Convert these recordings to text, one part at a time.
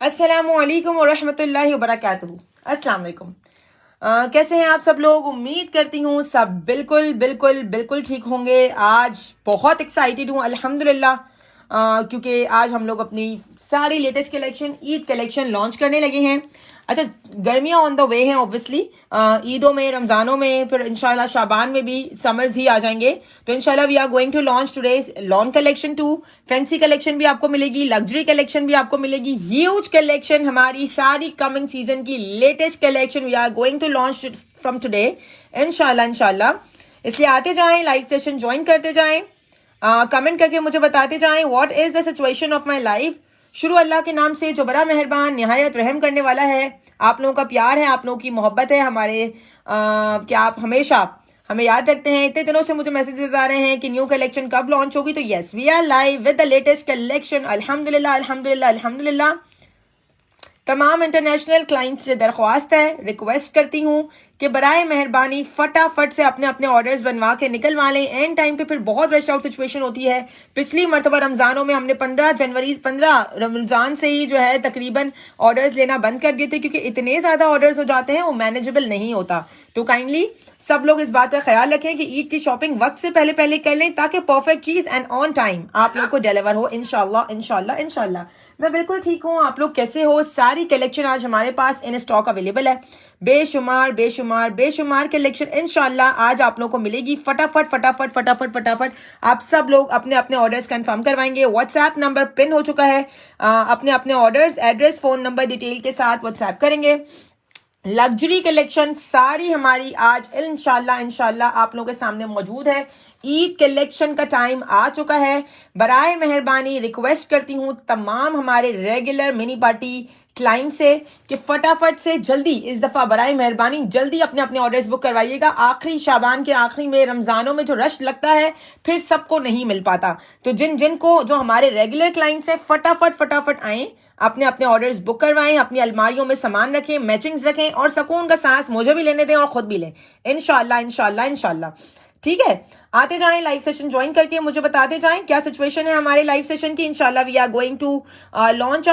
अस्सलामुअलैकुम वरहमतुल्लाहि वबरकातुहू। अस्सलाम वालेकुम। कैसे हैं आप सब लोग? उम्मीद करती हूँ सब बिल्कुल बिल्कुल बिल्कुल ठीक होंगे। आज बहुत एक्साइटेड हूँ अल्हम्दुलिल्लाह, क्योंकि आज हम लोग अपनी सारी latest collection Eid collection launch करने लगे हैं। अच्छा, गर्मियाँ ऑन द वे हैं ऑब्वियसली। ईदों में, रमज़ानों में, फिर इंशाल्लाह शाबान में भी समर्स ही आ जाएंगे। तो इंशाल्लाह we are going to launch today lawn collection too. Fancy collection भी आपको मिलेगी, लग्जरी कलेक्शन भी आपको मिलेगी, ह्यूज कलेक्शन, हमारी सारी कमिंग सीजन की latest collection we are going to launch from today इंशाल्लाह इंशाल्लाह। इसलिए आते जाएं, लाइव सेशन ज्वाइन करते जाएं, कमेंट करके मुझे बताते जाएं what is the situation of my life. शुरू अल्लाह के नाम से जो बड़ा मेहरबान निहायत रहम करने वाला है। आप लोगों का प्यार है, आप लोगों की मोहब्बत है हमारे, क्या आप हमेशा हमें याद रखते हैं। इतने दिनों से मुझे मैसेजेस आ रहे हैं कि न्यू कलेक्शन कब लॉन्च होगी, तो yes we are live with the latest collection अल्हम्दुलिल्लाह अल्हम्दुलिल्लाह अल्हम्दुलिल्लाह। तमाम इंटरनेशनल क्लाइंट से दरख्वास्त है, रिक्वेस्ट करती हूँ कि बराए मेहरबानी फटाफट से अपने अपने ऑर्डर्स बनवा के निकलवा लें। एंड टाइम पे फिर बहुत रश आउट सिचुएशन होती है। पिछली मरतबा रमज़ानों में हमने 15 रमज़ान से ही जो है तकरीबन ऑर्डर्स लेना बंद कर दिए थे, क्योंकि इतने ज़्यादा ऑर्डर्स हो जाते हैं वो मैनेजेबल नहीं होता। तो काइंडली सब लोग इस बात का ख्याल रखें कि ईद की शॉपिंग वक्त से पहले पहले कर लें, ताकि perfect cheese and on time आप लोग को डिलीवर हो इंशाल्लाह इंशाल्लाह इंशाल्लाह। मैं बिल्कुल ठीक हूँ, आप लोग कैसे हो? सारी कलेक्शन आज हमारे पास इन स्टॉक अवेलेबल है। बेशुमार बेशुमार बेशुमार कलेक्शन इंशाल्लाह आज आप लोगों को मिलेगी। फटाफट फटाफट फटाफट फटाफट आप सब लोग अपने अपने ऑर्डर्स कंफर्म करवाएंगे। व्हाट्सएप नंबर पिन हो चुका है, अपने अपने orders, address, phone number, detail के साथ व्हाट्सएप करेंगे। लग्जरी कलेक्शन सारी हमारी आज इंशाल्लाह इंशाल्लाह आप लोगों के सामने मौजूद है। ईद कलेक्शन का टाइम आ चुका है। बराए मेहरबानी रिक्वेस्ट करती हूँ तमाम हमारे रेगुलर मिनी पार्टी क्लाइंट से कि फटाफट से जल्दी इस दफा बराए मेहरबानी जल्दी अपने अपने ऑर्डर्स बुक करवाइएगा। आखिरी शाबान के आखिरी में, रमजानों में जो रश लगता है फिर सबको नहीं मिल पाता। तो जिनको जो हमारे रेगुलर क्लाइंट्स है फटाफट फटाफट आए, अपने अपने ऑर्डर्स बुक करवाएं, अपनी अलमारियों में सामान रखें, मैचिंग्स रखें और सुकून का सांस मुझे भी लेने दें और खुद भी लें इंशाल्लाह इंशाल्लाह इंशाल्लाह। ठीक है, आते जाएं, लाइव सेशन ज्वाइन करके मुझे बताते जाएं क्या सिचुएशन है हमारे लाइव सेशन की। इंशाल्लाह we are going to launch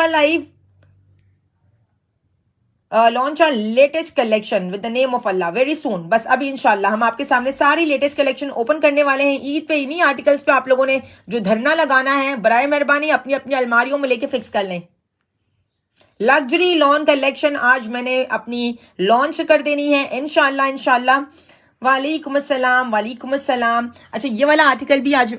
our latest collection with the name of Allah very soon. बस अभी इंशाल्लाह हम आपके सामने सारी लेटेस्ट कलेक्शन ओपन करने वाले हैं। ईद पे इन्हीं आर्टिकल्स पे आप लोगों ने जो धरना लगाना है, बराए मेहरबानी अपनी अपनी अलमारियों में लेके फिक्स कर लें। लग्जरी लॉन कलेक्शन आज मैंने अपनी लॉन्च कर देनी है इंशाल्लाह इंशाल्लाह। वालेकुम अस्सलाम वालेकुम अस्सलाम। अच्छा, ये वाला आर्टिकल भी आज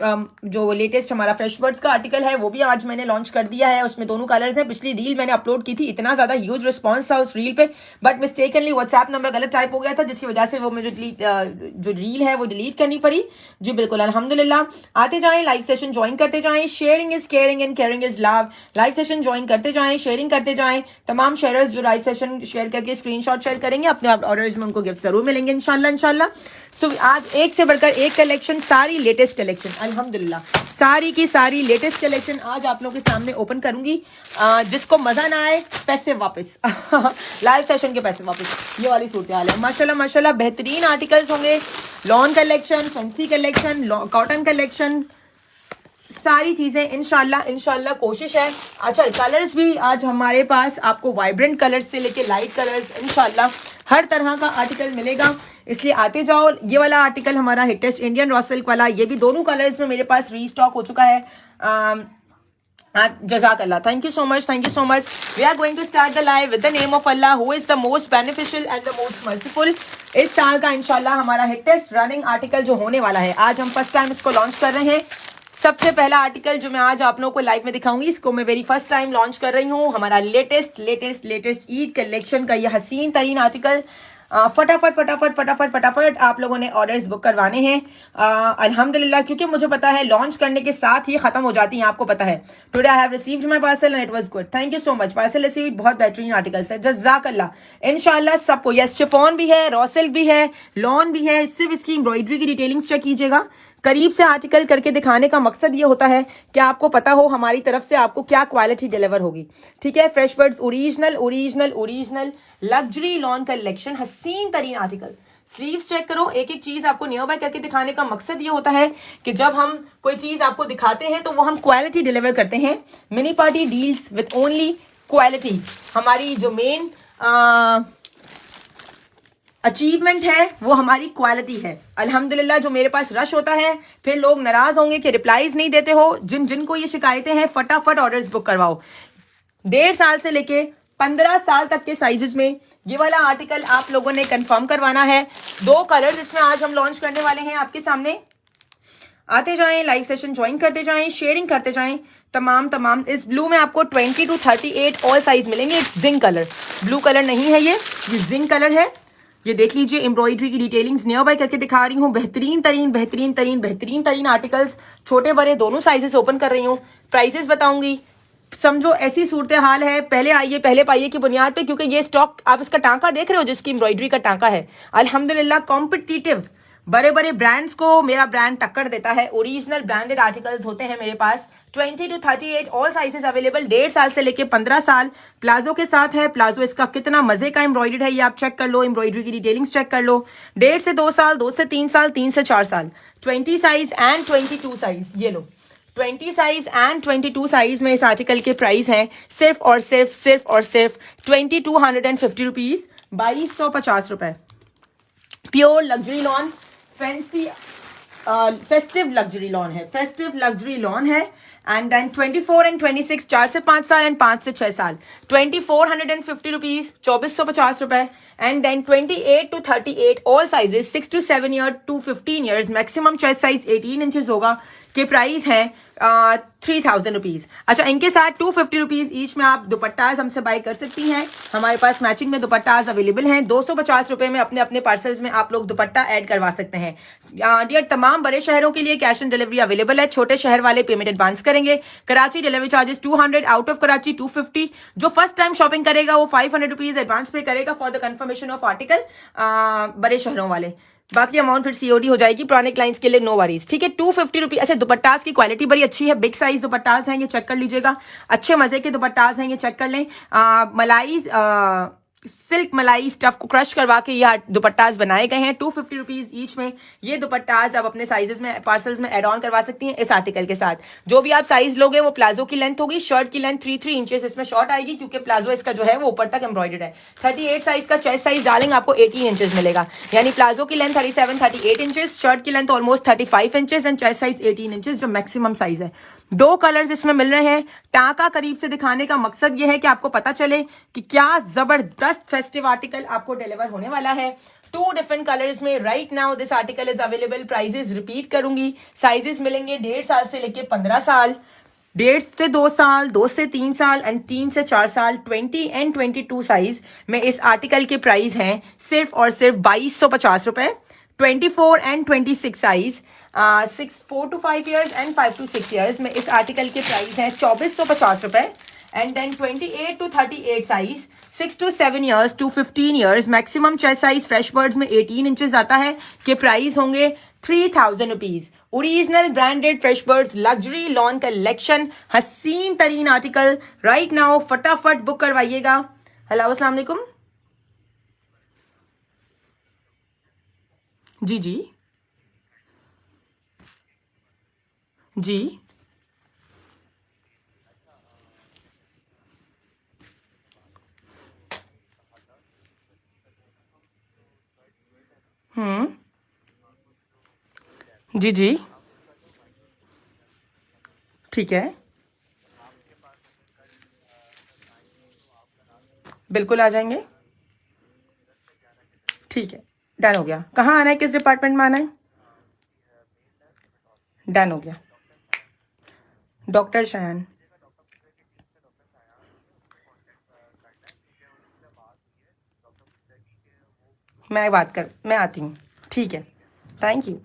जो लेटेस्ट हमारा फ्रेश वर्ड्स का आर्टिकल है वो भी आज मैंने लॉन्च कर दिया है। उसमें दोनों कलर्स हैं। पिछली रील मैंने अपलोड की थी, इतना ज्यादा ह्यूज रिस्पांस था उस रील पे, बट मिस्टेकनली व्हाट्सएप नंबर गलत टाइप हो गया था, जिसकी वजह से वो मुझे जो रील है वो डिलीट करनी पड़ी। जी बिल्कुल अल्हम्दुलिल्लाह। आते जाएं, लाइव सेशन ज्वाइन करते जाएं। Sharing is caring and caring is love. Live session join करते जाएं, शेयरिंग करते जाएं। तमाम शेयरर्स जो लाइव सेशन शेयर करके स्क्रीनशॉट शेयर करेंगे अपने ऑर्डर्स में उनको गिफ्ट जरूर मिलेंगे इंशाल्लाह इंशाल्लाह। सो आज एक से बढ़कर एक कलेक्शन, सारी लेटेस्ट कलेक्शन अल्हम्दुलिल्लाह, सारी की सारी लेटेस्ट कलेक्शन आज आप लोगों के सामने ओपन करूंगी। जिसको मजा ना आए पैसे वापस लाइव सेशन के पैसे वापस, ये वाली सूरत हाल है। माशाल्लाह माशाल्लाह बेहतरीन आर्टिकल्स होंगे। Lawn collection, fancy collection, cotton collection, सारी चीजें इंशाल्लाह इंशाल्लाह कोशिश है। अच्छा, कलर्स भी आज हमारे पास आपको वाइब्रेंट कलर्स से लेके लाइट कलर्स इंशाल्लाह हर तरह का आर्टिकल मिलेगा। इसलिए आते जाओ। ये वाला आर्टिकल हमारा हिटेस्ट इंडियन रॉ सिल्क वाला, ये भी दोनों कलर्स में मेरे पास रीस्टॉक हो चुका है। जज़ाकल्लाह, thank you so much, thank you so much. We are going to start the live with the name of Allah who is the most beneficial and the most merciful. इस साल का इंशाल्लाह हमारा हिटेस्ट रनिंग आर्टिकल जो होने वाला है, आज हम फर्स्ट टाइम इसको लॉन्च कर रहे हैं। सबसे पहला आर्टिकल जो मैं आज आप लोगों को लाइव में दिखाऊंगी, इसको मैं वेरी फर्स्ट टाइम लॉन्च कर रही हूँ। हमारा latest latest latest Eid collection का ये हसीन तरीन आर्टिकल। फटाफट फटाफट फटाफट फटाफट आप लोगों ने ऑर्डर्स बुक करवाने हैं अल्हम्दुलिल्लाह, क्योंकि मुझे पता है लॉन्च करने के साथ ही खत्म हो जाती हैं, आपको पता है। Today I have received my parcel and it was good, thank you so much. Parcel received, बहुत बेहतरीन आर्टिकल्स है, जज़ाकल्लाह। इंशाल्लाह सबको, यस शिफॉन भी है, रॉ सिल्क भी है, लॉन भी है। सिर्फ इसकी एम्ब्रॉयडरी की डिटेलिंग्स चेक कीजिएगा। करीब से आर्टिकल करके दिखाने का मकसद ये होता है कि आपको पता हो हमारी तरफ से आपको क्या क्वालिटी डिलीवर होगी। ठीक है, fresh birds original original original luxury lawn collection, हसीन तरीन आर्टिकल। स्लीव्स चेक करो, एक एक चीज आपको नियर बाय करके दिखाने का मकसद ये होता है कि जब हम कोई चीज आपको दिखाते हैं तो वो हम क्वालिटी डिलीवर करते हैं। Mini party deals with only quality, हमारी जो मेन अचीवमेंट है वो हमारी क्वालिटी है। अल्हम्दुलिल्लाह जो मेरे पास रश होता है, फिर लोग नाराज होंगे कि रिप्लाईज नहीं देते हो, जिनको ये शिकायतें हैं फटाफट ऑर्डर्स बुक करवाओ। 1.5 साल से लेके 15 साल तक के साइजेस में ये वाला आर्टिकल आप लोगों ने कंफर्म करवाना है। 2 कलर्स इसमें आज हम लॉन्च करने वाले हैं आपके सामने। आते जाएं, लाइव सेशन ज्वाइन करते जाएं, शेयरिंग करते जाएं। तमाम इस ब्लू में आपको 20 to 38 ऑल साइज मिलेंगे। It's zinc colour, blue colour नहीं है, ये जिंक कलर है। ये देख लीजिए, एम्ब्रॉयडरी की डिटेलिंग्स नियर बाय करके दिखा रही हूँ। बेहतरीन तरीन आर्टिकल्स, छोटे बड़े दोनों साइजेस ओपन कर रही हूँ। प्राइसेस बताऊंगी। समझो ऐसी सूरत हाल है, पहले आइए पहले पाइए की बुनियाद पे, क्योंकि ये स्टॉक आप इसका टांका देख रहे हो, जिसकी एम्ब्रॉयडरी का टांका है। अल्हम्दुलिल्लाह कॉम्पिटिटिव बड़े बड़े ब्रांड्स को मेरा ब्रांड टक्कर देता है। ओरिजिनल ब्रांडेड आर्टिकल्स होते हैं मेरे पास। 20 to 38 ऑल साइजेस अवेलेबल। 1.5 साल से लेके 15 साल प्लाजो के साथ है। प्लाजो इसका कितना मजे का एम्ब्रॉयडर्ड है, ये आप चेक कर लो। एम्ब्रॉयडरी की डिटेलिंग्स चेक कर लो। 1.5 से 2 साल, 2 से 3 साल, 3 से 4 साल। 20 साइज एंड 22 साइज, ये लो 20 साइज एंड 22 साइज में इस आर्टिकल के प्राइस हैं सिर्फ और सिर्फ 2250 रुपीज, 2250 रुपए। Pure luxury lawn, fancy festive luxury lawn है। एंड देन 24 एंड 26, 4 से 5 साल एंड 5 से 6 साल, 2450 रुपीज, 2450 रुपए। And then 28 to 38 all sizes, 6 to 7 year to 15 years, maximum chest size 18 inches होगा, के प्राइस है 3000 रुपीज। अच्छा, इनके साथ 250 रुपीज ईच में आप दुपट्टाज हमसे बाय कर सकती हैं। हमारे पास मैचिंग में दुपट्टाज अवेलेबल हैं। 250 रुपए में अपने अपने पार्सल्स में आप लोग दुपट्टा ऐड करवा सकते हैं। डियर, तमाम बड़े शहरों के लिए कैश ऑन डिलीवरी अवेलेबल है। छोटे शहर वाले पेमेंट एडवांस करेंगे। Karachi delivery charges 200, out of Karachi 250। जो फर्स्ट टाइम शॉपिंग करेगा वो 500 रुपीज एडवांस पे करेगा for the confirmation of article, बड़े शहरों वाले। बाकी अमाउंट फिर सीओडी हो जाएगी। पुराने क्लाइंट्स के लिए नो वरीज, ठीक है। 250 रुपीज। अच्छा, दुपट्टास की क्वालिटी बड़ी अच्छी है, बिग साइज दुपट्टास हैं, ये चेक कर लीजिएगा। अच्छे मजे के दुपट्टास हैं, ये चेक कर लें। मलाई सिल्क मलाई स्टफ को क्रश करवा के ये दुपट्टास बनाए गए हैं। 250 रुपीज ईच में ये दुपट्टास आप अपने साइजेस में पार्सल्स में एड ऑन करवा सकती हैं इस आर्टिकल के साथ। जो भी आप साइज लोगे वो प्लाजो की लेंथ होगी। शर्ट की लेंथ 3 इंचेस इसमें शॉर्ट आएगी, क्योंकि प्लाजो इसका जो है वो ऊपर तक एम्ब्रॉयडर्ड है। 38 साइज का चेस्ट साइज डालेंगे आपको 18 इंचेस मिलेगा, यानी प्लाजो की लेंथ 38 इंचेस, शर्ट की length almost 35 inches and chest size 18 inches, जो मैक्सिमम साइज है। 2 कलर्स इसमें मिल रहे हैं। टांका करीब से दिखाने का मकसद ये है कि आपको पता चले कि क्या जबरदस्त फेस्टिव आर्टिकल आपको डिलीवर होने वाला है। 2 डिफरेंट कलर्स में right now this article is available. Prices repeat करूंगी, साइजेस मिलेंगे 1.5 साल से लेके 15 साल, 1.5 से 2 साल, 2 से 3 साल एंड 3 से 4 साल। 20 एंड 22 साइज में इस आर्टिकल के प्राइस हैं सिर्फ और सिर्फ 2250 रुपए। 24 and 26 size, 4 to 5 years and 5 to 6 years में इस आर्टिकल के प्राइस हैं 2450 रुपए। And then 28 to 38 size, 6 to 7 years to 15 years, maximum chest size Fresh Birds में 18 इंचेस आता है, के प्राइस होंगे 3000 rupees. Original branded Fresh Birds luxury lawn collection, हसीन तरीन आर्टिकल राइट नाउ, फटाफट बुक करवाइएगा। हेलो, अस्सलाम वालेकुम। जी जी जी जी जी, ठीक है, बिल्कुल आ जाएंगे। ठीक है, डन हो गया। कहाँ आना है, किस डिपार्टमेंट में आना है? डन हो गया। डॉक्टर शायान, मैं आती हूँ। ठीक है, थैंक यू।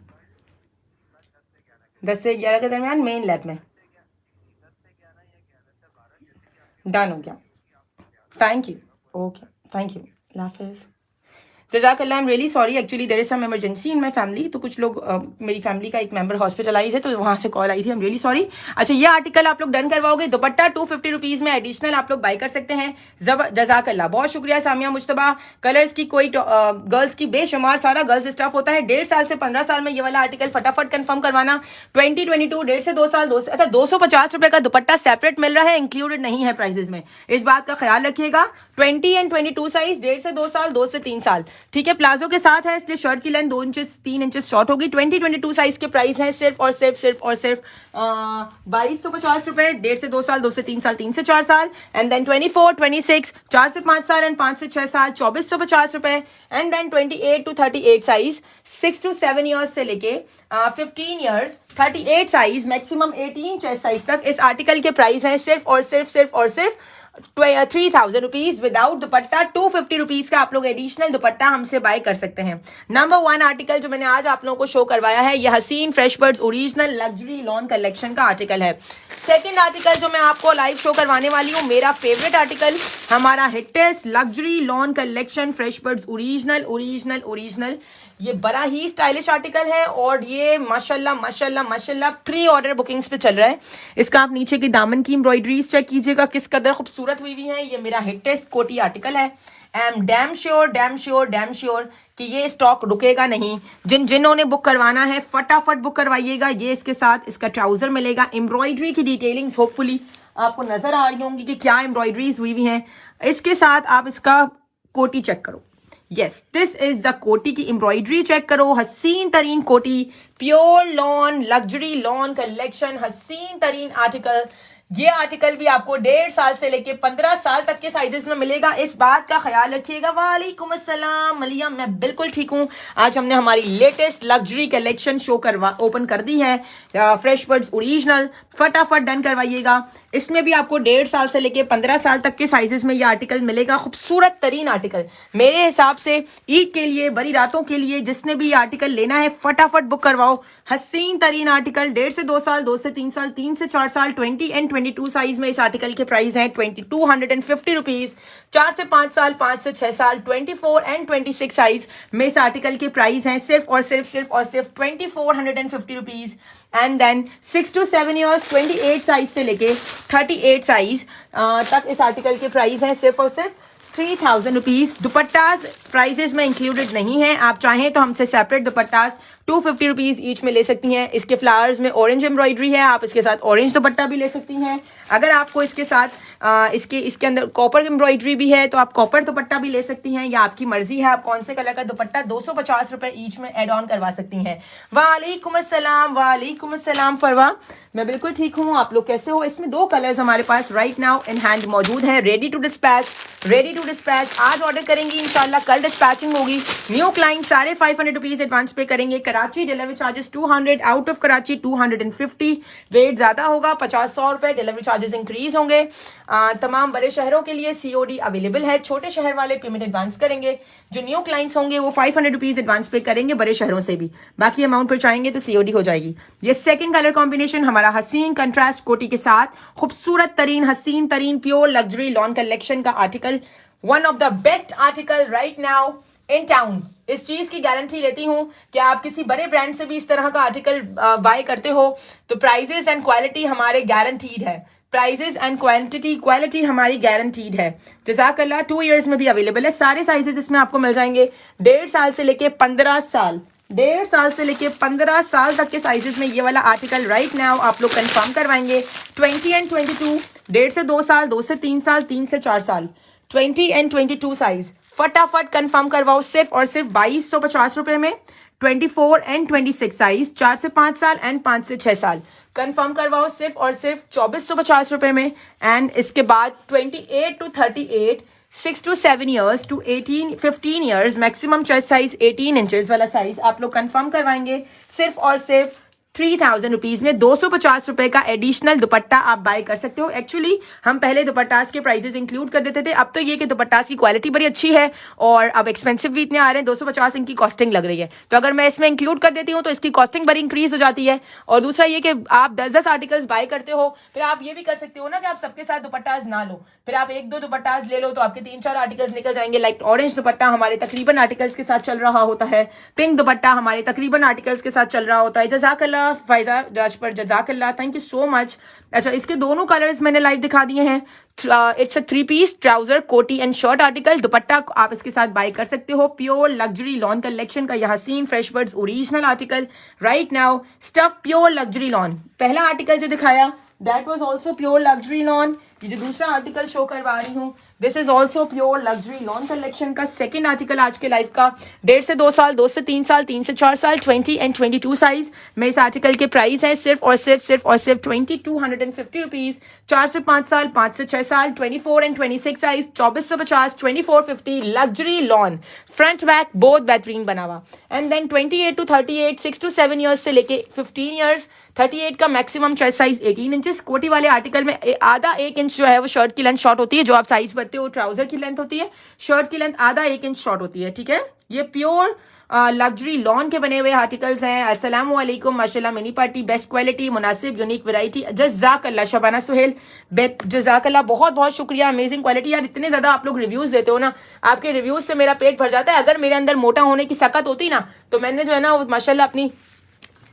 10 से 11 के दरमियान मेन लैब में। डन हो गया। Thank you. Okay, thank you. अल्लाह हाफिज़। जज़ाकल्लाह, I am really sorry, actually there is some emergency in my family. तो कुछ लोग मेरी फैमिली का एक मेंबर हॉस्पिटलाइज है, तो वहां से कॉल आई थी, आई एम रियली सॉरी। अच्छा, ये आर्टिकल आप लोग डन करवाओगे। दुपट्टा 250 रुपीज में एडिशनल आप लोग बाय कर सकते हैं। जज़ाकल्लाह, बहुत शुक्रिया सामिया मुश्तबा। कलर्स की कोई गर्ल्स की बेशुमार सारा गर्ल्स स्टफ होता है। 1.5 साल से 15 साल में ये वाला आर्टिकल फटाफट कंफर्म करवाना। 2022 1.5 से 2 साल अच्छा 250 रुपए का दुपट्टा सेपरेट मिल रहा है, इंक्लूडेड नहीं है प्राइजेस में, इस बात का ख्याल रखिएगा। 20 एंड 22 साइज 1.5 से 2 साल, 2 से 3 साल, ठीक है। प्लाजो के साथ है, इसलिए शर्ट की लेंथ 2 इंचेस 3 इंचेस शॉर्ट होगी। 2022 साइज के प्राइस है सिर्फ और सिर्फ 2250 रुपए। 1.5 से 2 साल, 2 से 3 साल, 3 से 4 साल। एंड देन 24, 26 4 से 5 साल एंड 5 से 6 साल 2450 रुपए। And then 28 to 38 size 6 to 7 years से लेके 15 years 38 size maximum 18 chest size तक इस आर्टिकल के प्राइस है सिर्फ और सिर्फ 3000 रुपीज विदाउट दुपट्टा। 250 रुपीज का आप लोग एडिशनल दुपट्टा हमसे बाय कर सकते हैं। नंबर 1 आर्टिकल जो मैंने आज आप लोगों को शो करवाया है, ये हसीन fresh birds original luxury lawn collection का आर्टिकल है। सेकंड आर्टिकल जो मैं आपको लाइव शो करवाने वाली हूँ, मेरा फेवरेट आर्टिकल, हमारा hittest luxury lawn collection fresh birds original. ये बड़ा ही स्टाइलिश आर्टिकल है और ये माशाल्लाह प्री ऑर्डर बुकिंग्स पे चल रहा है। इसका आप नीचे की दामन की एम्ब्रॉयडरीज चेक कीजिएगा, किस कदर खूबसूरत हुई है। ये मेरा हिटेस्ट कोटी आर्टिकल है। आई एम डैम श्योर कि ये स्टॉक रुकेगा नहीं। जिन्होंने बुक करवाना है फटाफट बुक करवाइएगा। ये इसके साथ इसका ट्राउजर मिलेगा। एम्ब्रॉयडरी की डिटेलिंग्स होपफुली आपको नजर आ रही होंगी कि क्या एम्ब्रॉयडरीज हुई हुई हैं। इसके साथ आप इसका कोटी चेक करो। यस, दिस इज द कोटी की एम्ब्रॉयडरी चेक करो। हसीन तरीन कोटी, pure lawn luxury lawn collection, हसीन तरीन आर्टिकल। ये आर्टिकल भी आपको 1.5 साल से लेके 15 साल तक के साइजेस में मिलेगा, इस बात का ख्याल रखिएगा। वालेकुम अस्सलाम मलिया, मैं बिल्कुल ठीक हूँ। आज हमने हमारी latest luxury collection show open कर दी है, फ्रेश बर्ड्स ओरिजिनल। फटाफट डन करवाइएगा। इसमें भी आपको 1.5 साल से लेके 15 साल तक के साइजेस में ये आर्टिकल मिलेगा। खूबसूरत तरीन आर्टिकल मेरे हिसाब से ईद के लिए, बड़ी रातों के लिए, जिसने भी ये आर्टिकल लेना है फटाफट बुक करवाओ। हसीन तरीन आर्टिकल, 1.5 से 2 साल, 2 से 3 साल, 3 से 4 साल, 20 एंड 22 साइज में इस आर्टिकल के प्राइस हैं 2250 रुपीज। 4 से 5 साल, 5 से 6 साल, 24 एंड 26 साइज में इस आर्टिकल के प्राइस हैं सिर्फ और सिर्फ 2450 rupees. And then 6 to 7 years 28 size से लेके 38 साइज तक इस आर्टिकल के प्राइस हैं सिर्फ और सिर्फ 3000 रुपीज। दुपट्टास प्राइजेस में इंक्लूडेड नहीं है। आप चाहें तो हमसे सेपरेट दुपट्टास 250 रुपीज ईच में ले सकती हैं। इसके फ्लावर्स में ऑरेंज एम्ब्रॉयडरी है, आप इसके साथ ऑरेंज दुपट्टा भी ले सकती हैं। अगर आपको इसके साथ इसके अंदर कॉपर एम्ब्रॉयडरी भी है तो आप कॉपर दुपट्टा भी ले सकती हैं, या आपकी मर्जी है आप कौन से कलर का दुपट्टा 250 रुपए ईच में एड ऑन करवा सकती हैं। वालेकुम अस्सलाम फरवा, मैं बिल्कुल ठीक हूँ। आप लोग कैसे हो? इसमें 2 कलर्स हमारे पास राइट नाउ इन हैंड मौजूद है। रेडी टू डिस्पैच आज ऑर्डर करेंगी, इंशाल्लाह कल डिस्पैचिंग होगी। न्यू क्लाइंट सारे 500 रुपीज एडवांस पे करेंगे। Karachi delivery charges 200, out of Karachi 250। Weight ज्यादा होगा, 50-100 रुपए डिलीवरी चार्जेस इंक्रीज होंगे। तमाम बड़े शहरों के लिए COD अवेलेबल है। छोटे शहर वाले पेमेंट एडवांस करेंगे। जो न्यू क्लाइंट्स होंगे वो 500 रुपीज एडवांस पे करेंगे बड़े शहरों से भी, बाकी अमाउंट पर चाहेंगे तो COD हो जाएगी। ये सेकंड कलर कॉम्बिनेशन हमारा हसीन कंट्रास्ट कोटी के साथ खूबसूरत तरीन हसीन तरीन प्योर लग्जरी लॉन कलेक्शन का article, one of the best article right now in town. इस चीज की गारंटी लेती हूं कि आप किसी बड़े ब्रांड से भी इस तरह का आर्टिकल बाय करते हो तो प्राइजेस एंड क्वालिटी हमारे गारंटीड है। प्राइजेस एंड क्वालिटी हमारी गारंटीड है। जज़ाकल्लाह। 2 इयर्स में भी अवेलेबल है। सारे साइजेस इसमें आपको मिल जाएंगे। 1.5 साल से लेके 15 साल, 1.5 साल से लेके 15 साल तक के साइजेस में ये वाला आर्टिकल राइट नाउ आप लोग कंफर्म करवाएंगे। 20 एंड 22, 1.5 से 2 साल, 2 से 3 साल, 3 से 4 साल, 20 एंड 22 साइज फटाफट कंफर्म करवाओ सिर्फ और सिर्फ 2250 रुपए में। 24 एंड 26 साइज, 4 से 5 साल एंड 5 से 6 साल कंफर्म करवाओ सिर्फ और सिर्फ 2450 रुपए में। एंड इसके बाद 28 to 38, 6 to 7 years to 15 years maximum chest size 18 inches वाला साइज आप लोग कंफर्म करवाएंगे सिर्फ और सिर्फ ₹3,000 में 250 रुपए का एडिशनल दुपट्टा आप बाय कर सकते हो। एक्चुअली हम पहले दुपट्टास के प्राइसेस इंक्लूड कर देते थे, अब तो ये कि दुपट्टास की क्वालिटी बड़ी अच्छी है और अब एक्सपेंसिव भी इतने आ रहे हैं, 250 इनकी कॉस्टिंग लग रही है, तो अगर मैं इसमें इंक्लूड कर देती हूँ तो इसकी कॉस्टिंग बड़ी इंक्रीज हो जाती है। और दूसरा ये कि आप 10-10 आर्टिकल्स बाय करते हो, फिर आप ये भी कर सकते हो ना कि आप सबके साथ दुपट्टास ना लो, फिर आप 1-2 दुपट्टास ले लो तो आपके 3-4 आर्टिकल्स निकल जाएंगे। लाइक ऑरेंज दुपट्टा हमारे तकरीबन आर्टिकल्स के साथ चल रहा होता है, पिंक दुपट्टा हमारे तकरीबन आर्टिकल्स के साथ चल रहा होता है। जज़ाकल्लाह फायजा राज पर, जज़ाकल्लाह, थैंक यू सो मच। अच्छा, इसके दोनों कलर्स मैंने लाइव दिखा दिए हैं। इट्स अ 3-पीस ट्राउजर कोटी एंड शर्ट आर्टिकल। दुपट्टा आप इसके साथ बाय कर सकते हो। प्योर लग्जरी लॉन कलेक्शन का यह हसीन fresh birds original article right now, stuff pure luxury lawn. पहला आर्टिकल जो दिखाया that was also pure luxury lawn. ये जो दूसरा आर्टिकल शो करवा रही हूँ this is also pure luxury lawn collection का सेकंड आर्टिकल आज के लाइफ का। 1.5 से 2 साल, 2 से 3 साल, 3 से 4 साल, 20 एंड 22 साइज में इस आर्टिकल के प्राइस है सिर्फ और सिर्फ 2250 रुपीज। 4 से 5 साल, 5 से 6 साल, 24 and 26 size 2450, 2450 luxury lawn, front back both बेहतरीन बना हुआ। And then 28 to 38, 6 to 7 years से लेके 15 ईयर्स, 38 का मैक्सिमम चेस्ट साइज 18 इंचेस। कोटी वाले आर्टिकल में आधा 1 इंच जो है वो शर्ट की लेंथ शॉर्ट होती है, जो आप साइज भरते हो ट्राउजर की लेंथ होती है, शर्ट की लेंथ आधा 1 इंच शॉर्ट होती है, ठीक है। ये प्योर लग्जरी लॉन के बने हुए आर्टिकल्स हैं। अस्सलाम वालेकुम, माशाल्लाह मिनी पार्टी, बेस्ट क्वालिटी, मुनासिब यूनिक वैरायटी, जज़ाकल्लाह शबाना सुहेल, जज़ाकल्लाह, बहुत बहुत शुक्रिया, अमेजिंग क्वालिटी। यार इतने ज्यादा आप लोग रिव्यूज देते हो ना, आपके रिव्यूज से मेरा पेट भर जाता है। अगर मेरे अंदर मोटा होने की सकत होती ना तो मैंने जो है ना वो माशाल्लाह अपनी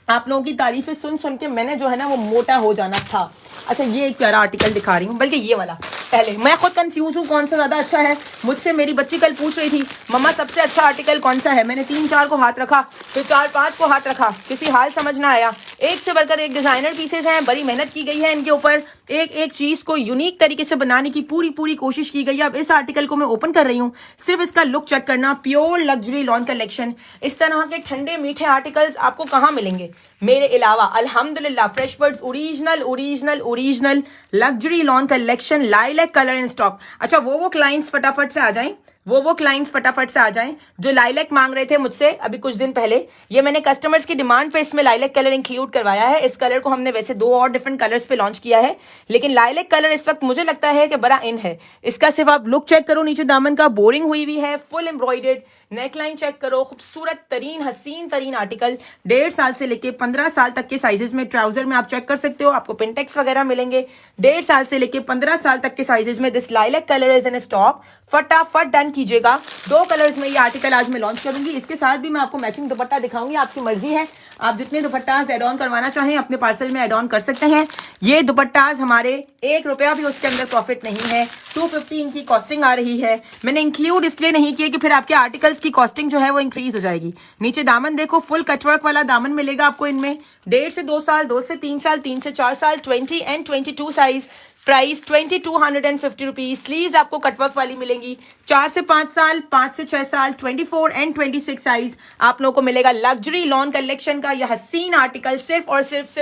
आप लोगों की तारीफें सुन सुन के मैंने जो है ना वो मोटा हो जाना था। अच्छा, ये एक प्यारा आर्टिकल दिखा रही हूँ, बल्कि ये वाला पहले, मैं खुद कंफ्यूज हूँ कौन सा ज्यादा अच्छा है। मुझसे मेरी बच्ची कल पूछ रही थी मम्मा सबसे अच्छा आर्टिकल कौन सा है। मैंने 3-4 को हाथ रखा, फिर 4-5 को हाथ रखा, किसी हाल समझ ना आया। एक से बढ़कर एक डिजाइनर पीसेस हैं, बड़ी मेहनत की गई है इनके ऊपर, एक एक चीज को यूनिक तरीके से बनाने की पूरी कोशिश की गई है। अब इस आर्टिकल को मैं ओपन कर रही हूँ, सिर्फ इसका लुक चेक करना। प्योर लग्जरी लॉन कलेक्शन, इस तरह के ठंडे मीठे आर्टिकल्स आपको कहाँ मिलेंगे मेरे अलावा। अल्हम्दुलिल्लाह, fresh birds original luxury lawn collection, lilac colour in stock. अच्छा, वो क्लाइंट्स फटाफट से आ जाएं, वो क्लाइंट्स फटाफट से आ जाएं जो लाइलैक मांग रहे थे मुझसे अभी कुछ दिन पहले। ये मैंने कस्टमर्स की डिमांड पे इसमें लाइलैक कलर इंक्लूड करवाया है। इस कलर को हमने वैसे 2 और डिफरेंट कलर्स पे लॉन्च किया है, लेकिन लाइलैक कलर इस वक्त मुझे लगता है कि बड़ा इन है। इसका सिर्फ आप लुक चेक करो, नीचे दामन का बोरिंग हुई हुई है, फुल एम्ब्रॉयडर्ड नेकलाइन चेक करो, खूबसूरत तरीन हसीन तरीन आर्टिकल। 1.5 साल से लेके 15 साल तक के साइजेस में ट्राउजर में आप चेक कर सकते हो, आपको पिनटेक्स वगैरह मिलेंगे। 1.5 साल से लेके 15 साल तक के साइजेस में this lilac colour is in stock. फटाफट डन कीजिएगा। 2 कलर्स में ये आर्टिकल आज मैं लॉन्च करूंगी। इसके साथ भी मैं आपको मैचिंग दुपट्टा दिखाऊंगी, आपकी मर्जी है, आप जितने दुपट्टास एड ऑन करवाना चाहें अपने पार्सल में एड ऑन कर सकते हैं। ये दुपट्टास हमारे 1 रुपया भी उसके अंदर प्रॉफिट नहीं है, 250 इनकी कॉस्टिंग आ रही है। मैंने इंक्लूड इसलिए नहीं किया कि फिर आपके आर्टिकल्स की कॉस्टिंग जो है वो इंक्रीज हो जाएगी। नीचे दामन देखो, फुल कटवर्क वाला दामन मिलेगा आपको इनमें। 1.5 से 2 साल, 2 से 3 साल, 3 से 4 साल, 20 and 22 size, price 2250 rupees. Sleeves आपको कटवर्क वाली मिलेंगी। 4 से 5 साल, 5 से 6 साल, 24 एंड 26 साइज आप लोगों को मिलेगा। लग्जरी लॉन कलेक्शन का यह हसीन आर्टिकल सिर्फ और सिर्फ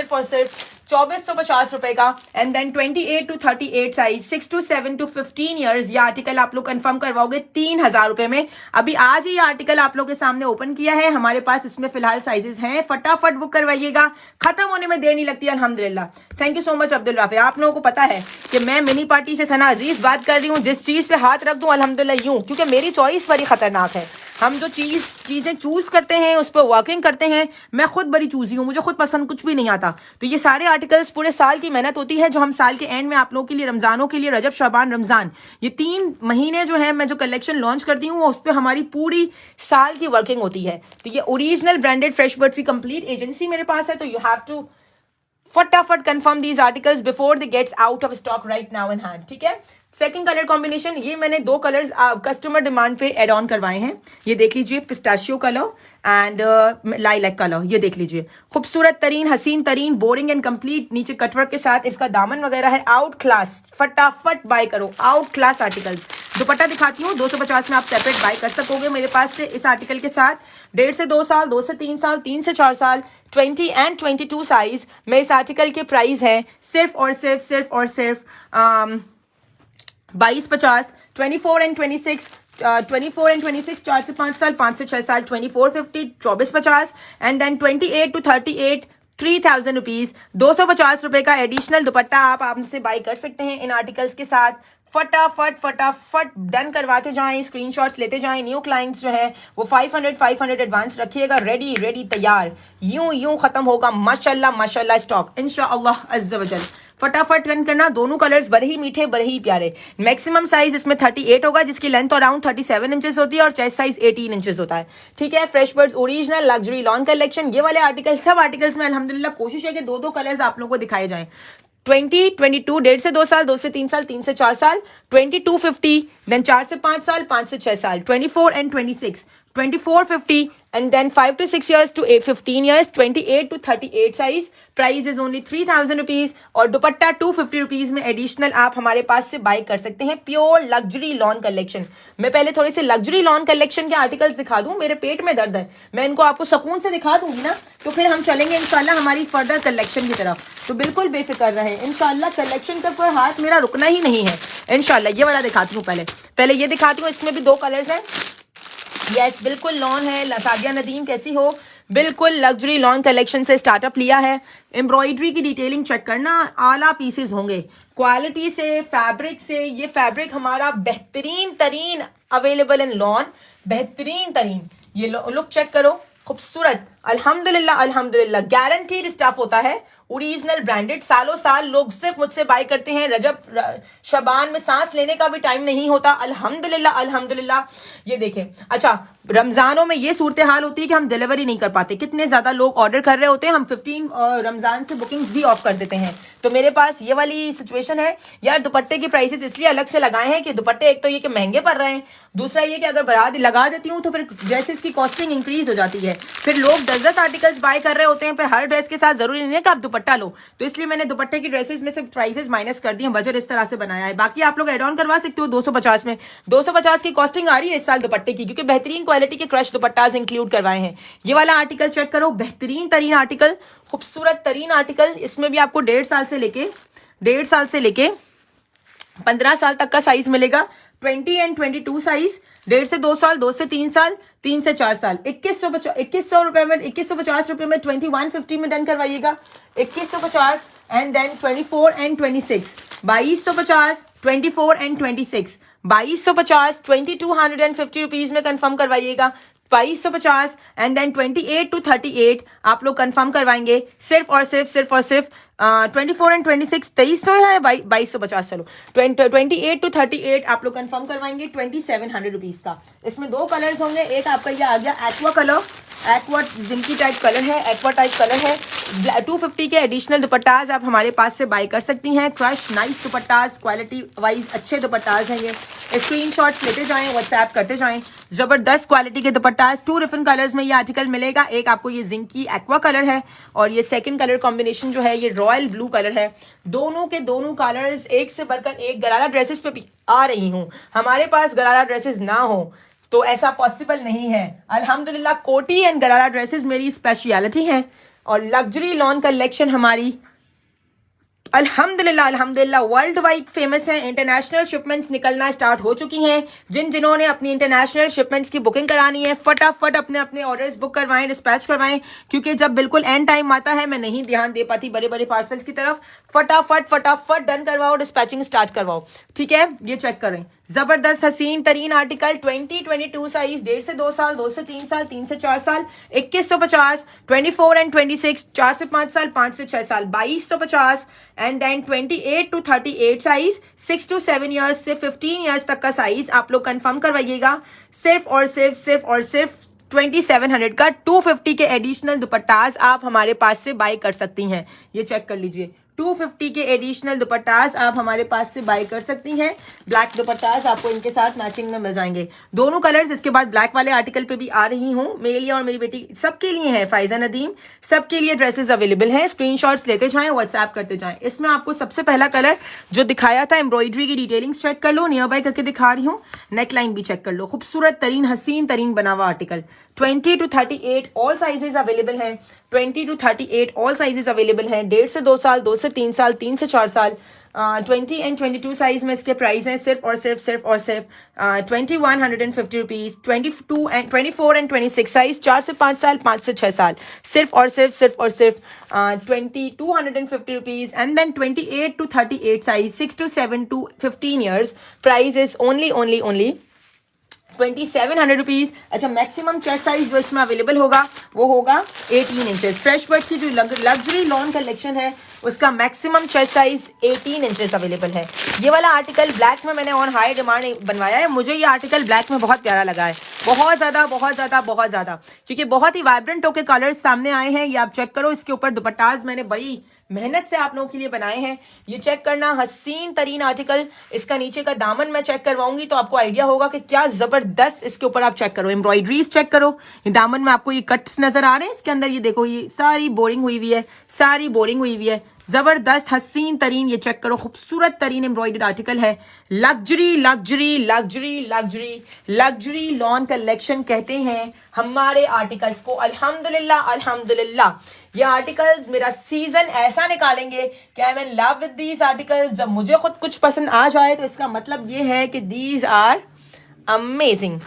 2450 रुपए का। And then 28 to 38 size, 6 to 7 to 15 years, ये आर्टिकल आप लोग कंफर्म करवाओगे 3000 रुपए में। अभी आज ही ये आर्टिकल आप लोग के सामने ओपन किया है, हमारे पास इसमें फिलहाल साइजेस हैं, फटाफट बुक करवाइएगा, खत्म होने में देर नहीं लगती अल्हम्दुलिल्लाह। Thank you so much Abdul Rafi. आप लोगों को पता है कि मैं मिनी पार्टी से सना अजीज बात कर रही हूँ, जिस चीज पे हाथ रख दूं अल्हम्दुलिल्लाह यूं, क्योंकि मेरी चॉइस बड़ी खतरनाक है। हम जो चीजें चूज करते हैं उस पर वर्किंग करते हैं। मैं खुद बड़ी चूजी हूँ, मुझे खुद पसंद कुछ भी नहीं आता। तो ये सारे आर्टिकल्स पूरे साल की मेहनत होती है जो हम साल के एंड में आप लोगों के लिए, रमजानों के लिए, रजब शाबान रमजान, ये 3 महीने जो है मैं जो कलेक्शन लॉन्च करती हूँ उस पर हमारी पूरी साल की वर्किंग होती है। तो ये ओरिजिनल ब्रांडेड फ्रेश बर्ड्स की कंप्लीट एजेंसी मेरे पास है। तो यू हैव टू फटाफट confirm these articles before they gets out of stock right now in hand, ठीक है। सेकंड कलर कॉम्बिनेशन, ये मैंने 2 कलर्स कस्टमर डिमांड पे एड ऑन करवाए हैं। ये देख लीजिए, pistachio colour and lilac colour, ये देख लीजिए, खूबसूरत तरीन हसीन तरीन बोरिंग एंड कंप्लीट नीचे कटवर्क के साथ इसका दामन वगैरह है। आउट क्लास, फटाफट बाय करो, आउट क्लास आर्टिकल्स। दुपट्टा दिखाती हूँ, 250 में आप सेपरेट बाय कर सकोगे मेरे पास से इस आर्टिकल के साथ। 1.5 से 2 साल, 2 से 3 साल, 3 से 4 साल, 20 एंड 22 साइज में इस आर्टिकल के प्राइस है सिर्फ और सिर्फ 2250, 24 एंड 26, 4 से 5 साल, 5 से 6 साल, 2450, 2450 एंड देन 28 to 38, 3000 रुपीज। 250 रुपए का एडिशनल दुपट्टा आप हमसे बाई कर सकते हैं इन आर्टिकल्स के साथ। फटाफट फटाफट डन करवाते जाएं, स्क्रीनशॉट्स लेते जाएं। न्यू क्लाइंट्स जो है वो 500 एडवांस रखिएगा, रेडी रेडी तैयार। यूं खत्म होगा माशाल्लाह माशाल्लाह स्टॉक इंशाअल्लाह अज़्ज़ वजल। फटाफट रन करना। दोनों कलर्स बड़े ही मीठे, बड़े ही प्यारे। मैक्सिमम साइज इसमें 38 होगा, जिसकी लेंथ अराउंड 37 इंचेस होती है और चेस्ट साइज 18 इंचेस होता है। ठीक है, fresh birds original luxury lawn collection. ये वाले आर्टिकल सब आर्टिकल्स में अल्हम्दुलिल्लाह कोशिश है कि दो दो कलर्स आप लोगों को दिखाए जाएं। 20, 22, 1.5 से 2 साल, 2 से 3 साल, 3 से 4 साल, 22, 50, देन 4 से 5 साल, 5 से 6 साल, 24 and 26, 24, 50, and then 5 to 6 years to 15 years, 28 to 38 size. Price is only 3000 rupees और दुपट्टा 250 रुपीज में एडिशनल आप हमारे पास से बाई कर सकते हैं। Pure luxury lawn collection. मैं पहले थोड़े से लग्जरी लॉन कलेक्शन के आर्टिकल्स दिखा दूं, मेरे पेट में दर्द है, मैं इनको आपको सुकून से दिखा दूंगी ना, तो फिर हम चलेंगे इंशाल्लाह हमारी फर्दर कलेक्शन की तरफ। तो बिल्कुल बेफिक्र रहे, इंशाल्लाह कलेक्शन का कोई हाथ मेरा रुकना ही नहीं है इंशाल्लाह। ये वाला दिखाती हूँ, पहले ये दिखाती हूँ। इसमें भी 2 कलर्स हैं। यस, बिल्कुल लॉन है। सादिया नदीम कैसी हो? बिल्कुल लग्जरी लॉन कलेक्शन से स्टार्टअप लिया है। एम्ब्रॉयडरी की डिटेलिंग चेक करना, आला पीसेस होंगे क्वालिटी से, फैब्रिक से। ये फैब्रिक हमारा बेहतरीन तरीन अवेलेबल इन लॉन, बेहतरीन तरीन। ये लुक चेक करो, खूबसूरत। अल्हम्दुलिल्लाह अल्हम्दुलिल्लाह गारंटीड स्टफ होता है, ओरिजिनल ब्रांडेड। सालों साल लोग सिर्फ मुझसे बाय करते हैं। रजब शबान में सांस लेने का भी टाइम नहीं होता। अल्हम्दुलिल्लाह अल्हम्दुलिल्लाह। ये देखें, अच्छा रमजानों में ये सूरत हाल होती है कि हम डिलीवरी नहीं कर पाते। कितने ज्यादा लोग ऑर्डर कर रहे होते हैं, हम 15 रमजान से बुकिंग्स भी ऑफ कर देते हैं। तो मेरे पास ये वाली सिचुएशन है यार। दुपट्टे की प्राइसेस इसलिए अलग से लगाए हैं कि दुपट्टे एक तो ये कि महंगे पड़ रहे हैं, दूसरा ये कि अगर लगा देती हूँ तो फिर ड्रेसेस की कॉस्टिंग इंक्रीज हो जाती है। फिर लोग 10-10 आर्टिकल्स बाय कर रहे होते हैं, फिर हर ड्रेस के साथ जरूरी नहीं है कि आप दुपट्टा लो। तो इसलिए मैंने दुपट्टे की ड्रेसेस में से प्राइसेस माइनस कर दी हैं, बजट इस तरह से बनाया है। बाकी आप लोग एड ऑन करवा सकते हो 250 में। 250 की कॉस्टिंग आ रही है इस साल दुपट्टे की, क्योंकि बेहतरीन क्वालिटी के क्रश दुपट्टास इंक्लूड करवाए हैं। ये वाला आर्टिकल चेक करो, बेहतरीन तरीन आर्टिकल, खूबसूरत तरीन आर्टिकल। इसमें भी आपको 1.5 साल से लेके 15 साल तक का साइज मिलेगा। 20 and 22 साइज, 1.5 से 2 साल, 2 से 3 साल, 3 से 4 साल। 2100 रुपए में, 2150 रुपए में 2150 में डन करवाइएगा। 2150 and then 24 and 26, 2250, 24 and 26, 2250, 2250 rupees में कंफर्म करवाइएगा। 2250 एंड देन 28 to 38 आप लोग कंफर्म करवाएंगे। सिर्फ और सिर्फ 24 and 26 2300 है, 2250। चलो 28 to 38 आप लोग कंफर्म करवाएंगे 2700 रुपीज का। इसमें 2 कलर्स होंगे। एक आपका ये आ गया एक्वा कलर, एक्वा जिंकी टाइप कलर है, एक्वा टाइप कलर है। 250 के एडिशनल दुपट्टाज आप हमारे पास से बाय कर सकती हैं। Crush nice dupattas, quality wise अच्छे दुपट्टाज हैं। ये स्क्रीनशॉट्स लेते जाएं, व्हाट्सएप करते जाएं। जबरदस्त क्वालिटी के दुपट्टाज। 2 डिफरेंट कलर्स में ये आर्टिकल मिलेगा। एक आपको ये जिंकी एक्वा कलर है और ये सेकंड कलर कॉम्बिनेशन जो है ये रॉयल ब्लू कलर है। दोनों के दोनों कलर्स एक से बढ़कर एक। गरारा ड्रेसेस पे भी आ रही हूँ, हमारे पास गरारा ड्रेसेस ना हो तो ऐसा पॉसिबल नहीं है। अल्हम्दुलिल्लाह कोटी एंड गरारा ड्रेसेस मेरी स्पेशलिटी है और लग्जरी लॉन कलेक्शन हमारी अल्हम्दुलिल्लाह वर्ल्ड वाइड फेमस है। इंटरनेशनल शिपमेंट्स निकलना स्टार्ट हो चुकी हैं। जिन्होंने अपनी इंटरनेशनल शिपमेंट्स की बुकिंग करानी है फटाफट अपने ऑर्डर्स बुक करवाएं, डिस्पैच करवाएं, क्योंकि जब बिल्कुल एंड टाइम आता है मैं नहीं ध्यान दे पाती बड़े बड़े पार्सल्स की तरफ। फटाफट डन करवाओ, डिस्पैचिंग स्टार्ट करवाओ। ठीक है, ये चेक करें, जबरदस्त हसीन तरीन आर्टिकल। 2022 साइज, 1.5 से 2 साल, 2 से 3 साल, 3 से 4 साल। 2150, 24 and 26, 4 से 5 साल, 5 से 6 साल। 2250 and then 28 to 38 size, 6 to 7 years से 15 ईयर्स तक का साइज आप लोग कंफर्म करवाइएगा। सिर्फ और सिर्फ 2700 का 250 के एडिशनल दुपट्टास आप हमारे पास से बाय कर सकती हैं। ये चेक कर लीजिए, 250 के एडिशनल दुपट्टास आप हमारे पास से बाय कर सकती हैं। ब्लैक दुपट्टास आपको इनके साथ मैचिंग में मिल जाएंगे, दोनों कलर्स। इसके बाद ब्लैक वाले आर्टिकल पे भी आ रही हूँ, मेरी और मेरी बेटी सबके लिए है। फायजा नदीम सबके लिए ड्रेसेस अवेलेबल हैं। स्क्रीनशॉट्स लेते जाएं, व्हाट्सएप करते जाएं। इसमें आपको सबसे पहला कलर जो दिखाया था, एम्ब्रॉयडरी की डिटेलिंग्स चेक कर लो, नियर बाय करके दिखा रही हूँ। नेकलाइन भी चेक कर लो, खूबसूरत तरीन हसीन तरीन बना हुआ article. 20 to 38 all sizes available हैं। 20 to 38 ऑल साइजेस अवेलेबल हैं। 1.5 से 2 साल, 2 से से 3 साल, 3 से 4 साल। 20 एंड 22 साइज में इसके प्राइस हैं सिर्फ और सिर्फ 2150 रुपीज़। 24 एंड 26 साइज, 4 से 5 साल, 5 से 6 साल, सिर्फ और सिर्फ 2250 rupees. And then 28 to 38 size, 6 to 7 to 15 years, price is only 2700 rupees. अच्छा, मैक्सिमम चेस्ट साइज जो इसमें अवेलेबल होगा वो होगा 18 इंचेस। फ्रेश बर्ड्स की जो लग्जरी लॉन कलेक्शन है उसका maximum chest size 18 inches available है। ये वाला आर्टिकल ब्लैक में मैंने ऑन हाई डिमांड बनवाया है। मुझे ये आर्टिकल ब्लैक में बहुत प्यारा लगा है, बहुत ज़्यादा, क्योंकि बहुत ही वाइब्रेंट होके कलर्स सामने आए हैं। ये आप चेक करो, इसके ऊपर दुपट्टाज मैंने बड़ी मेहनत से आप लोगों के लिए बनाए हैं। ये चेक करना, हसीन तरीन आर्टिकल। इसका नीचे का दामन मैं चेक करवाऊंगी तो आपको आइडिया होगा कि क्या जबरदस्त इसके ऊपर आप चेक करो, एम्ब्रॉयडरीज चेक करो। ये दामन में आपको ये कट्स नजर आ रहे हैं, इसके अंदर ये देखो, ये सारी बोरिंग हुई हुई है, जबरदस्त हसीन तरीन। ये चेक करो, खूबसूरत तरीन एम्ब्रॉयडर्ड आर्टिकल है। लग्जरी लॉन कलेक्शन कहते हैं हमारे आर्टिकल्स को। अल्हम्दुलिल्लाह ये आर्टिकल्स मेरा सीजन ऐसा निकालेंगे कि I am in love with these articles. जब मुझे खुद कुछ पसंद आ जाए तो इसका मतलब ये है कि दीज आर अमेजिंग।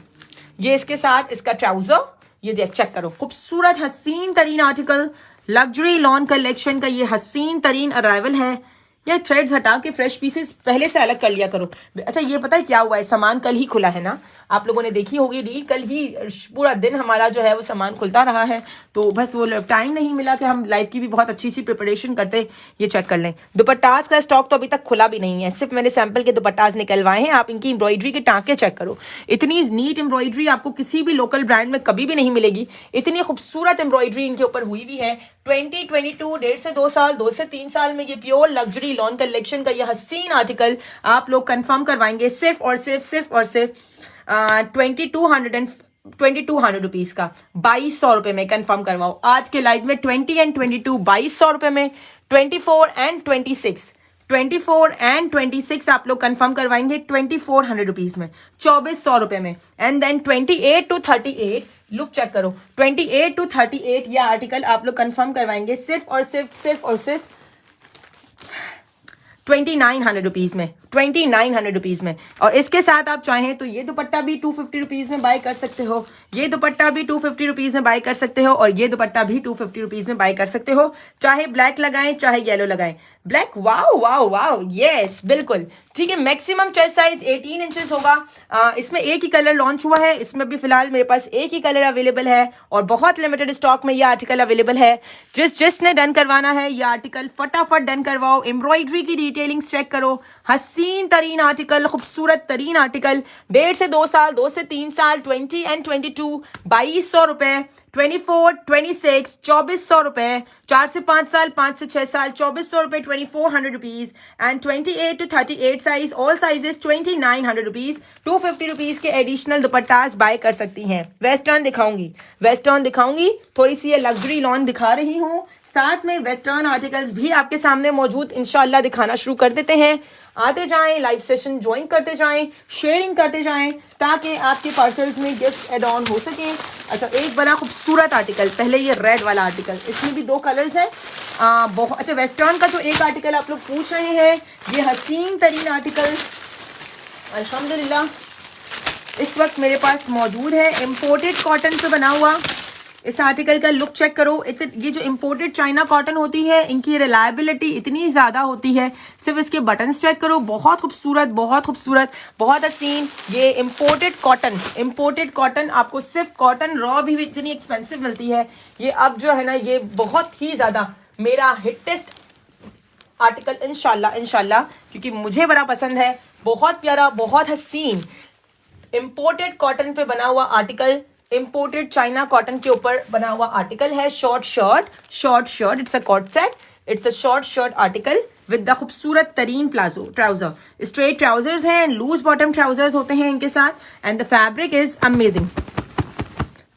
ये इसके साथ इसका ट्राउजर, ये देख चेक करो, खूबसूरत हसीन तरीन आर्टिकल। लग्जरी लॉन कलेक्शन का ये हसीन तरीन अराइवल है। ये थ्रेड्स हटा के फ्रेश पीसेस पहले से अलग कर लिया करो। अच्छा, ये पता है क्या हुआ है, सामान कल ही खुला है ना, आप लोगों ने देखी होगी रील, कल ही पूरा दिन हमारा जो है वो सामान खुलता रहा है, तो बस वो टाइम नहीं मिला कि हम लाइव की भी बहुत अच्छी सी प्रिपरेशन करते। ये चेक कर लें, दुपट्टास का स्टॉक तो अभी तक खुला भी नहीं है, सिर्फ मैंने सैंपल के दुपट्टास निकलवाए हैं। आप इनकी एम्ब्रॉयडरी के टाँके चेक करो, इतनी नीट एम्ब्रॉयडरी आपको किसी भी लोकल ब्रांड में कभी भी नहीं मिलेगी। इतनी खूबसूरत एम्ब्रॉयडरी इनके ऊपर हुई भी है। 2022 1.5 से 2 साल, 2 से 3 साल में ये प्योर लग्जरी लॉन कलेक्शन का ये हसीन आर्टिकल आप लोग कंफर्म करवाएंगे सिर्फ और सिर्फ 2200 रुपीज का। 2200 रुपए में कंफर्म करवाओ आज के लाइव में। 20 एंड 22 2200 रुपए में। 24 एंड 26 आप लोग कंफर्म करवाएंगे 2400 रुपीज में, 2400 रुपए में। And then 28 to 38, look check करो, 28 to 38 ये आर्टिकल आप लोग कंफर्म करवाएंगे सिर्फ और सिर्फ 2900 रुपीज में, 2900 रुपीज में। और इसके साथ आप चाहें तो ये दुपट्टा भी 250 रुपीज में बाय कर सकते हो, ये दुपट्टा भी 250 रुपीज में बाय कर सकते हो, और ये दुपट्टा भी 250 रुपीज में बाय कर सकते हो। चाहे ब्लैक लगाएं चाहे येलो लगाएं, ब्लैक, वाओ, यस, बिल्कुल ठीक है। मैक्सिमम चेस्ट साइज 18 इंचेस होगा। इसमें एक ही कलर लॉन्च हुआ है, इसमें भी फिलहाल मेरे पास एक ही कलर अवेलेबल है और बहुत लिमिटेड स्टॉक में ये आर्टिकल अवेलेबल है। जिसने डन करवाना है ये आर्टिकल फटाफट डन करवाओ। एम्ब्रॉयडरी की डिटेलिंग चेक करो, हसीन तरीन आर्टिकल, खूबसूरत तरीन आर्टिकल। 1.5 से 2 साल, 2 से 3 साल, 20 एंड 22 2200 रुपए, 24 26 2400 रुपए, 4 से 5 साल, 5 से 6 साल, 2400 रुपए, 2400 rupees. And 28 to 38 size, all sizes 2900 rupees. 250 rupees के एडिशनल दुपट्टास बाय कर सकती हैं। वेस्टर्न दिखाऊंगी, थोड़ी सी ये लग्जरी लॉन दिखा रही हूँ, साथ में वेस्टर्न आर्टिकल्स भी आपके सामने मौजूद इंशाल्लाह दिखाना शुरू कर देते हैं। आते जाएं, लाइव सेशन ज्वाइन करते जाएं, शेयरिंग करते जाएं, ताकि आपके पार्सल्स में गिफ्ट एड ऑन हो सके। अच्छा, एक बड़ा खूबसूरत आर्टिकल, पहले ये रेड वाला आर्टिकल, इसमें भी 2 कलर्स हैं। बहुत अच्छा, वेस्टर्न का जो एक आर्टिकल आप लोग पूछ रहे हैं, ये हसीन तरीन आर्टिकल अल्हम्दुलिल्लाह इस वक्त मेरे पास मौजूद है। इम्पोर्टेड कॉटन से बना हुआ इस आर्टिकल का लुक चेक करो। ये जो इम्पोर्टेड चाइना कॉटन होती है, इनकी रिलायबिलिटी इतनी ज़्यादा होती है। सिर्फ इसके बटन्स चेक करो, बहुत खूबसूरत, बहुत हसीन। ये इम्पोर्टेड कॉटन आपको सिर्फ कॉटन रॉ भी इतनी एक्सपेंसिव मिलती है। ये अब जो है ना, ये बहुत ही ज़्यादा मेरा हिटेस्ट आर्टिकल इंशाल्लाह, क्योंकि मुझे बड़ा पसंद है। बहुत प्यारा, बहुत हसीन इम्पोर्टेड कॉटन पे बना हुआ आर्टिकल, इम्पोर्टेड चाइना कॉटन के ऊपर बना हुआ आर्टिकल है। Short shirt, it's a cot set, it's a short shirt article with the खूबसूरत तरीन प्लाजो ट्राउजर। स्ट्रेट ट्राउजर्स हैं, लूज बॉटम ट्राउजर्स होते हैं इनके साथ। And the fabric is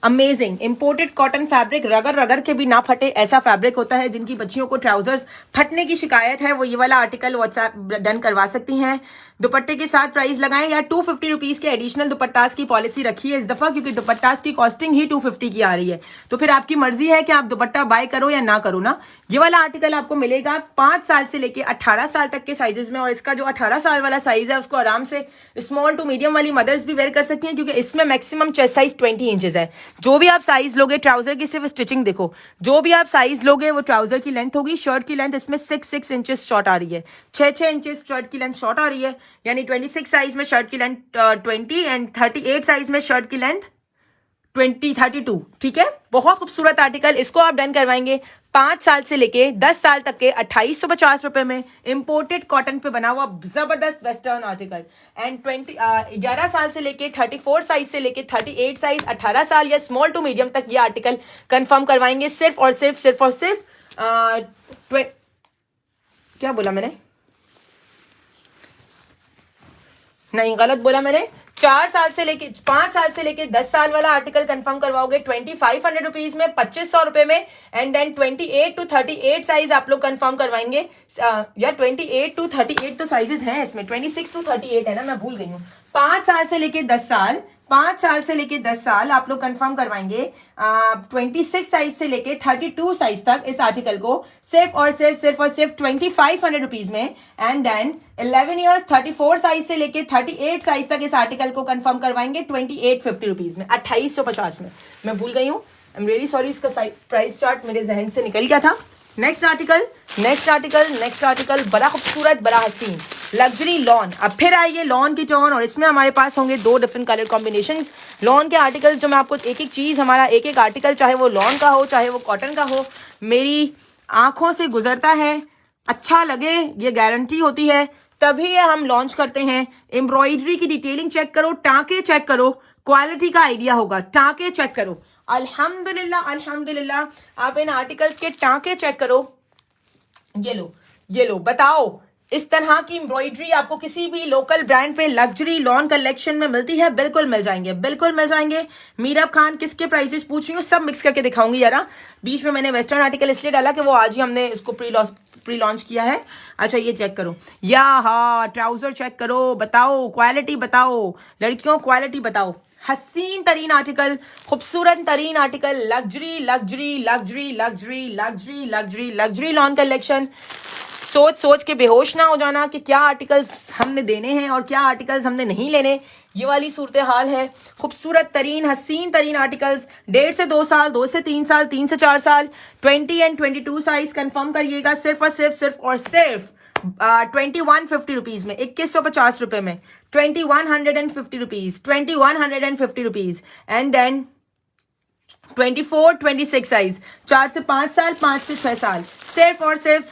amazing. Imported cotton fabric, रगड़ के भी ना फटे ऐसा फैब्रिक होता है। जिनकी बच्चियों को ट्राउजर्स फटने की शिकायत है, वो ये वाला आर्टिकल व्हाट्सएप डन करवा सकती हैं। दुपट्टे के साथ प्राइस लगाएं, या 250 रुपीज के एडिशनल दुपट्टास की पॉलिसी रखी है इस दफा, क्योंकि दुपट्टास की कॉस्टिंग ही 250 की आ रही है। तो फिर आपकी मर्जी है कि आप दुपट्टा बाय करो या ना करो ना। ये वाला आर्टिकल आपको मिलेगा 5 साल से लेके 18 साल तक के साइजेस में, और इसका जो 18 साल वाला साइज है उसको आराम से स्मॉल टू मीडियम वाली मदर्स भी वेयर कर सकती हैं, क्योंकि इसमें मैक्सिमम चेस्ट साइज 20 इंचेस है। जो भी आप साइज लोगे, ट्राउजर की सिर्फ स्टिचिंग देखो, जो भी आप साइज लोगे वो ट्राउजर की लेंथ होगी। शर्ट की लेंथ इसमें 6 इंचेस शॉर्ट आ रही है, 6 इंचेस शर्ट की लेंथ शॉर्ट आ रही है, यानी 26 साइज में शर्ट की लेंथ 20 एंड 38 साइज में शर्ट की लेंथ 32। ठीक है, बहुत खूबसूरत आर्टिकल। इसको आप डन करवाएंगे 5 साल से लेके 10 साल तक के 2850 रुपए में, इंपोर्टेड कॉटन पे बना हुआ जबरदस्त वेस्टर्न आर्टिकल। एंड 11 साल से लेके 34 साइज से लेके 38 साइज, 18 साल या स्मॉल टू मीडियम तक ये आर्टिकल कंफर्म करवाएंगे सिर्फ और सिर्फ क्या बोला मैंने, नहीं गलत बोला मैंने, 5 साल से लेके 10 साल वाला आर्टिकल कंफर्म करवाओगे 2500 रुपीज में, 2500 रुपए में। एंड देन 28 to 38 साइज आप लोग कंफर्म करवाएंगे, या 28 to 38 तो साइजेस हैं इसमें, 26 to 38 है ना, मैं भूल गई हूँ। 5 साल से लेके 10 साल आप लोग कंफर्म करवाएंगे 26 साइज से लेके 32 साइज तक इस आर्टिकल को सिर्फ और सिर्फ 2500 रुपीज में। एंड देन 11 ईयर्स 34 साइज से लेके 38 साइज तक इस आर्टिकल को कंफर्म करवाएंगे 2850 रुपीज में, 2850 में। मैं भूल गई हूँ, आई एम रियली सॉरी, इसका प्राइस चार्ट मेरे जहन से निकल गया था। नेक्स्ट आर्टिकल बड़ा खूबसूरत, बड़ा हसीन लग्जरी लॉन। अब फिर आई है लॉन की टर्न, और इसमें हमारे पास होंगे 2 डिफरेंट कलर कॉम्बिनेशंस। लॉन के आर्टिकल्स जो मैं आपको एक चीज, हमारा एक आर्टिकल चाहे वो लॉन का हो चाहे वो कॉटन का हो, मेरी आंखों से गुजरता है, अच्छा लगे ये गारंटी होती है, तभी ये हम लॉन्च करते हैं। एम्ब्रॉयडरी की डिटेलिंग चेक करो, टाँके चेक करो, क्वालिटी का आइडिया होगा, टाँके चेक करो। अल्हम्दुलिल्लाह आप इन आर्टिकल्स के टाँके चेक करो। ये लो बताओ, इस तरह की एम्ब्रॉयडरी आपको किसी भी लोकल ब्रांड पे लग्जरी लॉन कलेक्शन में मिलती है? बिल्कुल मिल जाएंगे। मीरब खान किसके प्राइसेस पूछ रही हूँ, सब मिक्स करके दिखाऊंगी यारा। बीच में मैंने वेस्टर्न आर्टिकल इसलिए डाला कि वो आज ही हमने इसको प्री लॉन्च किया है। अच्छा ये चेक करो, या हाँ ट्राउजर चेक करो, बताओ क्वालिटी, बताओ लड़कियों क्वालिटी बताओ। हसीन तरीन आर्टिकल, खूबसूरत तरीन आर्टिकल, लग्जरी लॉन कलेक्शन। सोच के बेहोश ना हो जाना कि क्या आर्टिकल्स हमने देने हैं और क्या आर्टिकल्स हमने नहीं लेने, ये वाली सूरत हाल है। खूबसूरत तरीन हसीन तरीन आर्टिकल्स, 1.5 से 2 साल, 2 से 3 साल, 3 से 4 साल, 20 एंड 22 साइज कंफर्म करिएगा सिर्फ और सिर्फ 2150 रुपीज में, 2150 रुपए में, 2150 रुपीज। एंड देन 24-26 साइज, 4 से 5 साल, 5 से 6 साल, सिर्फ और सिर्फ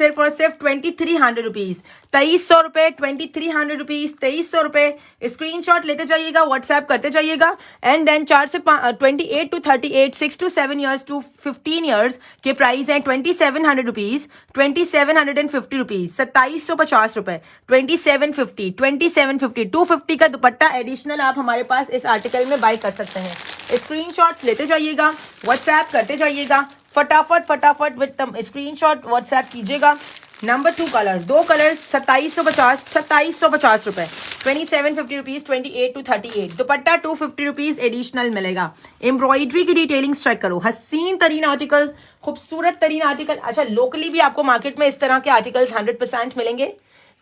2300 रुपीज, 2300 रुपए, 2300 रुपीज, 2300 रुपए। स्क्रीनशॉट लेते जाइएगा, व्हाट्सएप करते जाइएगा। एंड देन 4 से 28 to 38, 6 to 7 years to 15 years के प्राइस हैं 2700 रुपीज, 2750 रुपीज, 2750 रुपए, 2750, 250 का दुपट्टा एडिशनल आप हमारे पास इस आर्टिकल में बाय कर सकते हैं। स्क्रीनशॉट लेते जाइएगा, व्हाट्सएप करते जाइएगा, फटाफट विद स्क्रीनशॉट व्हाट्सएप कीजिएगा। नंबर 2 कलर, 2 कलर 2750 रुपए, 2750 rupees, 28 to 38। Dupatta 250 rupees additional मिलेगा। एम्ब्रॉयडरी की डिटेलिंग्स चेक करो, हसीन तरीन आर्टिकल, खूबसूरत तरीन आर्टिकल। अच्छा लोकली भी आपको मार्केट में इस तरह के आर्टिकल्स 100% मिलेंगे,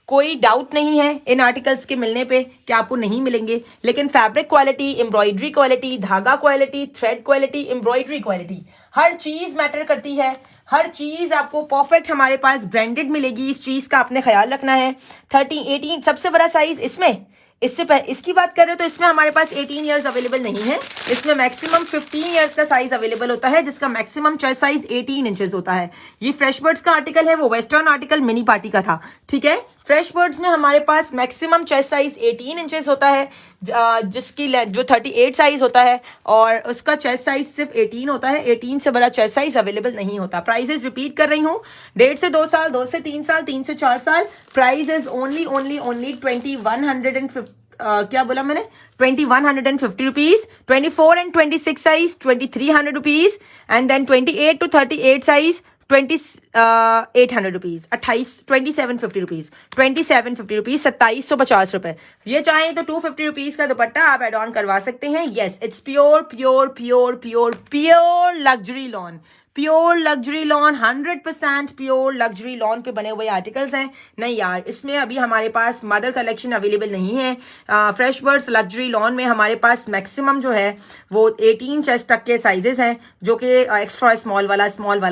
कोई डाउट नहीं है इन आर्टिकल्स के मिलने पे कि आपको नहीं मिलेंगे, लेकिन फैब्रिक क्वालिटी, एम्ब्रॉयडरी क्वालिटी, धागा quality, thread quality, embroidery quality, हर चीज मैटर करती है। हर चीज आपको परफेक्ट हमारे पास ब्रांडेड मिलेगी, इस चीज का आपने ख्याल रखना है। 30, 18 सबसे बड़ा साइज इसमें, इसकी बात कर रहे हो तो इसमें हमारे पास 18 इयर्स अवेलेबल नहीं है, इसमें मैक्सिमम 15 इयर्स का साइज अवेलेबल होता है, जिसका मैक्सिमम चेस्ट साइज 18 इंचेस होता है। ये फ्रेश बर्ड्स का आर्टिकल है, वो वेस्टर्न आर्टिकल मिनी पार्टी का था, ठीक है। फ्रेश बर्ड्स में हमारे पास मैक्सिमम चेस्ट साइज 18 इंचेस होता है, जिसकी जो 38 साइज होता है, और उसका चेस्ट साइज सिर्फ 18 होता है। 18 से बड़ा चेस्ट साइज अवेलेबल नहीं होता। प्राइसेस रिपीट कर रही हूँ, 1.5 से 2 साल, 2 से 3 साल, 3 से 4 साल। प्राइस इज ओनली 2150, क्या बोला मैंने, 2150 rupees. 24 and 26 size 2300 rupees, and then 28 to 38 size 2800 rupees, 2750 rupees, 2750 ₹2750। ये चाहें तो 250 का दुपट्टा आप एड ऑन करवा सकते हैं। Yes, it's pure pure pure pure pure luxury lawn, pure luxury lawn, 100% pure luxury lawn पे बने हुए आर्टिकल्स हैं। नहीं यार, इसमें अभी हमारे पास मदर कलेक्शन अवेलेबल नहीं है। फ्रेश बर्ड्स लग्जरी लॉन में हमारे पास मैक्सिमम जो है वो 18 चेस्ट तक के साइजेस हैं, जो कि एक्स्ट्रा स्मॉल वाला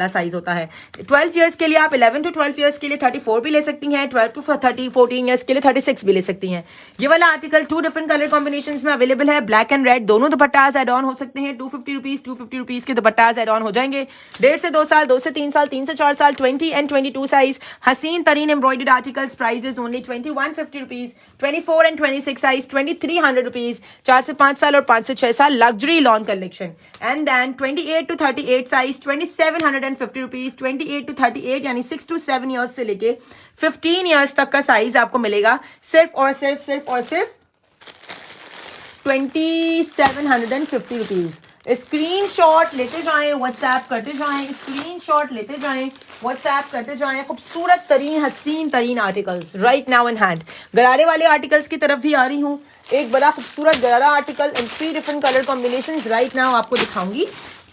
साइज होता है। 12 ईयर्स के लिए आप 11 to 12 ईयर्स के लिए 34 भी ले सकती हैं, 12 to 14 ईयर्स के लिए 36 भी ले सकती हैं। ये वाला आर्टिकल 2 डिफरेंट कलर कॉम्बिनेशन में अवेलेबल है, ब्लैक एंड रेड, दोनों दुपट्टाज एड ऑन हो सकते हैं। 250 रुपीज के दुपट्टाज एड ऑन हो जाएंगे। 1.5 से 2 साल, 2 से 3 साल, 3 से 4 साल, 20 and 22 साइज, हसीन तरीन embroidered articles, prices only 2150 rupees. 24 and 26 size 2300 rupees, 4 से 5 साल और 5 से 6 साल luxury lawn collection. And then 28 to 38 size 2750 rupees, 28 to 38 यानी 6 to 7 ईयर्स से लेके 15 ईयर्स तक का साइज आपको मिलेगा सिर्फ 2750 रुपीज। स्क्रीनशॉट लेते जाएं, व्हाट्सएप करते जाएं, स्क्रीनशॉट लेते जाएं, व्हाट्सएप करते जाएं। खूबसूरत तरीन हसीन तरीन articles right now in hand. गरारे वाले आर्टिकल्स की तरफ भी आ रही हूँ। एक बड़ा खूबसूरत गरारा article in 3 different colour combination right now आपको दिखाऊंगी।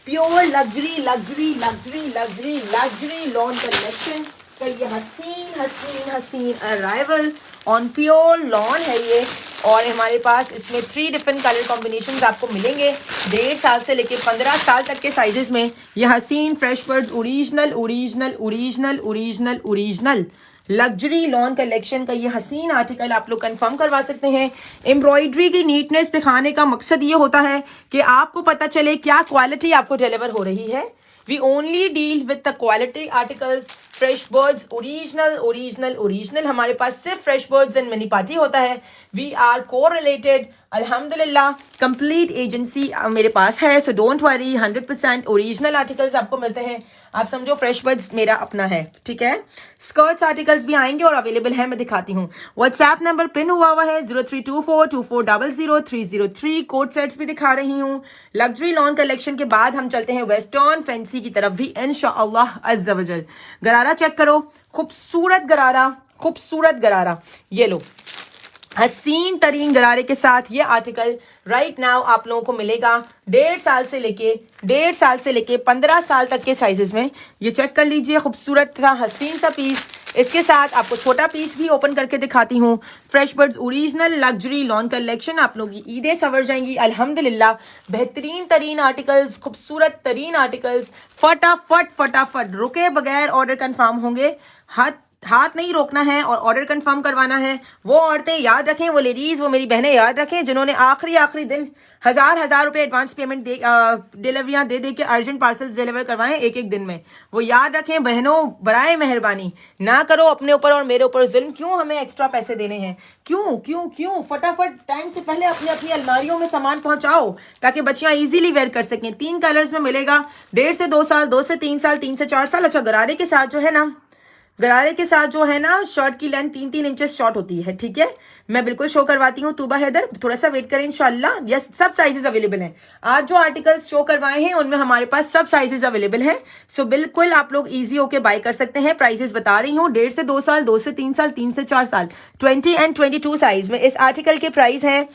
Pure luxury luxury luxury luxury luxury lawn collection का ये हसीन हसीन हसीन अराइवल ऑन प्योर लॉन है ये। और हमारे पास इसमें 3 डिफरेंट कलर कॉम्बिनेशंस आपको मिलेंगे। 1.5 साल से लेके 15 साल तक के साइजेस में ये हसीन fresh birds original original original original original luxury lawn collection का ये हसीन आर्टिकल आप लोग कंफर्म करवा सकते हैं। एम्ब्रॉयडरी की नीटनेस दिखाने का मकसद ये होता है कि आपको पता चले क्या क्वालिटी आपको डिलीवर हो रही है। We only deal with the quality articles, fresh birds, original, original, original। हमारे पास सिर्फ fresh birds and mini party होता है। We are correlated, अल्हम्दुलिल्लाह, कंप्लीट एजेंसी मेरे पास है, so don't worry, 100% original articles आपको मिलते हैं। आप समझो फ्रेश बर्ड्स मेरा अपना है, ठीक है। स्कर्ट्स आर्टिकल्स भी आएंगे और अवेलेबल है, मैं दिखाती हूँ। व्हाट्सएप नंबर पिन हुआ है 032424000303। कोट सेट्स भी दिखा रही हूँ। लग्जरी लॉन कलेक्शन के बाद हम चलते हैं वेस्टर्न फैंसी की तरफ भी इंशाअल्लाह अज़्ज़ा वजल। गरारा चेक करो, खूबसूरत गरारा, खूबसूरत गरारा, ये लो हसीन तरीन गरारे के साथ ये आर्टिकल राइट नाउ आप लोगों को मिलेगा 1.5 साल से लेके 15 साल तक के साइजेस में। ये चेक कर लीजिए, खूबसूरत था हसीन सा पीस। इसके साथ आपको छोटा पीस भी ओपन करके दिखाती हूँ। Fresh birds original luxury lawn collection, आप लोग की ईदें सवर जाएंगी अल्हम्दुलिल्लाह। बेहतरीन तरीन आर्टिकल्स, खूबसूरत तरीन आर्टिकल्स, फटाफट फटाफट रुके बगैर ऑर्डर कंफर्म होंगे। हाथ नहीं रोकना है और ऑर्डर कंफर्म करवाना है। वो औरतें याद रखें, वो लेडीज, वो मेरी बहनें याद रखें जिन्होंने आखिरी दिन हजार रुपए एडवांस पेमेंट डिलीवरियां दे के अर्जेंट पार्सल्स डिलीवर करवाएं एक दिन में। वो याद रखें बहनों, बराए मेहरबानी ना करो अपने ऊपर और मेरे ऊपर जुल्म। क्यों हमें एक्स्ट्रा पैसे देने हैं? क्यों क्यों क्यों? फटाफट टाइम से पहले अपनी अलमारियों में सामान पहुंचाओ ताकि बच्चियां इजीली वेयर कर सकें। 3 कलर्स में मिलेगा। 1.5 से 2 साल, 2 से 3 साल, 3 से 4 साल। अच्छा, गरारे के साथ जो है ना शर्ट की लेंथ 3 इंचेस शॉर्ट होती है, ठीक है। मैं बिल्कुल शो करवाती हूँ। तूबा हैदर, थोड़ा सा वेट करें इंशाल्लाह। यस, सब साइजेस अवेलेबल हैं। आज जो आर्टिकल्स शो करवाए हैं उनमें हमारे पास सब साइजेस अवेलेबल हैं। सो बिल्कुल आप लोग इजी होके बाय कर सकते हैं। प्राइसेस बता रही हूँ, 1.5 से 2 साल, 2 से 3 साल, 3 से 4 साल, 20 and 22 साइज में इस आर्टिकल के प्राइस है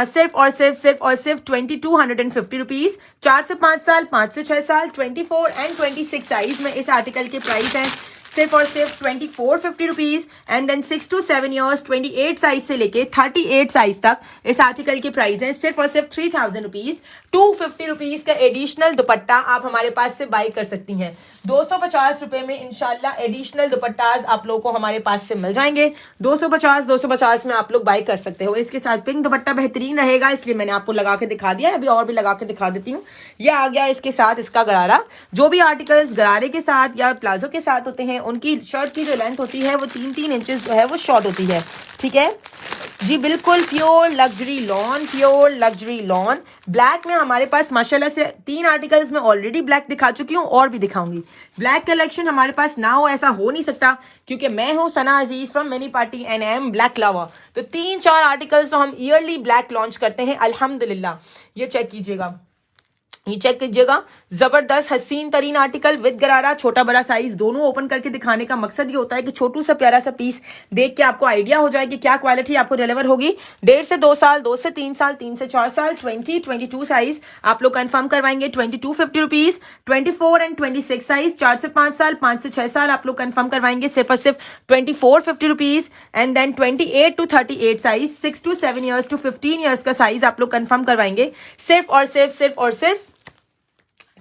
सिर्फ 2250 रुपीज। 4 से 5 साल, 5 से 6 साल, 24 and 26 साइज में इस आर्टिकल के प्राइस है सिर्फ 2450 rupees. And then 6 to 7 years 28 size से लेके 38 साइज तक इस आर्टिकल की प्राइस है सिर्फ 3000 रुपीज। 250 रुपीज का एडिशनल दुपट्टा आप हमारे पास से बाई कर सकती हैं। 250 रुपए में इंशाल्लाह एडिशनल दुपट्टाज आप लोगों को हमारे पास से मिल जाएंगे। 250 में आप लोग बाई कर सकते हो। इसके साथ पिंक दुपट्टा बेहतरीन रहेगा, इसलिए मैंने आपको लगा के दिखा दिया। अभी और भी लगा के दिखा देती हूँ। ये आ गया इसके साथ इसका गरारा। जो भी आर्टिकल्स गरारे के साथ या प्लाजो के साथ होते हैं उनकी शर्ट की जो लेंथ होती है वो 3 इंचेस जो है वो शॉर्ट होती है, ठीक है जी। बिल्कुल pure luxury lawn, pure luxury lawn. Black में हमारे पास माशाल्लाह से 3 आर्टिकल्स में ऑलरेडी ब्लैक दिखा चुकी हूँ और भी दिखाऊंगी। ब्लैक कलेक्शन हमारे पास ना हो ऐसा हो नहीं सकता, क्योंकि मैं हूँ Sana Aziz from mini party and I am black lover. तो 3-4 आर्टिकल्स तो हम ईयरली ब्लैक लॉन्च करते हैं अल्हम्दुलिल्लाह। ये चेक कीजिएगा, ये चेक कीजिएगा, जबरदस्त हसीन तरीन आर्टिकल विद गरारा, छोटा बड़ा साइज दोनों ओपन करके दिखाने का मकसद ये होता है कि छोटू सा प्यारा सा पीस देख के आपको आइडिया हो जाए कि क्या क्वालिटी आपको डिलीवर होगी। 1.5 से 2 साल, 2 से 3 साल, 3 से 4 साल, 22 साइज आप लोग कंफर्म करवाएंगे 2250 रुपीज। 24 एंड 26 साइज 4 से 5 साल, 5 से 6 साल आप लोग कंफर्म करवाएंगे सिर्फ और सिर्फ 2450 rupees. And then 28 to 38 size 6 to 7 years to 15 years का साइज आप लोग कंफर्म करवाएंगे सिर्फ और सिर्फ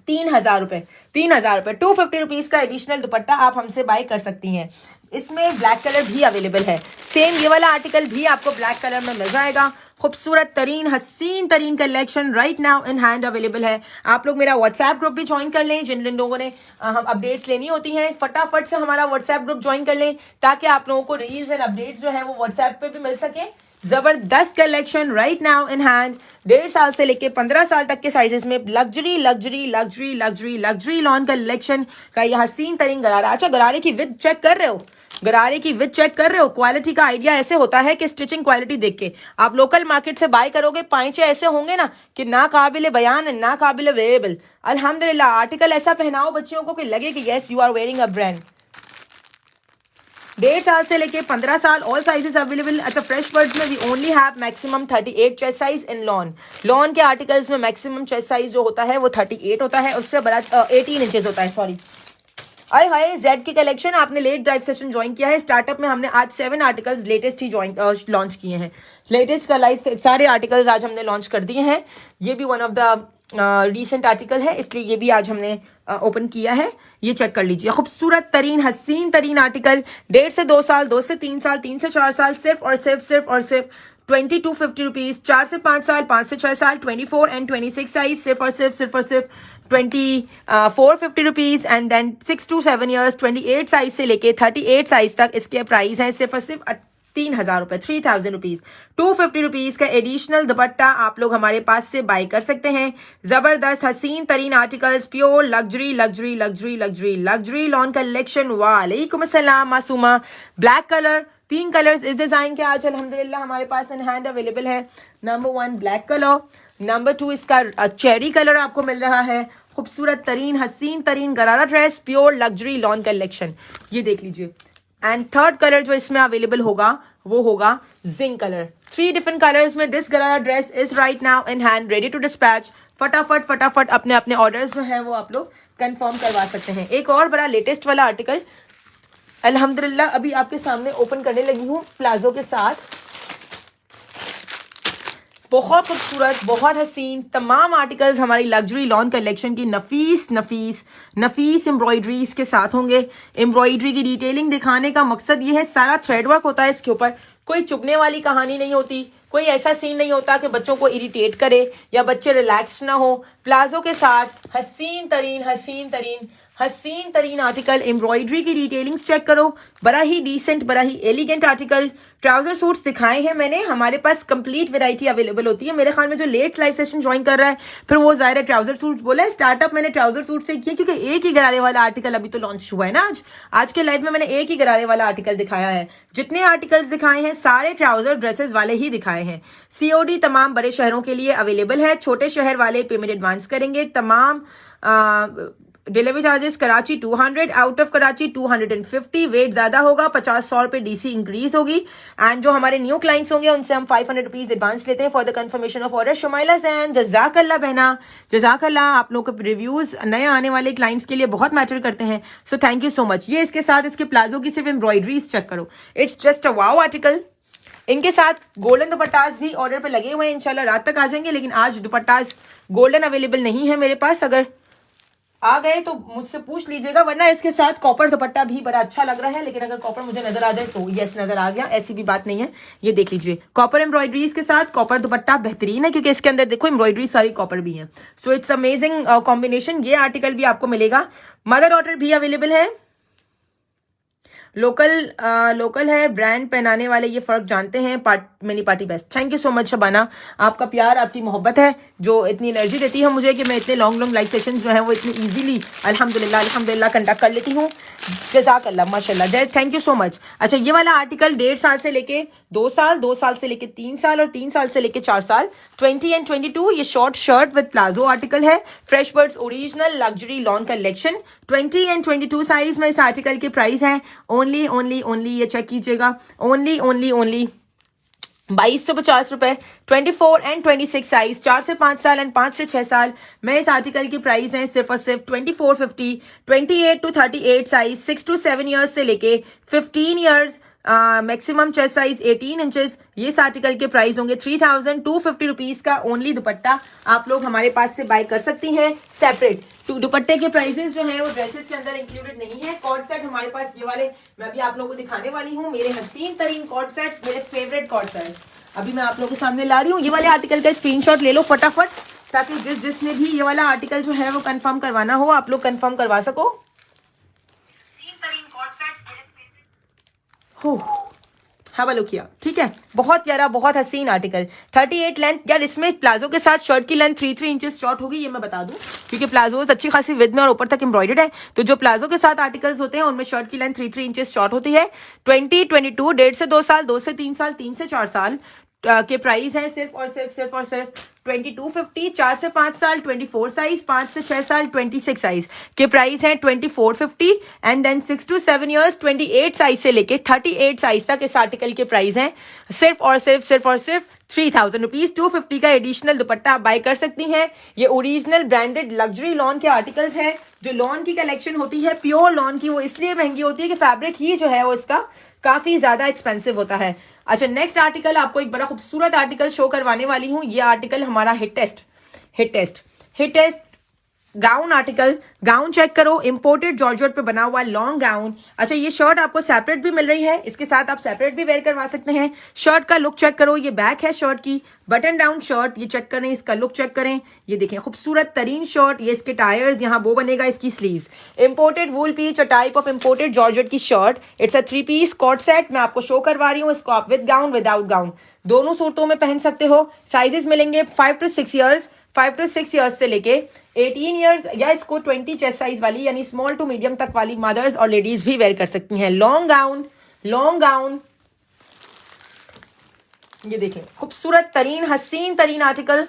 3,000 रुपए। 3,000 रुपए 250 रुपीज का एडिशनल दुपट्टा आप हमसे बाय कर सकती हैं। इसमें ब्लैक कलर भी अवेलेबल है, सेम ये वाला आर्टिकल भी आपको ब्लैक कलर में मिल जाएगा। खूबसूरत तरीन हसीन तरीन collection right now in hand available है। आप लोग मेरा व्हाट्सएप ग्रुप भी ज्वाइन कर लें, जिन जिन लोगों ने अपडेट्स लेनी होती हैं फटाफट से हमारा व्हाट्सएप ग्रुप ज्वाइन कर लें ताकि आप लोगों को रील्स एंड अपडेट्स जो है वो व्हाट्सएप पे भी मिल सके। जबरदस्त collection right now in hand. 1.5 साल से लेके 15 साल तक के साइजेस में luxury luxury luxury luxury luxury lawn collection का ये हसीन तरीन गरारा। अच्छा, गरारे की विद चेक कर रहे हो, गरारे की विद चेक कर रहे हो। क्वालिटी का आइडिया ऐसे होता है कि स्टिचिंग क्वालिटी देख के आप लोकल मार्केट से बाय करोगे, पांचे ऐसे होंगे ना कि ना काबिल बयान ना काबिल वेरेबल। अल्हम्दुलिल्लाह आर्टिकल ऐसा पहनाओ बच्चियों को कि लगे कि yes you are wearing a brand. 1.5 साल से लेके 15 साल ऑल साइजेस अवेलेबल। अच्छा, फ्रेश बर्ड्स में we only have maximum 38 chest size in lawn. Lawn के आर्टिकल्स में मैक्सिमम चेस्ट साइज जो होता है वो 38 होता है, उससे बड़ा 18 इंचेस होता है। सॉरी, आए हाय जेड की कलेक्शन आपने लेट ड्राइव सेशन ज्वाइन किया है। स्टार्टअप में हमने आज 7 आर्टिकल्स लेटेस्ट ही लॉन्च किए हैं। लेटेस्ट का लाइव सारे आर्टिकल्स आज हमने लॉन्च कर दिए हैं। ये भी one of the recent article है, इसलिए ये भी आज हमने ओपन किया है। ये चेक कर लीजिए, खूबसूरत तरीन हसीन तरीन आर्टिकल। 1.5 से 2 साल, 2 से 3 साल, 3 से 4 साल सिर्फ और सिर्फ 2250 रुपीज। 4 से 5 साल, 5 से 6 साल, 24 एंड 26 साइज सिर्फ और सिर्फ 2450 rupees. And then 6 to 7 years 28 size से लेके 38 साइज तक इसके प्राइस है सिर्फ और सिर्फ 3,000 रुपए, 3,000 रुपीज। 250 रुपीज का एडिशनल दुपट्टा आप लोग हमारे पास से बाय कर सकते हैं। जबरदस्त हसीन तरीन articles, pure luxury luxury luxury luxury luxury lawn collection. वालेकुम अस्सलाम मासूमा। ब्लैक कलर, 3 कलर्स इस डिजाइन के आज अल्हम्दुलिल्लाह हमारे पास इन हैंड अवेलेबल है। नंबर 1 ब्लैक कलर, नंबर 2 इसका चेरी कलर आपको मिल रहा है। खूबसूरत तरीन हसीन तरीन गरारा dress, pure luxury lawn collection, ये देख लीजिए। एंड थर्ड कलर जो इसमें अवेलेबल होगा वो होगा जिंक कलर। 3 डिफरेंट कलर्स में दिस गरारा dress is right now in hand ready to dispatch. फटाफट अपने अपने ऑर्डर्स जो है वो आप लोग कंफर्म करवा सकते हैं। एक और बड़ा लेटेस्ट वाला आर्टिकल अल्हम्दुलिल्लाह अभी आपके सामने ओपन करने लगी हूँ प्लाजो के साथ। बहुत खूबसूरत, बहुत हसीन तमाम आर्टिकल्स हमारी लग्जरी लॉन कलेक्शन की नफीस एम्ब्रॉयडरीज के साथ होंगे। एम्ब्रॉयडरी की डिटेलिंग दिखाने का मकसद ये है, सारा थ्रेड वर्क होता है इसके ऊपर, कोई चुभने वाली कहानी नहीं होती, कोई ऐसा सीन नहीं होता कि बच्चों को इरिटेट करे या बच्चे रिलैक्स ना हो। प्लाजो के साथ हसीन तरीन आर्टिकल, एम्ब्रॉयडरी की डिटेलिंग्स चेक करो, बड़ा ही डिसेंट, बड़ा ही एलिगेंट आर्टिकल। ट्राउजर सूट्स दिखाए हैं मैंने, हमारे पास कंप्लीट वैरायटी अवेलेबल होती है। मेरे ख्याल में जो लेट लाइव सेशन ज्वाइन कर रहा है फिर वो ज़ाहिर है ट्राउजर सूट्स बोला है। स्टार्टअप मैंने ट्राउजर सूट से किया क्योंकि एक ही गरारे वाला आर्टिकल अभी तो लॉन्च हुआ है ना। आज के लाइव में मैंने एक ही गरारे वाला आर्टिकल दिखाया है। जितने आर्टिकल्स दिखाए हैं सारे ट्राउजर ड्रेसेस वाले ही दिखाए हैं। COD तमाम बड़े शहरों के लिए अवेलेबल है, छोटे शहर वाले पेमेंट एडवांस करेंगे। तमाम delivery charges Karachi 200, out of Karachi 250। Weight ज्यादा होगा, 50-100 रुपए DC इंक्रीज होगी। एंड जो हमारे न्यू क्लाइंट्स होंगे उनसे हम 500 रुपीज एडवांस लेते हैं for the confirmation of order. Shumaila Jain, जजाकल्ला बहना, जजाकल्ला। आप लोगों के रिव्यूज नए आने वाले क्लाइंट्स के लिए बहुत मैटर करते हैं, so thank you so much. ये इसके साथ इसके प्लाजो की सिर्फ एम्ब्रॉयडरीज चेक करो, it's just a wow article. इनके साथ गोल्डन दुपट्टास भी ऑर्डर पे लगे हुए हैं, इंशाल्लाह रात तक आ जाएंगे, लेकिन आज दुपट्टास गोल्डन अवेलेबल नहीं है मेरे पास। अगर आ गए तो मुझसे पूछ लीजिएगा, वरना इसके साथ कॉपर दुपट्टा भी बड़ा अच्छा लग रहा है। लेकिन अगर कॉपर मुझे नजर आ जाए तो यस नजर आ गया, ऐसी भी बात नहीं है। ये देख लीजिए, कॉपर एम्ब्रॉयडरीज के साथ कॉपर दुपट्टा बेहतरीन है क्योंकि इसके अंदर देखो एम्ब्रॉयडरी सारी कॉपर भी है। So it's amazing combination. ये आर्टिकल भी आपको मिलेगा। मदर डॉटर भी अवेलेबल है। लोकल है, ब्रांड पहनाने वाले ये फ़र्क जानते हैं। Mini party best. Thank you so much Shabana, आपका प्यार, आपकी मोहब्बत है जो इतनी एनर्जी देती है मुझे कि मैं इतने लॉन्ग लाइव सेशंस जो हैं वो इतनी ईजिली अल्हम्दुलिल्लाह कंडक्ट कर लेती हूँ। जज़ाकल्लाह, माशाल्लाह, जय, थैंक यू सो मच। अच्छा, ये वाला आर्टिकल 1.5 साल से लेके 2 साल, 2 साल से लेके 3 साल और 3 साल से लेके 4 साल, 20 एंड 22, ये short shirt with palazzo article है। Fresh birds original luxury lawn collection, 20 and 22 size में इस आर्टिकल के प्राइस हैं ओनली ये चेक कीजिएगा, ओनली 2250 रुपए। 24 एंड 26 साइज, 4 से 5 साल एंड 5 से 6 साल में इस आर्टिकल की प्राइस है सिर्फ और सिर्फ 2450। 28 टू 38 साइज, 6 टू 7 ईयर्स से लेके 15 years, maximum chest size 18 inches, ये इस आर्टिकल के प्राइस होंगे 3250 रुपीज का। ओनली दुपट्टा आप लोग हमारे पास से बाय कर सकती हैं सेपरेट। तो दुपट्टे के प्राइसेस जो हैं वो ड्रेसेस के अंदर इंक्लूडेड नहीं है। कॉर्ड सेट हमारे पास ये वाले मैं अभी आप लोगों को दिखाने वाली हूँ, मेरे हसीन तरीन कॉर्ड सेट्स, मेरे फेवरेट कॉर्ड सेट्स अभी मैं आप लोगों के सामने ला रही हूँ। ये वाले आर्टिकल का स्क्रीनशॉट ले लो फटाफट, ताकि जिसने भी ये वाला आर्टिकल जो है वो कंफर्म करवाना हो आप लोग कंफर्म करवा सको। हवा किया, ठीक है, बहुत प्यारा, बहुत हसीन आर्टिकल। 38 लेंथ, यार इसमें प्लाजो के साथ शर्ट की लेंथ 3 इंचेस शॉर्ट होगी, ये मैं बता दूं, क्योंकि प्लाजोज अच्छी खासी विद में और ऊपर तक एम्ब्रॉयडर्ड है। तो जो प्लाजो के साथ आर्टिकल्स होते हैं उनमें शर्ट की लेंथ 3 इंचेस शॉर्ट होती है। 2022, 1.5 से 2 साल, 2 से 3 साल, 3 से 4 साल के प्राइस है सिर्फ और सिर्फ 2250। 4 से 5 साल 24 साइज, 5 से 6 साल 26 साइज के प्राइस है 2450। And then 6 to 7 years 28 size से लेके 38 साइज तक इस आर्टिकल के प्राइस हैं सिर्फ और सिर्फ 3000 रुपीज। 250 का एडिशनल दुपट्टा आप बाय कर सकती हैं। ये ओरिजिनल ब्रांडेड लग्जरी लॉन के आर्टिकल्स हैं। जो लॉन की कलेक्शन होती है प्योर लॉन की, वो इसलिए महंगी होती है कि फैब्रिक ही जो है वो इसका काफी ज्यादा एक्सपेंसिव होता है। अच्छा, नेक्स्ट आर्टिकल आपको एक बड़ा खूबसूरत आर्टिकल शो करवाने वाली हूँ। ये आर्टिकल हमारा hit test gown article, gown check करो, इंपोर्टेड जॉर्जेट पे बना हुआ लॉन्ग गाउन। अच्छा, ये शर्ट आपको सेपरेट भी मिल रही है, इसके साथ आप सेपरेट भी वेयर करवा सकते हैं। शर्ट का लुक चेक करो, ये बैक है शर्ट की, बटन डाउन शर्ट, ये चेक करें, इसका लुक चेक करें, ये देखें खूबसूरत तरीन शर्ट। ये इसके टायर्स, यहाँ वो बनेगा इसकी sleeves. Imported wool peach, type of imported georgette की shirt. It's a 3 piece coat set, मैं आपको शो करवा रही हूँ। इसको आप विद गाउन विदाउट गाउन दोनों सूरतों में पहन सकते हो। साइजेस मिलेंगे 5 टू 6 ईयर्स से लेके 18 ईयर्स, या इसको 20 चेस्ट साइज वाली यानी स्मॉल टू मीडियम तक वाली मदर्स और लेडीज भी वेयर कर सकती हैं। लॉन्ग गाउन, ये देखें खूबसूरत तरीन हसीन तरीन आर्टिकल।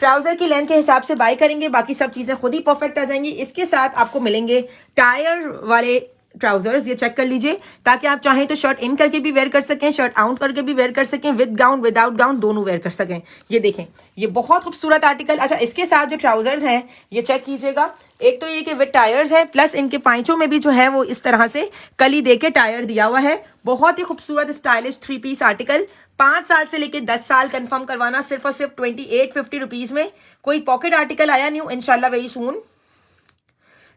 ट्राउजर की लेंथ के हिसाब से बाय करेंगे, बाकी सब चीजें खुद ही परफेक्ट आ जाएंगी। इसके साथ आपको मिलेंगे टायर वाले ट्राउजर्स, ये चेक कर लीजिए, ताकि आप चाहें तो शर्ट इन करके भी वेयर कर सकें, शर्ट आउट करके भी वेयर कर सकें, विद गाउन विदाउट गाउन दोनों वेयर कर सकें। ये देखें, ये बहुत खूबसूरत आर्टिकल। अच्छा, इसके साथ जो ट्राउजर्स हैं ये चेक कीजिएगा। एक तो ये कि विद टायर्स है, प्लस इनके पांचों में भी जो है वो इस तरह से कली दे के टायर दिया हुआ है। बहुत ही खूबसूरत स्टाइलिश 3 पीस आर्टिकल। 5 साल से लेके 10 साल कंफर्म करवाना सिर्फ और सिर्फ 2850 रुपीज में। कोई पॉकेट आर्टिकल आया न्यू, इंशाल्लाह वेरी सून।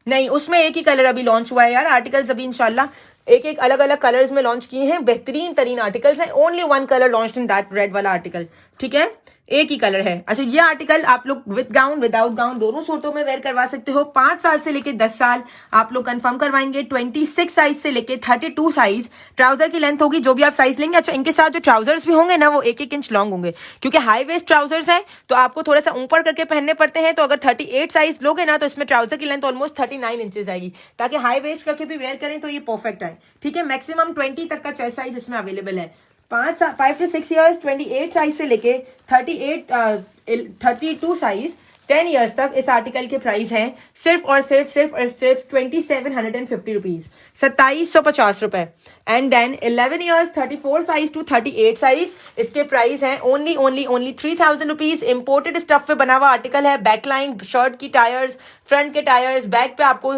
नहीं, उसमें एक ही कलर अभी लॉन्च हुआ है यार। आर्टिकल्स अभी इंशाल्लाह एक अलग अलग कलर्स में लॉन्च किए हैं। बेहतरीन तरीन आर्टिकल्स हैं। Only 1 colour launch in that red वाला आर्टिकल, ठीक है, एक ही कलर है। अच्छा, ये आर्टिकल आप लोग विद गाउन विदाउट गाउन दोनों सूरतों में वेयर करवा सकते हो। 5 साल से लेके 10 साल आप लोग कंफर्म करवाएंगे। 26 साइज से लेके 32 साइज ट्राउजर की लेंथ होगी, जो भी आप साइज लेंगे। अच्छा, इनके साथ जो ट्राउजर्स भी होंगे ना वो 1-1 इंच लॉन्ग होंगे, क्योंकि हाई वेस्ट ट्राउजर्स हैं तो आपको थोड़ा सा ऊपर करके पहनने पड़ते हैं। तो अगर 38 साइज लोगे ना तो इसमें ट्राउजर की लेंथ ऑलमोस्ट 39 इंचेस आएगी, ताकि हाई वेस्ट करके भी वेयर करें तो ये परफेक्ट है, ठीक है। मैक्सिमम 20 तक का चेस्ट साइज इसमें अवेलेबल है। 5 से 6 ईयर्स 28 साइज से लेके 32 साइज 10 ईयर्स तक इस आर्टिकल के प्राइस हैं सिर्फ और सिर्फ 2750 रुपीज, 2750 रुपए। And then 11 years 34 size to 38 size, इसके प्राइस हैं ओनली 3000 रुपीज। इंपोर्टेड स्टफ पे बना हुआ आर्टिकल है। बैकलाइन शर्ट की टायर्स, फ्रंट के टायर्स, बैक पे आपको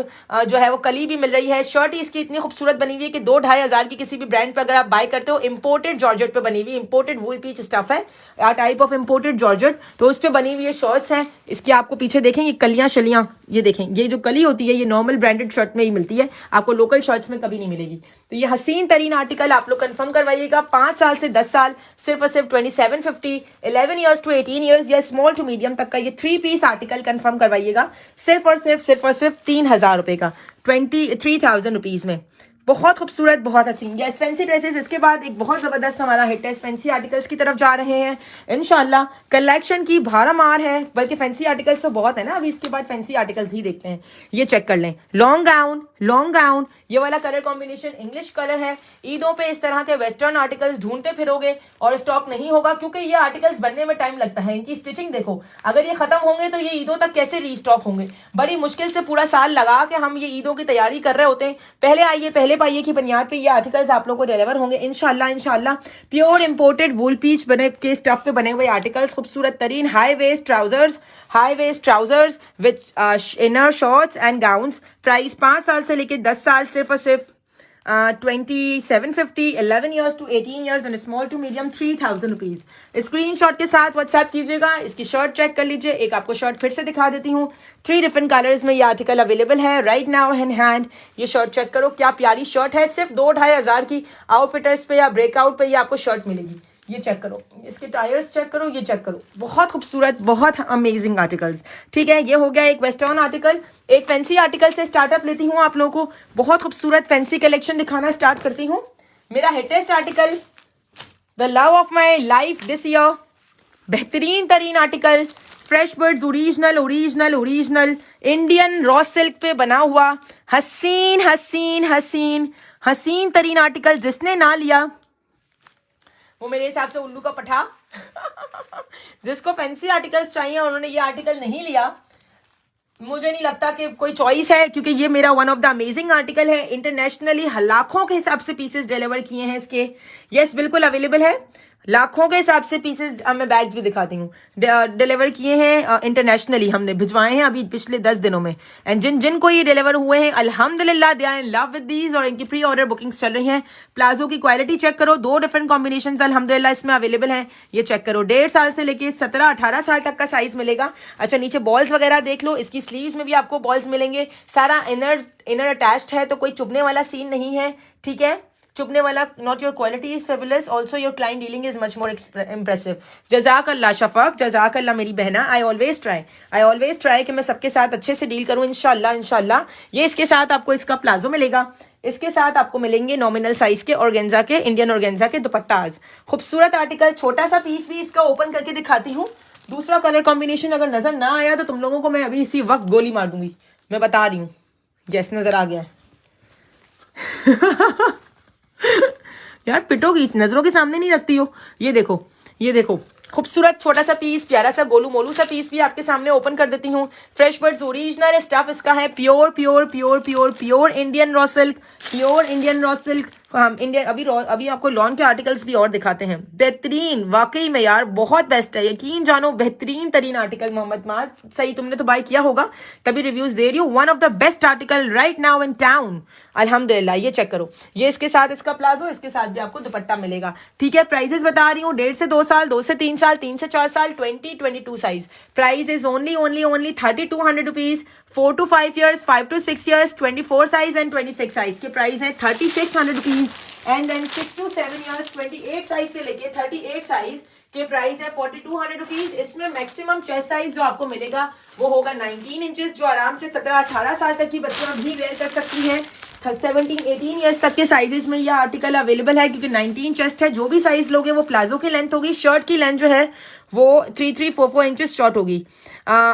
जो है वो कली भी मिल रही है। शर्ट इसकी इतनी खूबसूरत बनी हुई है कि 2-2.5 हजार की किसी भी ब्रांड पे अगर आप बाय करते हो, इंपोर्टेड जॉर्जेट पे बनी हुई, इंपोर्टेड वूल पीच स्टफ है, टाइप ऑफ इंपोर्टेड जॉर्जेट, तो उस पे बनी हुई ये शर्ट्स हैं। इसकी आपको पीछे देखें ये कलियां शलियां, ये देखें, ये जो कली होती है ये नॉर्मल ब्रांडेड शर्ट में ही मिलती है, आपको लोकल शर्ट्स में कभी नहीं मिलेगी। तो ये हसीन तरीन आर्टिकल आप लोग कंफर्म करवाइएगा। 5 साल से 10 साल सिर्फ और सिर्फ 2750, 11 ईयर्स टू 18 ईयर्स या स्मॉल टू मीडियम तक का ये 3 पीस आर्टिकल कंफर्म करवाइएगा सिर्फ और सिर्फ 3000 रुपए का, 23,000 रुपीज में। बहुत खूबसूरत, बहुत हसीन। Yes, fancy dresses. इसके बाद एक बहुत ज़बरदस्त हमारा हिट है, फैंसी आर्टिकल्स की तरफ जा रहे हैं इंशाल्लाह। कलेक्शन की भारामार है, बल्कि फैंसी आर्टिकल्स तो बहुत है ना, अभी इसके बाद फैंसी आर्टिकल्स ही देखते हैं। ये चेक कर लें, लॉन्ग गाउन, लॉन्ग गाउन, ये वाला कलर कॉम्बिनेशन इंग्लिश कलर है। ईदों पे इस तरह के वेस्टर्न आर्टिकल्स ढूंढते फिरोगे और स्टॉक नहीं होगा, क्योंकि ये आर्टिकल्स बनने में टाइम लगता है। इनकी स्टिचिंग देखो, अगर ये खत्म होंगे तो ये ईदों तक कैसे रीस्टॉक होंगे। बड़ी मुश्किल से पूरा साल लगा के हम ये ईदों की तैयारी कर रहे होते हैं। पहले आइए, पहले पाइए की बुनियाद पे ये आर्टिकल्स आप लोगों को डिलीवर होंगे इंशाल्लाह। इंशाल्लाह प्योर इंपोर्टेड वूल पीच बने के स्टफ पे बने हुए आर्टिकल्स, खूबसूरत तरीन high waist trousers with inner shorts and gowns. Price 5 साल से लेके 10 साल, सिर्फ और सिर्फ 2750, 11 years to 18 years and small to medium 3000 rupees. Screenshot के साथ व्हाट्सएप कीजिएगा। इसकी शर्ट चेक कर लीजिए, एक आपको शर्ट फिर से दिखा देती हूँ। 3 डिफरेंट कलर्स में ये आर्टिकल अवेलेबल है राइट नाउ इन हैंड। ये शर्ट चेक करो, क्या प्यारी शर्ट है। सिर्फ 2-2.5 हज़ार की आउटफिटर्स पे या ब्रेकआउट पे ये आपको शर्ट मिलेगी। ये चेक करो, इसके टायर्स चेक करो, ये चेक करो, बहुत खूबसूरत, बहुत अमेजिंग आर्टिकल्स। ठीक है, ये हो गया एक वेस्टर्न आर्टिकल। एक फैंसी आर्टिकल से स्टार्टअप लेती हूँ, आप लोगों को बहुत खूबसूरत फैंसी कलेक्शन दिखाना स्टार्ट करती हूँ। मेरा hittest article, the love of my life this year, बेहतरीन तरीन article, fresh birds original Indian raw silk पे बना हुआ हसीन तरीन आर्टिकल। जिसने ना लिया वो मेरे हिसाब से उल्लू का पठा। जिसको फैंसी आर्टिकल्स चाहिए उन्होंने ये आर्टिकल नहीं लिया, मुझे नहीं लगता कि कोई चॉइस है, क्योंकि ये मेरा one of the amazing article है। इंटरनेशनली लाखों के हिसाब से पीसेस डिलीवर किए हैं इसके। यस, बिल्कुल अवेलेबल है, लाखों के हिसाब से पीसेस। मैं बैग्स भी दिखाती हूँ, डिलीवर किए हैं इंटरनेशनली, हमने भिजवाए हैं अभी पिछले 10 दिनों में। एंड जिनको ये डिलीवर हुए हैं अल्हम्दुलिल्लाह they are in love with these, और इनकी प्री ऑर्डर बुकिंग्स चल रही हैं। प्लाजो की क्वालिटी चेक करो, 2 डिफरेंट कॉम्बिनेशन अल्हम्दुलिल्लाह इसमें अवेलेबल हैं। ये चेक करो, 1.5 साल से लेके 17-18 साल तक का साइज मिलेगा। अच्छा, नीचे बॉल्स वगैरह देख लो, इसकी स्लीव्स में भी आपको बॉल्स मिलेंगे। सारा इनर अटैच्ड है, तो कोई चुभने वाला सीन नहीं है। ठीक है, चुभने वाला knot. Your quality is fabulous, also your client dealing is much more impressive. जज़ाकल्लाह शफक, जज़ाकल्लाह मेरी बहना। आई ऑलवेज ट्राई कि मैं सबके साथ अच्छे से डील करूं इंशाल्लाह। ये इसके साथ आपको इसका प्लाजो मिलेगा, इसके साथ आपको मिलेंगे नॉमिनल साइज के ऑर्गेन्जा के, इंडियन ऑर्गेन्जा के दुपट्टाज। खूबसूरत आर्टिकल, छोटा सा पीस भी इसका ओपन करके दिखाती हूँ। दूसरा कलर कॉम्बिनेशन अगर नजर ना आया तो तुम लोगों को मैं अभी इसी वक्त गोली मार दूंगी, मैं बता रही हूँ। यस, नजर आ गया है। यार पिटोगी, नजरों के सामने नहीं रखती हो। ये देखो खूबसूरत छोटा सा पीस, प्यारा सा गोलू मोलू सा पीस भी आपके सामने ओपन कर देती हूँ। फ्रेश बर्ड्स ओरिजिनल स्टफ इसका है, प्योर इंडियन रॉ सिल्क। हम इंडियन अभी आपको लॉन के आर्टिकल्स भी और दिखाते हैं। बेहतरीन, वाकई में यार बहुत बेस्ट है, यकीन जानो बेहतरीन तरीन आर्टिकल। मोहम्मद माज, सही तुमने तो बाय किया होगा तभी रिव्यूज दे रही हूँ। One of the best article right now in town अल्हम्दुलिल्लाह। ये चेक करो, ये इसके साथ इसका प्लाजो, इसके साथ भी आपको दुपट्टा मिलेगा। ठीक है, प्राइजेस बता रही हूँ, 1.5 से 2 साल, 2 से 3 साल, 3 से 4 साल, 20-22 size. Price is only 3200 rupees. 4 to 5 years, 5 to 6 years, 24 size and 26 size के प्राइस है 3600 rupees. And then 6 to 7 years, 28 size से लेके 38 साइज के प्राइस है 4200 रुपीज। इसमें मैक्सिमम चेस्ट साइज जो आपको मिलेगा वो होगा 19 इंचेस, जो आराम से 17-18 साल तक की बच्चियां भी वेयर कर सकती हैं। 17-18 ईयर्स तक के साइजेस में यह आर्टिकल अवेलेबल है, क्योंकि 19 चेस्ट है। जो भी साइज लोगे वो प्लाजो की लेंथ होगी, शर्ट की लेंथ जो है वो 3-4 इंचेस शॉर्ट होगी।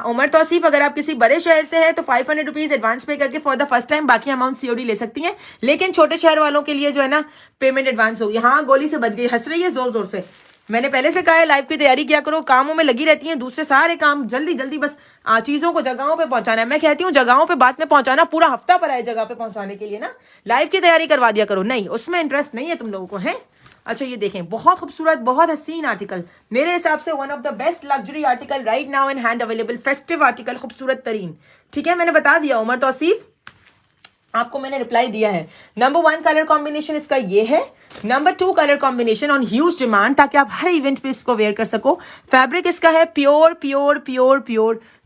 उमर तौसीफ, अगर आप किसी बड़े शहर से हैं तो 500 रुपीज एडवांस पे करके फॉर द फर्स्ट टाइम बाकी अमाउंट सीओडी ले सकती हैं, लेकिन छोटे शहर वालों के लिए जो है ना पेमेंट एडवांस होगी। हाँ, गोली से बच गई, हंस रही है जोर से। मैंने पहले से कहा है लाइव की तैयारी किया करो, कामों में लगी रहती हैं, दूसरे सारे काम जल्दी बस चीजों को जगहों पे पहुंचाना है। मैं कहती हूँ जगहों पे बात में पहुंचाना, पूरा हफ्ता पर है जगह पे पहुंचाने के लिए ना, लाइव की तैयारी करवा दिया करो। नहीं, उसमें इंटरेस्ट नहीं है तुम लोगों को, है। अच्छा, ये देखें, बहुत खूबसूरत, बहुत हसीन आर्टिकल, मेरे हिसाब से one of the best luxury article right now in hand available, festive article, खूबसूरत तरीन। ठीक है, मैंने बता दिया उमर तौसीफ, आपको मैंने रिप्लाई दिया है। नंबर 1 कलर कॉम्बिनेशन इसका ये है, number 2 colour combination on huge demand, ताकि आप हर इवेंट पे इसको वेयर कर सको। फैब्रिक इसका है pure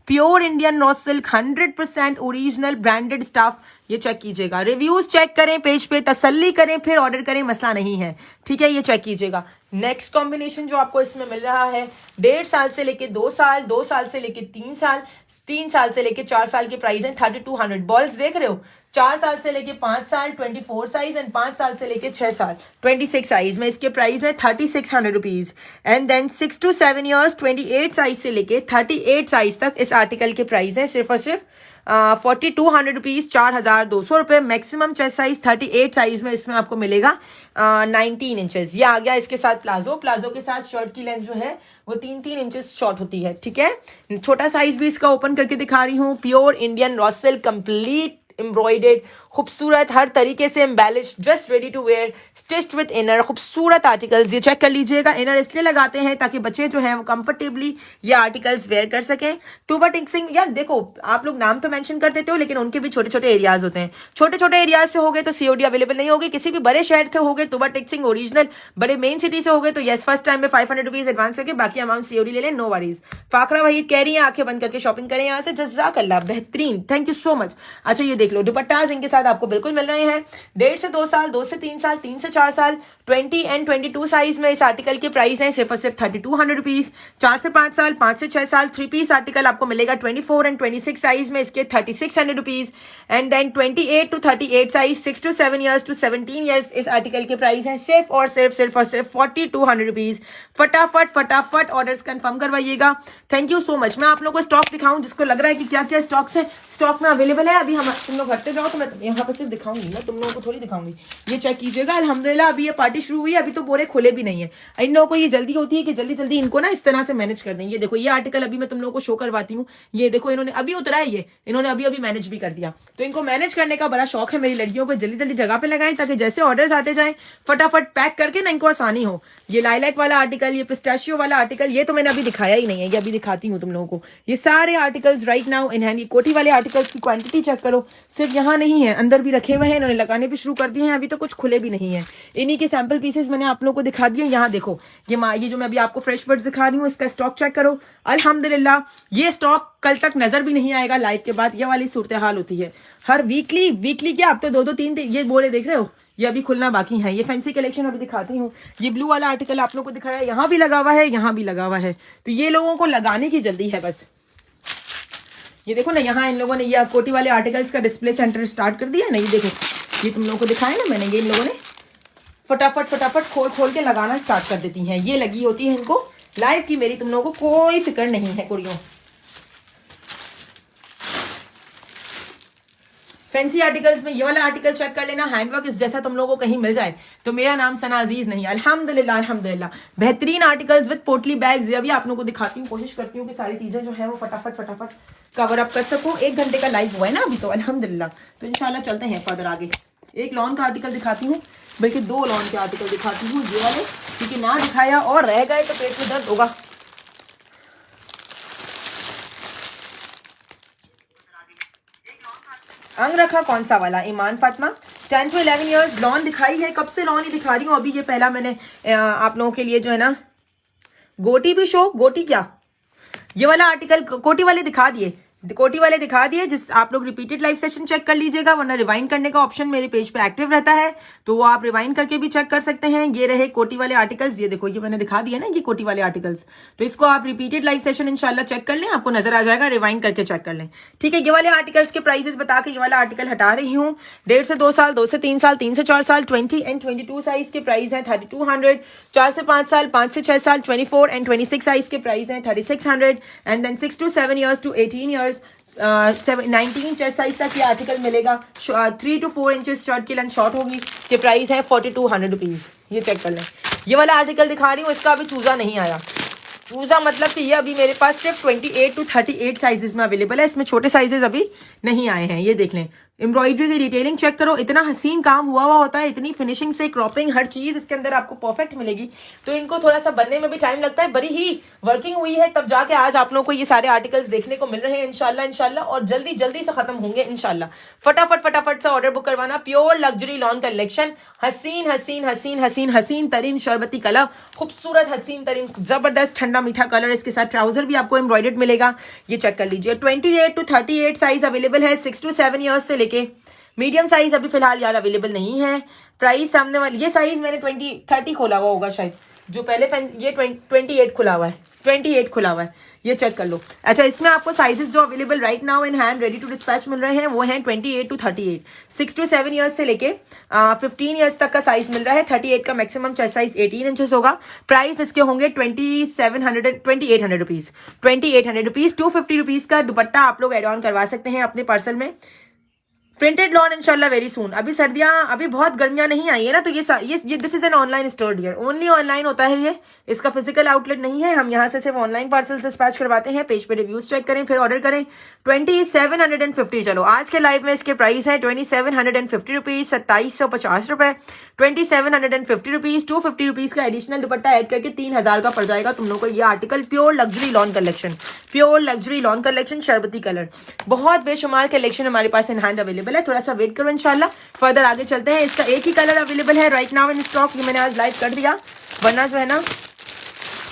pure Indian raw silk 100% original branded staff. ये चेक कीजिएगा, रिव्यूज चेक करें पेज पे, तसल्ली करें, फिर ऑर्डर करें, मसला नहीं है, ठीक है। ये चेक कीजिएगा। नेक्स्ट कॉम्बिनेशन जो आपको इसमें मिल रहा है 1.5 साल से लेके 2 साल, 2 साल से लेके 3 साल, 3 साल से लेके 4 साल की प्राइस है 3200। बॉल्स देख रहे हो, 4 साल से लेके 5 साल 24 साइज एंड 5 साल से लेके 6 साल 26 साइज में इसके प्राइस है 3600 rupees. And then 6 to 7 years 28 size से लेके 38 साइज तक इस आर्टिकल के प्राइस है सिर्फ और सिर्फ 4200 रुपीज, 4200 रुपए। मैक्सिमम चेस्ट साइज 38 साइज में इसमें आपको मिलेगा 19 इंचेस। ये आ गया इसके साथ प्लाजो। प्लाजो के साथ शर्ट की लेंथ जो है वो 3-3 इंचेस शॉर्ट होती है, ठीक है। छोटा साइज भी इसका ओपन करके दिखा रही हूँ। Pure Indian raw silk, complete embroidered, खूबसूरत, हर तरीके से embellish, just ready to wear, stitched with inner, खूबसूरत आर्टिकल्स। ये चेक कर लीजिएगा। इनर इसलिए लगाते हैं ताकि बच्चे जो हैं वो कंफर्टेबली ये आर्टिकल्स वेयर कर सकें। टूबा टिक्सिंग, यार देखो आप लोग नाम तो मेंशन कर देते हो लेकिन उनके भी छोटे छोटे एरियाज होते हैं। छोटे छोटे एरियाज से हो गए तो सीओडी अवेलेबल नहीं होगी। किसी भी बड़े शहर से हो गए टूबा टिक्सिंग ओरिजिनल बड़े मेन सिटी से हो गए तो यस फर्स्ट टाइम में 500 रुपीज एडवांस करके बाकी अमाउंट सीओडी ले लें, नो वरीज। फाकरा वहीद कह रही है आंखें बंद करके शॉपिंग करें यहाँ से, जज़ाकल्लाह, बेहतरीन, थैंक यू सो मच। अच्छा ये देख लो, दुपट्टाज इनके साथ आपको बिल्कुल मिल रहे हैं। 1.5 से 2 साल, 2 से 3 साल, 3 से 4 साल, 20 एंड 22 साइज में इस आर्टिकल के प्राइस है सिर्फ और सिर्फ 3200 रुपीज। 4 से 5 साल, 5 से 6 साल 3 पीस आर्टिकल आपको मिलेगा 24 एंड 26 साइज में इसके 3600 rupees. And then 28 to 38 size, 6 to 7 years to 17 years इस आर्टिकल के प्राइस है सिर्फ और सिर्फ 4200 रुपीज। फटाफट फटाफट ऑर्डर्स कंफर्म करवाइएगा। Thank you so much. मैं आप लोगों को स्टॉक दिखाऊं जिसको लग रहा है कि क्या क्या स्टॉक्स है, स्टॉक में अवेलेबल है। अभी हम तुम लोग हटते जाओ तो मैं यहाँ पर सिर्फ दिखाऊंगी ना, तुम लोगों को थोड़ी दिखाऊंगी। ये चेक कीजिएगा। अल्हम्दुलिल्लाह अभी ये पार्टी शुरू हुई है, अभी तो बोरे खुले भी नहीं है। इन लोगों को ये जल्दी होती है कि जल्दी जल्दी इनको ना इस तरह से मैनेज कर दें। ये देखो ये आर्टिकल अभी मैं तुम लोगों को शो करवाती हूँ। ये देखो इन्होंने अभी उतरा है, ये इन्होंने अभी अभी मैनेज भी कर दिया। तो इनको मैनेज करने का बड़ा शौक है मेरी लड़कियों को। जल्दी जल्दी जगह पे लगाएं ताकि जैसे ऑर्डर्स आते जाएं फटाफट पैक करके ना इनको आसानी हो। ये लाइलैक वाला आर्टिकल, ये पिस्ताशियो वाला आर्टिकल, ये तो मैंने अभी दिखाया ही नहीं है, ये अभी दिखाती हूँ तुम लोगों को। ये सारे articles right now in hand. ये कोटी वाले आर्टिकल्स की क्वांटिटी चेक करो, सिर्फ यहाँ नहीं है, अंदर भी रखे हुए हैं, इन्होंने लगाने भी शुरू कर दिए हैं। अभी तो कुछ खुले भी नहीं है। इन्हीं के सैंपल पीसेस मैंने आप लोगों को दिखा दिए। यहाँ देखो ये जो मैं अभी आपको फ्रेश बर्ड्स दिखा रही हूँ इसका स्टॉक चेक करो। अल्हम्दुलिल्लाह ये स्टॉक कल तक नजर भी नहीं आएगा लाइव के बाद। ये वाली सूरत हाल होती है हर वीकली क्या, अब तो 2-3 ये बोले देख रहे हो, ये अभी खुलना बाकी है। ये फैंसी कलेक्शन अभी दिखाती हूँ। ये ब्लू वाला आर्टिकल आप लोगों को दिखाया, यहाँ भी लगा हुआ है, यहाँ भी लगा हुआ है। तो ये लोगों को लगाने की जल्दी है बस। ये देखो ना, यहाँ इन लोगों ने ये कोटी वाले आर्टिकल्स का डिस्प्ले सेंटर स्टार्ट कर दिया ना। ये देखो, ये तुम लोगों को दिखाया ना मैंने, ये इन लोगों ने फटाफट खोल के लगाना स्टार्ट कर देती हैं। ये लगी होती है इनको लाइव की। मेरी तुम लोगों को कोई फिक्र नहीं है कुड़ियों। फैंसी आर्टिकल्स में ये वाला आर्टिकल चेक कर लेना, हैंडवर्क इस जैसा तुम लोगों को कहीं मिल जाए तो मेरा नाम सना अजीज नहीं। अल्हम्दुलिल्लाह बेहतरीन आर्टिकल्स विद पोटली बैग्स। ये भी आप लोगों को दिखाती हूँ, कोशिश करती हूँ कि सारी चीजें जो है वो फटाफट कवर अप कर सकूँ। 1 घंटे का लाइव हुआ है ना अभी तो अल्हम्दुलिल्लाह। तो इंशाल्लाह चलते हैं फर्दर आगे। एक लॉन का आर्टिकल दिखाती हूँ, बल्कि 2 लॉन के आर्टिकल दिखाती हूँ ये वाले, क्योंकि ना दिखाया और रह गए तो पेट में दर्द होगा। अंग रखा कौन सा वाला, ईमान फातिमा 10 to 11 ईयर्स। लॉन दिखाई है, कब से लॉन ही दिखा रही हूँ। अभी ये पहला मैंने आप लोगों के लिए जो है ना गोटी भी शो, गोटी क्या, ये वाला आर्टिकल कोटी वाले दिखा दिए। जिस आप लोग रिपीटेड लाइव सेशन चेक कर लीजिएगा, वरना रिवाइंड करने का ऑप्शन मेरे पेज पे एक्टिव रहता है तो वो आप रिवाइंड करके भी चेक कर सकते हैं। ये रहे कोटी वाले आर्टिकल्स। ये देखो, ये मैंने दिखा दिया ना, ये कोटी वाले आर्टिकल्स। तो इसको आप रिपीटेड लाइव सेशन इंशाल्लाह चेक कर लें, आपको नजर आ जाएगा, रिवाइंड करके चेक कर लें, ठीक है। ये वाले आर्टिकल्स के प्राइसेस बता के ये वाला आर्टिकल हटा रही हूँ। 1.5 से 2 साल, 2 से 3 साल, 3 से 4 साल, 20 एंड 22 साइज के प्राइस है 3200। 4 से 5 साल, 5 से 6 साल, 24 एंड 26 साइज के प्राइस है 3600। And then 6 to 7 years to 18 years 19 chest size तक ये आर्टिकल मिलेगा। 3 to 4 इंचेस शर्ट की लेंथ शॉर्ट होगी, के प्राइस है 4200 रुपीज। ये चेक कर लें। ये वाला आर्टिकल दिखा रही हूँ, इसका अभी चूजा नहीं आया। चूजा मतलब कि ये अभी मेरे पास सिर्फ 28 to 38 साइजेस में अवेलेबल है, इसमें छोटे साइजेस अभी नहीं आए हैं। ये देख लें, एम्ब्रॉयडरी की डिटेलिंग चेक करो, इतना हसीन काम हुआ होता है, इतनी फिनिशिंग से क्रॉपिंग हर चीज इसके अंदर आपको परफेक्ट मिलेगी। तो इनको थोड़ा सा बनने में भी टाइम लगता है, बड़ी ही वर्किंग हुई है तब जाके आज आप लोगों को ये सारे आर्टिकल्स देखने को मिल रहे हैं इंशाल्लाह और जल्दी जल्दी से खत्म होंगे इंशाल्लाह। फटाफट से ऑर्डर बुक करवाना। प्योर लग्जरी लॉन कलेक्शन, हसीन हसीन हसीन हसीन हसीन तरीन शरबती कलर, खूबसूरत हसीन तरीन जबरदस्त ठंडा मीठा कलर। इसके साथ ट्राउजर भी आपको एम्ब्रॉयडर्ड मिलेगा, ये चेक कर लीजिए। 28 to 38 साइज अवेलेबल है, 6 to 7 ईयर्स से लेके मीडियम साइज अभी फिलहाल यार अवेलेबल नहीं है। प्राइस सामने वाली ये साइज मैंने 30 खोला हुआ होगा शायद, जो पहले ये 28 खुला हुआ है, 28 खुला हुआ है, ये चेक कर लो। अच्छा, इसमें आपको साइजेस जो available right now in hand ready to dispatch मिल रहे हैं वो हैं 28 to 38, 6 to 7 ईयर्स से लेके 15 ईयर्स तक का साइज मिल रहा है। 38 का मैक्सिमम चेस्ट साइज 18 इंचेस होगा। प्राइस इसके होंगे 2800 रुपीज, 2800 रुपीज। 250 रुपीज का दुपट्टा आप लोग एड ऑन करवा सकते हैं अपने पार्सल में। प्रिंटेड लॉन इंशाल्लाह वेरी सून। अभी सर्दियां, अभी बहुत गर्मियां नहीं आई है ना, तो ये this is an online store dear, only online होता है ये, इसका फिजिकल आउटलेट नहीं है। हम यहाँ से सिर्फ ऑनलाइन पार्सल डिस्पैच करवाते हैं। पेज पे रिव्यूज चेक करें फिर ऑर्डर करें। 2750, चलो आज के लाइव में इसके प्राइस है 2750 रुपीज, 2750 रुपए, 2750 रुपीज। 250 रुपीज का एडिशनल दुपट्टा ऐड करके 3000 का पड़ जाएगा तुम लोग को ये article. Pure luxury lawn collection, pure luxury lawn collection, शरबती कलर, बहुत बेशुमार कलेक्शन हमारे पास इन हैंड अवेलेबल है। थोड़ा सा वेट करो इंशाल्लाह, फर्दर आगे चलते हैं। इसका एक ही कलर अवेलेबल है राइट नाउ इन स्टॉक, ये मैंने आज लाइव कर दिया, वरना जो है ना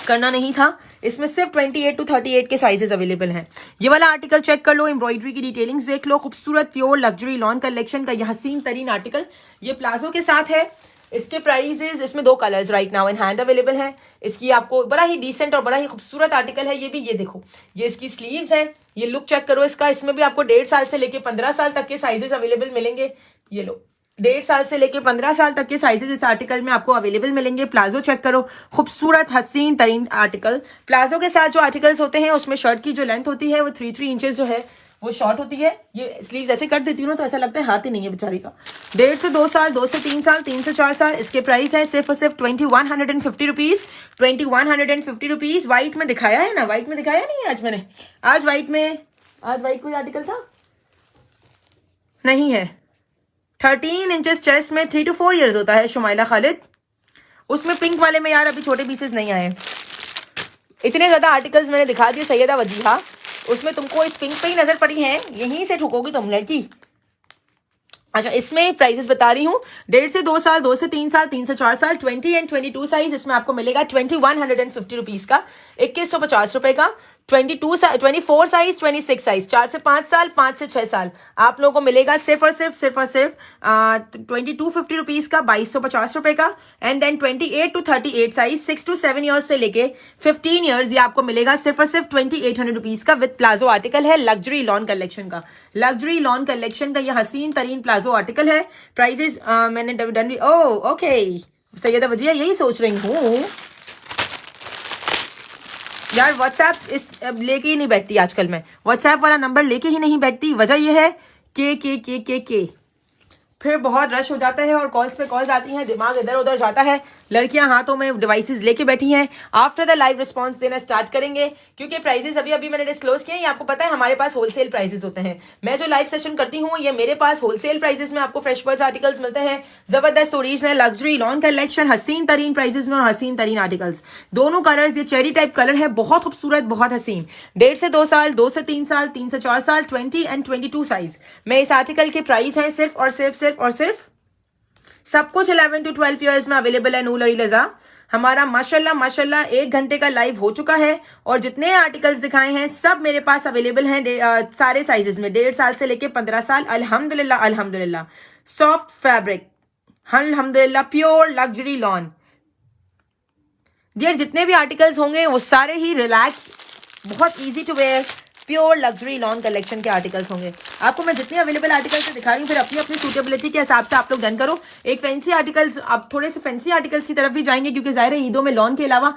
करना नहीं था। इसमें सिर्फ 28 to 38 के साइजेस अवेलेबल हैं। ये वाला आर्टिकल चेक कर लो, एम्ब्रॉयडरी की डिटेलिंग्स देख लो, खूबसूरत प्योर लग्जरी लॉन कलेक्शन का यह हसीन तरीन आर्टिकल, ये प्लाजो के साथ है। इसके प्राइसेस, इसमें 2 colours right now in hand available है। इसकी आपको बड़ा ही डिसेंट और बड़ा ही खूबसूरत आर्टिकल है ये भी। ये देखो, ये इसकी स्लीव्स है, ये लुक चेक करो इसका। इसमें भी आपको 1.5 साल से लेके 15 साल तक के साइजेस अवेलेबल मिलेंगे। ये लो, 1.5 साल से लेके 15 साल तक के साइजेस इस आर्टिकल में आपको अवेलेबल मिलेंगे। प्लाजो चेक करो, खूबसूरत हसीन तरीन आर्टिकल। प्लाजो के साथ जो आर्टिकल्स होते हैं उसमें शर्ट की जो लेंथ होती है वो 3 इंचेस जो है वो शॉर्ट होती है। ये स्लीव ऐसे कर देती हूँ ना तो ऐसा लगता है हाथ ही नहीं है बेचारी का। 1.5 से 2 साल, 2 से 3 साल, 3 से 4 साल। इसके प्राइस है सिर्फ और सिर्फ 2150 रुपीज, 2150 रुपीज। व्हाइट में दिखाया है ना, व्हाइट में दिखाया नहीं है आज मैंने, आज व्हाइट कोई आर्टिकल था नहीं है। 13 इंचेस चेस्ट में 3 to 4 ईयर्स होता है शुमाइला खालिद। उसमें पिंक वाले में यार अभी छोटे पीसेस नहीं आए। इतने ज्यादा आर्टिकल्स मैंने दिखा दिए सैयदा वजीहा, उसमें तुमको इस पिंक पे ही नजर पड़ी है, यहीं से ठुकोगी तुम लड़की। अच्छा, इसमें प्राइसेस बता रही हूँ, 1.5 से 2 साल, 2 से 3 साल, 3 से 4 साल, 20 and 22 साइज। इसमें आपको मिलेगा 2150 रुपीज का, 2150 रुपए का। 24 साइज, 26 साइज, 4 से 5 साल, 5 से 6 साल आप लोगों को मिलेगा सिर्फ और सिर्फ 2250 रुपीज का, 2250 रुपए का। And then 28 to 38 size, 6 to 7 years से लेके 15 ईयर्स, ये आपको मिलेगा सिर्फ और सिर्फ 2800 रुपीज का। विद प्लाजो आर्टिकल है, लग्जरी लॉन कलेक्शन का, लग्जरी लॉन कलेक्शन का ये हसीन तरीन प्लाजो आर्टिकल है। प्राइजेस मैंने डन, ओके सैयदा वजिया यही सोच रही हूँ यार, व्हाट्सएप इस लेके ही नहीं बैठती आजकल, मैं व्हाट्सएप वाला नंबर लेके ही नहीं बैठती। वजह यह है के फिर बहुत रश हो जाता है और कॉल्स पे कॉल्स आती हैं, दिमाग इधर उधर जाता है। लड़कियां हाथों में डिवाइसेस लेके बैठी हैं। आफ्टर द लाइव रिस्पांस देना स्टार्ट करेंगे, क्योंकि प्राइसेस अभी मैंने डिस्क्लोज किए। आपको पता है हमारे पास होलसेल प्राइसेस होते हैं। मैं जो लाइव सेशन करती हूँ ये मेरे पास होलसेल प्राइसेस में आपको फ्रेश बर्ड्स आर्टिकल्स मिलते हैं। जबरदस्त ओरिजिनल लग्जरी लॉन कलेक्शन, हसीन तरीन प्राइसेस में और हसीन तरीन आर्टिकल्स। दोनों कलर्स, ये चेरी टाइप कलर है, बहुत खूबसूरत, बहुत हसीन। 1.5 से 2 साल, 2 से 3 साल, 3 से 4 साल, 20 and 22 साइज में इस आर्टिकल के प्राइस है सिर्फ और सिर्फ सब कुछ 11 to 12 ईयर्स में अवेलेबल है। नूर अली लजा, हमारा माशाल्लाह 1 घंटे का लाइव हो चुका है और जितने आर्टिकल्स दिखाए हैं सब मेरे पास अवेलेबल हैं सारे साइजेस में, 1.5 साल से लेके 15 साल। अल्हम्दुलिल्लाह सॉफ्ट फैब्रिक, अल्हम्दुलिल्लाह प्योर लग्जरी लॉन। डियर, जितने भी आर्टिकल्स होंगे वो सारे ही रिलैक्स, बहुत easy to wear, pure luxury lawn collection के आर्टिकल्स होंगे। आपको मैं जितने अवेलेबल आर्टिकल्स से दिखा रही हूँ, फिर अपनी अपनी सूटेबिलिटी के हिसाब से आप लोग डन करो। एक फैंसी आर्टिकल्स, आप थोड़े से फैंसी आर्टिकल्स की तरफ भी जाएंगे, क्योंकि जाहिर है ईदों में लॉन के अलावा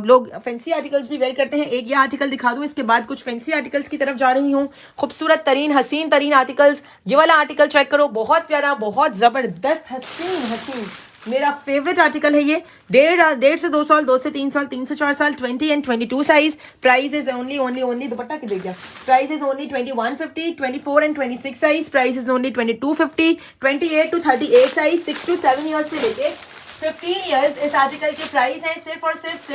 लोग फैंसी आर्टिकल्स भी वेयर करते हैं। एक ये आर्टिकल दिखा दूँ, इसके बाद कुछ फैंसी आर्टिकल्स की तरफ जा रही हूँ। खूबसूरत तरीन हसीन तरीन आर्टिकल्स। ये वाला आर्टिकल चेक करो, बहुत प्यारा, बहुत जबरदस्त हसीन मेरा फेवरेट आर्टिकल है ये। 1.5 से 2 साल, 2 से 3 साल, 3 से 4 साल, 20 and 22 size. Price is only दुपट्टा की देखिए, price is only 2150। 24 and 26 size, price is only 2250। 28 to 38 size, 6 to 7 years से लेके 15 ईयर्स इस आर्टिकल के प्राइस है सिर्फ और सिर्फ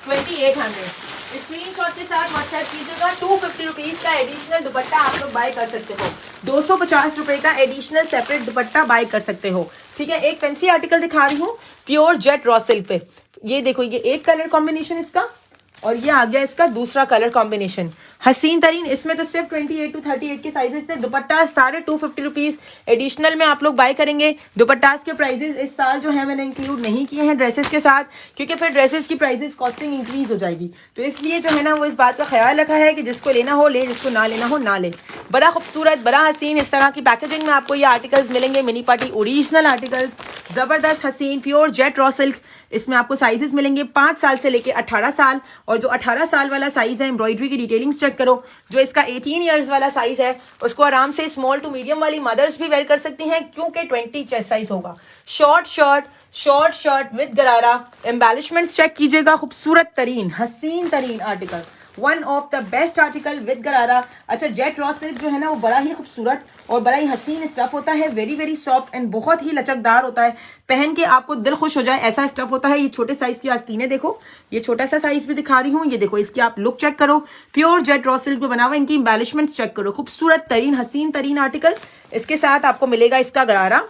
2800। स्क्रीनशॉट के साथ व्हाट्सएप कीजिएगा। 250 रुपीज का एडिशनल दुपट्टा आप लोग बाय कर सकते हो। 250 रुपए का एडिशनल सेपरेट दुपट्टा बाय कर सकते हो। ठीक है, एक फैंसी आर्टिकल दिखा रही हूँ प्योर जेट रॉ सिल्क पे। ये देखो, ये एक कलर कॉम्बिनेशन इसका, और ये आ गया इसका दूसरा कलर कॉम्बिनेशन, हसीन तरीन। इसमें तो सिर्फ 28 to 38 के साइजेस थे। दुपट्टा सारे 250 रुपीज एडिशनल में आप लोग बाय करेंगे। दुपट्टास के प्राइजेस इस साल जो है मैंने इंक्लूड नहीं किए हैं ड्रेसेस के साथ, क्योंकि फिर ड्रेसेस की प्राइजेस कॉस्टिंग इंक्रीज हो जाएगी। तो इसलिए जो है ना वो इस बात का ख्याल रखा है कि जिसको लेना हो ले, जिसको ना लेना हो ना ले। बड़ा खूबसूरत, बड़ा हसीन इस तरह की पैकेजिंग में आपको ये आर्टिकल्स मिलेंगे। मिनी पार्टी ओरिजिनल आर्टिकल्स, जबरदस्त हसीन प्योर जेट रॉ सिल्क। इसमें आपको साइजेस मिलेंगे 5 साल से लेके 18 साल, और जो 18 साल वाला साइज है एम्ब्रॉयडरी की डिटेलिंग्स चेक करो। जो इसका 18 ईयर्स वाला साइज है उसको आराम से स्मॉल टू मीडियम वाली मदर्स भी वेयर कर सकती हैं, क्योंकि 20 चेस्ट साइज होगा। शॉर्ट शर्ट विद गरारा, एम्बेलिशमेंट्स चेक कीजिएगा। खूबसूरत तरीन, हसीन तरीन article, one of the best article with गरारा। अच्छा, जेट रॉ सिल्क जो है ना वो बड़ा ही खूबसूरत और बड़ा ही हसीन स्टफ होता है। वेरी वेरी सॉफ्ट एंड बहुत ही लचकदार होता है। पहन के आपको दिल खुश हो जाए ऐसा स्टफ होता है। ये छोटे साइज की आस्तीनें देखो, ये छोटा सा साइज भी दिखा रही हूँ। ये देखो, इसकी आप लुक चेक करो। प्योर जेट रॉ सिल्क में बना हुआ, इनकी एम्बेलिशमेंट्स चेक करो। खूबसूरत तरीन, हसीन तरीन आर्टिकल। इसके साथ आपको मिलेगा इसका गरारा।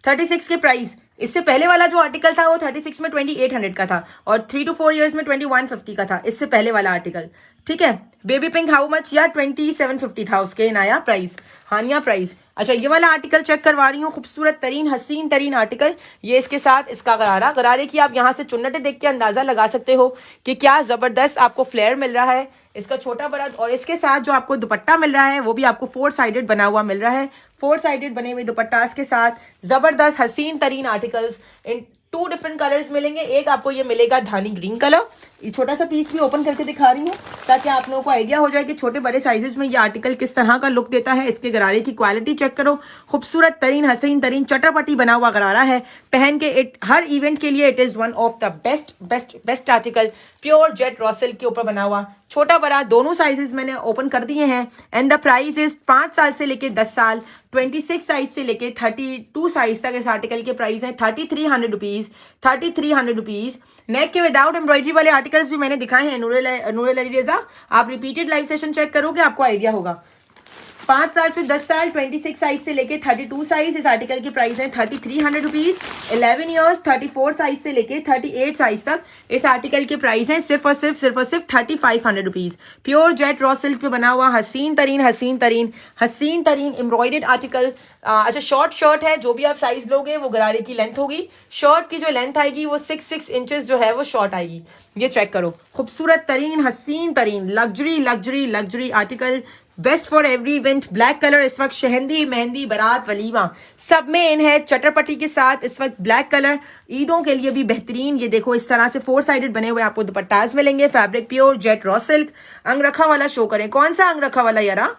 36 के प्राइस। इससे पहले वाला जो आर्टिकल था वो 36 में 2800 का था, और 3 to 4 ईयर्स में 2150 का था इससे पहले वाला आर्टिकल। ठीक है, बेबी पिंक हाउ मच, या 2750 था उसके नया प्राइस, हानिया प्राइस। अच्छा, ये वाला आर्टिकल चेक करवा रही हूँ। खूबसूरत तरीन, हसीन तरीन आर्टिकल। ये इसके साथ इसका गरारा। गरारे की आप यहाँ से चुन्नटें देख के अंदाजा लगा सकते हो कि क्या जबरदस्त आपको फ्लेयर मिल रहा है। इसका छोटा बड़ा, और इसके साथ जो आपको दुपट्टा मिल रहा है वो भी आपको 4 साइडेड बना हुआ मिल रहा है। 4 साइडेड बने हुए दुपट्टास के साथ जबरदस्त हसीन तरीन आर्टिकल्स इन 2 डिफरेंट कलर्स मिलेंगे। एक आपको ये मिलेगा धानी ग्रीन कलर। ये छोटा सा पीस भी ओपन करके दिखा रही हूँ ताकि आप लोगों को आइडिया हो जाए कि छोटे बड़े साइजेस में ये आर्टिकल किस तरह का लुक देता है। इसके गरारे की क्वालिटी चेक करो। खूबसूरत तरीन, हसीन तरीन, चटरपटी बना हुआ गरारा है। पहन के हर इवेंट के लिए it is one of the best article. Pure jet raw silk के ऊपर बना हुआ, छोटा बड़ा दोनों साइजेस मैंने ओपन कर दिए हैं। एंड द प्राइस इज 5 साल से लेके 10 साल, 26 साइज से लेके 32 साइज तक इस आर्टिकल के प्राइस है 3300 रुपीज। 3300 रुपीज। नेक के विदाउट एम्ब्रॉयडरी वाले आर्टिकल्स भी मैंने दिखाए हैं। नूरुल अली रेजा, आप रिपीटेड लाइव सेशन चेक करोगे आपको आइडिया होगा। 5 साल से 10 साल, 26 साइज से लेके 32 साइज इस आर्टिकल की प्राइस है 3300 रुपीज। 11 ईयर्स 34 साइज से लेके 38 साइज तक इस आर्टिकल की प्राइस है सिर्फ और सिर्फ 3500 rupees. Pure jet raw silk पे बना हुआ हसीन तरीन एम्ब्रॉयडर्ड आर्टिकल। अच्छा, शॉर्ट शर्ट है, जो भी आप साइज लोगे वो गरारे की लेंथ होगी। शर्ट की जो लेंथ आएगी वो 6 इंचेस जो है वो शॉर्ट आएगी। ये चेक करो, खूबसूरत तरीन, हसीन तरीन, luxury article. Best for every event. Black colour इस वक्त शहंदी, मेहंदी, बारात, वलीमा सब में इन है। चटरपटी के साथ इस वक्त ब्लैक कलर ईदों के लिए भी बेहतरीन। ये देखो, इस तरह से 4 साइडेड बने हुए आपको दुपट्टास मिलेंगे। Fabric pure jet raw silk. Angrakha वाला शो करें, कौन सा अंगरखा वाला यारा?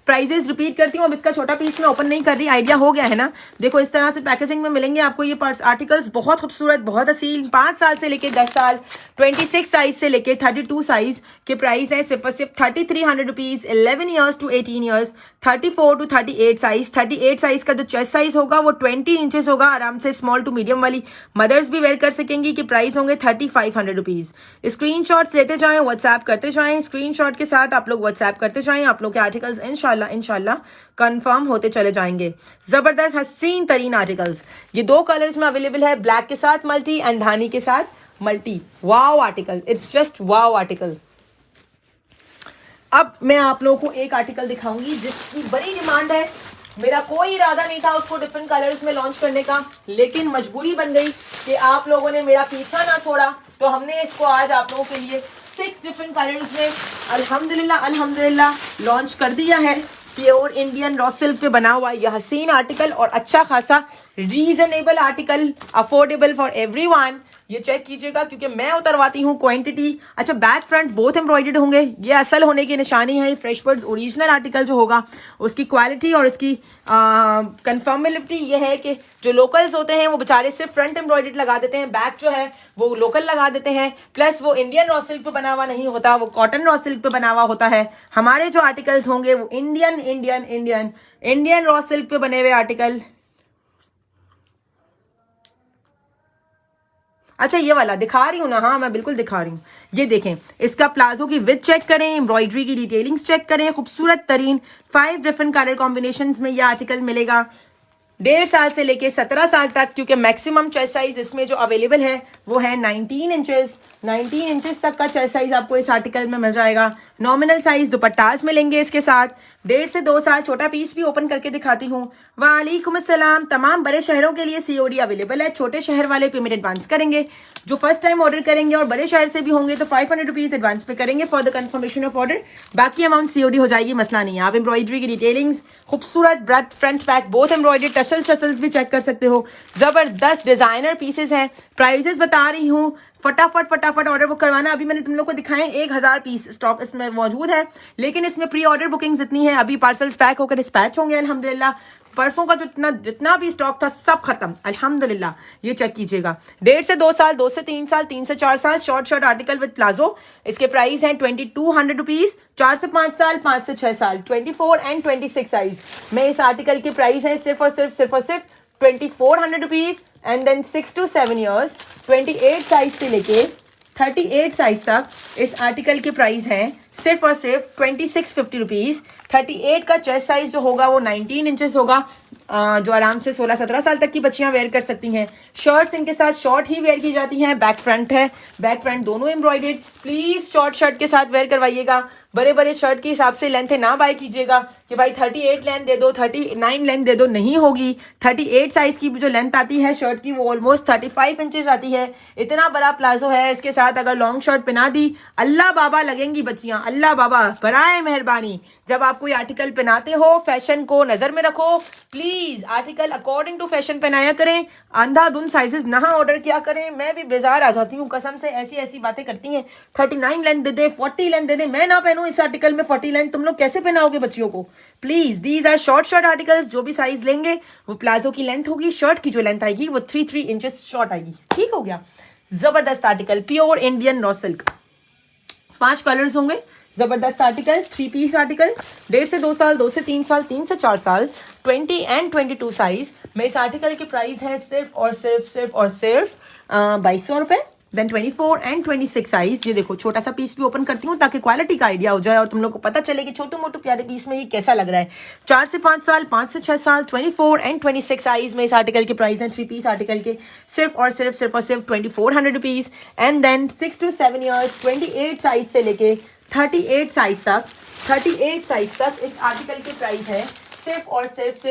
प्राइजेस रिपीट करती हूँ, अब इसका छोटा पीस में ओपन नहीं कर रही, आइडिया हो गया है ना। देखो, इस तरह से पैकेजिंग में मिलेंगे आपको ये आर्टिकल्स। बहुत खूबसूरत, बहुत हसीन। 5 साल से लेके 10 साल, 26 साइज से लेके 32 साइज के प्राइस है सिर्फ 3300 rupees. 11 years to 18 years, 34 to 38 size. 38 size का जो चेस्ट साइज होगा वो 20 इंचेस होगा। आराम से स्मॉल टू मीडियम वाली मदर्स भी वेयर कर सकेंगी। कि प्राइस होंगे 3500 रुपीज। स्क्रीनशॉट्स लेते जाएं, व्हाट्सएप करते जाएं। स्क्रीनशॉट के साथ आप लोग व्हाट्सएप करते जाएं। आप लोग के आर्टिकल्स इंशाल्लाह कंफर्म होते चले जाएंगे। जबरदस्त हसीन तरीन आर्टिकल्स। ये 2 कलर्स में अवेलेबल है, ब्लैक के साथ मल्टी एंड धानी के साथ multi. Wow article, it's just wow article. अब मैं आप लोगों को एक आर्टिकल दिखाऊंगी जिसकी बड़ी डिमांड है। मेरा कोई इरादा नहीं था उसको डिफरेंट कलर्स में लॉन्च करने का, लेकिन मजबूरी बन गई कि आप लोगों ने मेरा पीछा ना छोड़ा, तो हमने इसको आज आप लोगों के लिए 6 डिफरेंट कलर्स में अल्हम्दुलिल्लाह लॉन्च कर दिया है। प्योर इंडियन रॉ सिल्क पे बना हुआ यह हसीन आर्टिकल और अच्छा खासा reasonable article, affordable for everyone. ये चेक कीजिएगा क्योंकि मैं उतरवाती हूँ क्वांटिटी। अच्छा, बैक फ्रंट बोथ एम्ब्रॉयडर्ड होंगे, ये असल होने की निशानी है। फ्रेश बर्ड्स ओरिजिनल आर्टिकल जो होगा उसकी क्वालिटी और इसकी कंफर्मेबिलिटी ये है कि जो लोकल्स होते हैं वो बेचारे सिर्फ फ्रंट एम्ब्रॉयडर्ड लगा देते हैं, बैक जो है वो लोकल लगा देते हैं, प्लस वो इंडियन रॉ सिल्क पे बना हुआ नहीं होता, वो कॉटन रॉ सिल्क पे बना हुआ होता है। हमारे जो आर्टिकल्स होंगे वो इंडियन रॉ सिल्क पे बने हुए आर्टिकल। अच्छा, ये वाला दिखा रही हूँ ना, हाँ मैं बिल्कुल दिखा रही हूँ। ये देखें, इसका प्लाजो की विथ चेक करें, एम्ब्रॉयडरी की डिटेलिंग्स चेक करें, खूबसूरत तरीन 5 डिफरेंट कलर कॉम्बिनेशंस में ये आर्टिकल मिलेगा। 1.5 साल से लेके 17 साल तक, क्योंकि मैक्सिमम चेस्ट साइज इसमें जो अवेलेबल है वो है 19 इंचेस। 19 इंचेस तक का चेस्ट साइज आपको इस आर्टिकल में मिल जाएगा। नॉमिनल साइज दुपट्टास मिलेंगे इसके साथ। 1.5 से 2 साल, छोटा पीस भी ओपन करके दिखाती हूँ। वालेकुम अस्सलाम। तमाम बड़े शहरों के लिए सीओडी अवेलेबल है, छोटे शहर वाले पेमेंट एडवांस करेंगे। जो फर्स्ट टाइम ऑर्डर करेंगे और बड़े शहर से भी होंगे तो 500 रुपीज एडवांस पे करेंगे for the confirmation of order, बाकी अमाउंट सीओडी हो जाएगी, मसला नहीं है। आप एम्ब्रॉयडरी की डिटेलिंग्स, खूबसूरत bread front back both embroidery, tassels भी चेक कर सकते हो। जबरदस्त डिजाइनर पीसेस हैं। प्राइजेस बता रही हूँ, फटाफट ऑर्डर बुक करवाना। अभी मैंने तुम लोग को दिखाए 1000 पीस स्टॉक इसमें मौजूद है, लेकिन इसमें प्री ऑर्डर बुकिंग्स इतनी है, अभी पार्सल्स पैक होकर डिस्पैच होंगे अल्हम्दुलिल्लाह। परसों का जितना भी स्टॉक था सब खत्म अल्हम्दुलिल्लाह। ये चेक कीजिएगा। 1.5 से 2 साल, 2 से 3 साल, 3 से 4 साल, शॉर्ट आर्टिकल विद प्लाजो। इसके प्राइस हैं 2200 रुपीज। 4 से 5 साल, 5 से 6 साल, 24 एंड 26 साइज में इस आर्टिकल की प्राइस है सिर्फ और सिर्फ 2400 rupees. And then 6 to 7 years 28 size से लेके 38 साइज तक इस आर्टिकल की प्राइस है सिर्फ और सिर्फ 2650 रुपीज। 38 का चेस्ट साइज जो होगा वो 19 इंचेस होगा, जो आराम से 16-17 साल तक की बच्चियां वेयर कर सकती हैं। शर्ट्स इनके साथ शॉर्ट ही वेयर की जाती हैं, बैक फ्रंट है, बैक फ्रंट दोनों एम्ब्रॉयडर्ड। प्लीज शॉर्ट शर्ट के साथ वेयर करवाइएगा। बड़े शर्ट के हिसाब से लेंथ ना बाय कीजिएगा कि भाई 38 लेंथ दे दो, 39 लेंथ दे दो, नहीं होगी। 38 साइज की जो लेंथ आती है शर्ट की वो ऑलमोस्ट 35 इंचेस आती है। इतना बड़ा प्लाजो है, इसके साथ अगर लॉन्ग शर्ट पहना दी, अल्लाह बाबा लगेंगी बच्चियां, अल्लाह बाबा बराए मेहरबानी। जब आप कोई आर्टिकल पहनाते हो, फैशन को नजर में रखो, please article according to fashion पहनाया करें, अंधाधुंध साइजेस ना ऑर्डर किया करें। मैं भी बेजार आ जाती हूँ कसम से, ऐसी बातें करती हैं 39 लेंथ दे दे, 40 लेंथ दे दे, मैं ना पहनूं इस आर्टिकल में 40 लेंथ, तुम लोग कैसे पहनाओगे बच्चियों को। Please these are short articles. जो भी साइज लेंगे वो प्लाजो की लेंथ होगी, शर्ट की जो लेंथ आएगी वो 3 इंचेस शॉर्ट आएगी। ठीक हो गया। जबरदस्त article, pure Indian raw silk, 5 colours होंगे। जबरदस्त आर्टिकल, 3 पीस आर्टिकल। 1.5 से 2 साल, 2 से 3 साल, 3 से 4 साल, 20 एंड 22 साइज में इस आर्टिकल की प्राइस है सिर्फ और सिर्फ 2200 रुपए। Then 24 and 26 size. ये देखो, छोटा सा पीस भी ओपन करती हूँ ताकि क्वालिटी का आइडिया हो जाए और तुम लोग को पता चले कि छोटे मोटे प्यारे पीस में ये कैसा लग रहा है। 4 से 5 साल, 5 से 6 साल, 24 एंड 26 साइज में इस आर्टिकल की प्राइस है 3 पीस आर्टिकल के सिर्फ और सिर्फ 2400 rupees. And then 6 to 7 years 28 size से लेके 38 साइज तक इस आर्टिकल की प्राइस है सिर्फ और सिर्फ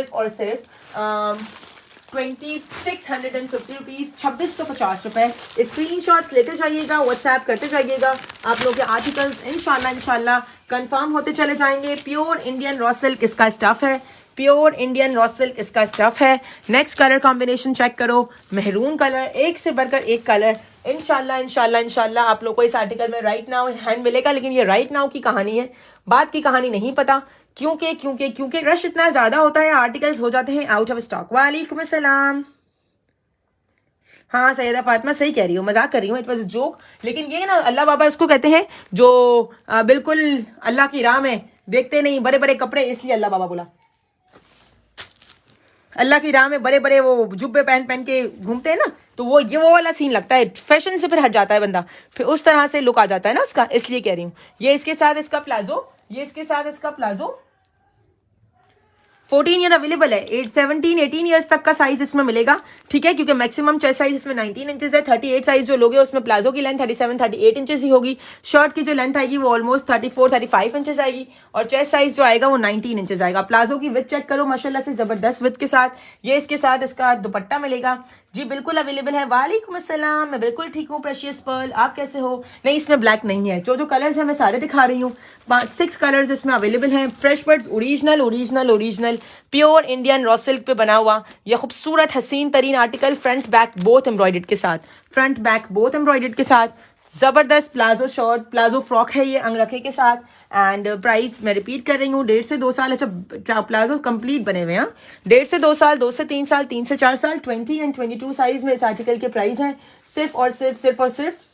2650 रुपीज, 2650 रुपए। स्क्रीन शॉट्स लेते जाइएगा, व्हाट्सएप करते जाइएगा, आप लोग के आर्टिकल्स इंशाल्लाह कंफर्म होते चले जाएंगे। प्योर इंडियन रॉ सिल्क इसका स्टफ है, प्योर इंडियन रॉ सिल्क इसका स्टफ है। नेक्स्ट कलर कॉम्बिनेशन चेक करो, मेहरून कलर, एक से बढ़कर एक कलर। इंशाल्लाह आप लोग को इस आर्टिकल में राइट नाउ हैंड मिलेगा, लेकिन ये राइट नाउ की कहानी है, बात की कहानी नहीं पता, क्योंकि रश इतना ज्यादा होता है, आर्टिकल्स हो जाते हैं आउट ऑफ स्टॉक। वालेकुम अस्सलाम। हाँ सैयदा फातिमा सही कह रही हो, मजाक कर रही हूँ, इट वाज जोक। लेकिन ये ना अल्लाह बाबा इसको कहते हैं जो बिल्कुल अल्लाह की राह में देखते नहीं, बड़े बड़े कपड़े, इसलिए अल्लाह बाबा बोला। अल्लाह की राह में बड़े बड़े वो जुब्बे पहन के घूमते हैं ना, तो वो वाला सीन लगता है, फैशन से फिर हट जाता है बंदा, फिर उस तरह से लुक आ जाता है ना उसका, इसलिए कह रही हूँ। ये इसके साथ इसका प्लाजो 14 ईयर अवेलेबल है, 17-18 ईयर्स तक का साइज इसमें मिलेगा। ठीक है, क्योंकि मैक्सिमम चेस्ट साइज इसमें 19 इंचेस है। 38 साइज जो लोगे उसमें प्लाजो की लेंथ 37-38 इंचेस ही होगी। शर्ट की जो लेंथ आएगी वो ऑलमोस्ट 34-35 इंचेस आएगी और चेस्ट साइज जो आएगा वो 19 इंचेस आएगा। प्लाजो की विथ चेक करो, माशाल्लाह से जबरदस्त विथ के साथ। ये इसके साथ इसका दुपट्टा मिलेगा जी, बिल्कुल अवेलेबल है। वालेकुम अस्सलाम, मैं बिल्कुल ठीक हूँ प्रेशियस पर्ल, आप कैसे हो? नहीं, इसमें ब्लैक नहीं है, जो कलर्स है मैं सारे दिखा रही हूँ। 6 कलर्स इसमें अवेलेबल हैं। Fresh birds original article, pure Indian raw silk पे बना हुआ यह खूबसूरत हसीन तरीन article, front back both embroidered के साथ, फ्रंट बैक बोथ एम्ब्रॉयडर्ड के साथ, जबरदस्त प्लाजो शॉर्ट प्लाजो फ्रॉक है ये अंगरखे के साथ। एंड प्राइस मैं रिपीट कर रही हूँ, 1.5 से 2 साल, अच्छा प्लाजो कंप्लीट बने हुए हैं, 1.5 से 2 साल, 2 से 3 साल, 3 से 4 साल, 20 एंड 22 साइज में इस आर्टिकल के प्राइस हैं सिर्फ और सिर्फ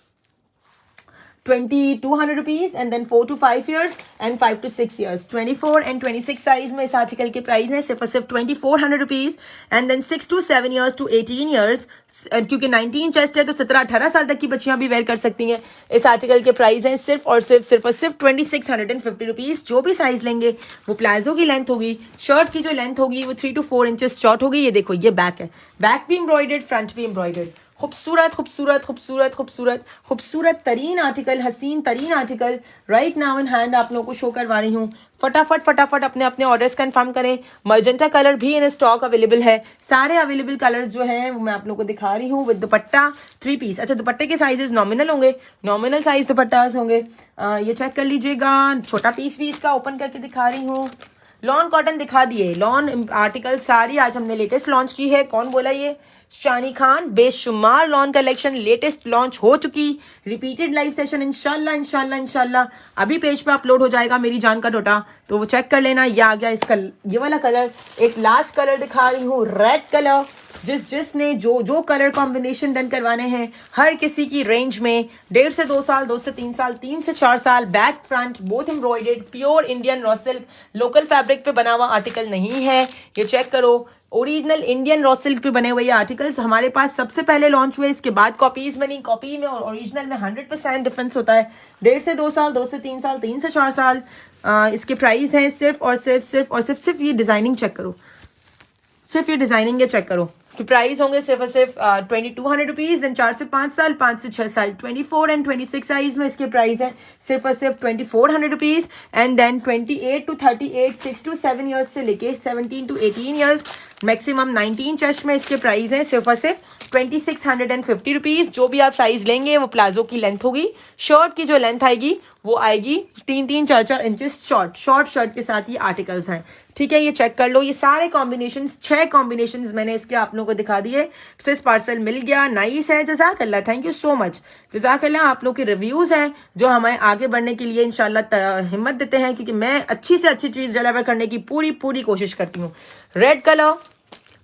2200 rupees and then 4 to 5 years and 5 to 6 years। 24 and 26 size में इस आर्टिकल के प्राइस है सिर्फ और सिर्फ 2400 rupees and then 6 to 7 years to 18 years, क्योंकि 19 चेस्ट है तो 17-18 साल तक की बच्चियां भी वेयर कर सकती हैं। इस आर्टिकल के प्राइस हैं सिर्फ और सिर्फ 2650 रुपीज। जो भी साइज लेंगे वो प्लाजो की लेंथ होगी, शर्ट की जो लेंथ होगी वो 3 to 4 इंचेस शॉर्ट होगी। ये देखो ये बैक है, बैक भी एम्ब्रॉयडर्ड, फ्रंट भी एम्ब्रॉयडर्ड, खूबसूरत खूबसूरत खूबसूरत खूबसूरत खूबसूरत तरीन आर्टिकल, हसीन तरीन article right now in hand आप लोगों को शो करवा रही हूँ। फटाफट अपने अपने ऑर्डर्स कंफर्म करें। मर्जेंटा कलर भी इन स्टॉक अवेलेबल है। सारे अवेलेबल कलर्स जो हैं वो मैं आप लोगों को दिखा रही हूँ विद दुपट्टा 3 पीस। अच्छा दुपट्टे के साइजेस नॉमिनल होंगे, नॉमिनल साइज दुपट्टास होंगे। ये चेक कर लीजिएगा, छोटा पीस भी इसका ओपन करके दिखा रही हूँ। लॉन कॉटन दिखा दिए, लॉन आर्टिकल सारी आज हमने लेटेस्ट लॉन्च की है। कौन बोला ये? शानी खान। बेशुमार लॉन कलेक्शन लेटेस्ट लॉन्च हो चुकी, रिपीटेड लाइव सेशन इंशाल्लाह इंशाल्लाह इंशाल्लाह अभी पेज पे अपलोड हो जाएगा मेरी जान का टोटा, तो वो चेक कर लेना। ये आ गया इसका ये वाला कलर, एक लास्ट कलर दिखा रही हूँ रेड कलर। जिसने जो कलर कॉम्बिनेशन डन करवाने हैं हर किसी की रेंज में 1.5 से 2 साल, 2 से 3 साल, 3 से 4 साल, back front both embroidered, pure Indian raw silk, local fabric पे बना हुआ आर्टिकल नहीं है। ये चेक करो, ओरिजिनल इंडियन रॉ सिल्क पे बने हुए ये आर्टिकल्स हमारे पास सबसे पहले लॉन्च हुए, इसके बाद कॉपीज बनी। कॉपी में और ओरिजिनल में 100% डिफरेंस होता है। 1.5 से 2 साल, 2 से 3 साल, 3 से 4 साल इसके प्राइस हैं सिर्फ और सिर्फ ये डिजाइनिंग चेक करो, सिर्फ ये डिजाइनिंग ये चेक करो कि प्राइस होंगे सिर्फ और सिर्फ 2200 रुपीज। देन 4 से 5 साल, 5 से 6 साल, 24 एंड 26 साइज में इसके प्राइस है सिर्फ और सिर्फ 2400 rupees and then 28 to 38, 6 to 7 years से लेके 17 to 18 ईयर्स, मैक्सिमम 19 चेस्ट में इसके प्राइस है सिर्फ और सिर्फ 2650 रुपीज। जो भी आप साइज लेंगे वो प्लाजो की लेंथ होगी, शर्ट की जो लेंथ आएगी वो आएगी 3-3, 4-4 इंचेस शॉर्ट शर्ट के साथ ये आर्टिकल्स हैं। ठीक है, ये चेक कर लो, ये सारे कॉम्बिनेशन 6 कॉम्बिनेशन मैंने इसके आप लोगों को दिखा दिए। सिर्फ पार्सल मिल गया, नाइस है, जज़ाकल्लाह, थैंक यू सो मच, जज़ाकल्लाह। आप लोग के रिव्यूज हैं जो हमें आगे बढ़ने के लिए इंशाल्लाह हिम्मत देते हैं, क्योंकि मैं अच्छी से अच्छी चीज डिलीवर करने की पूरी कोशिश करती हूँ। Red colour,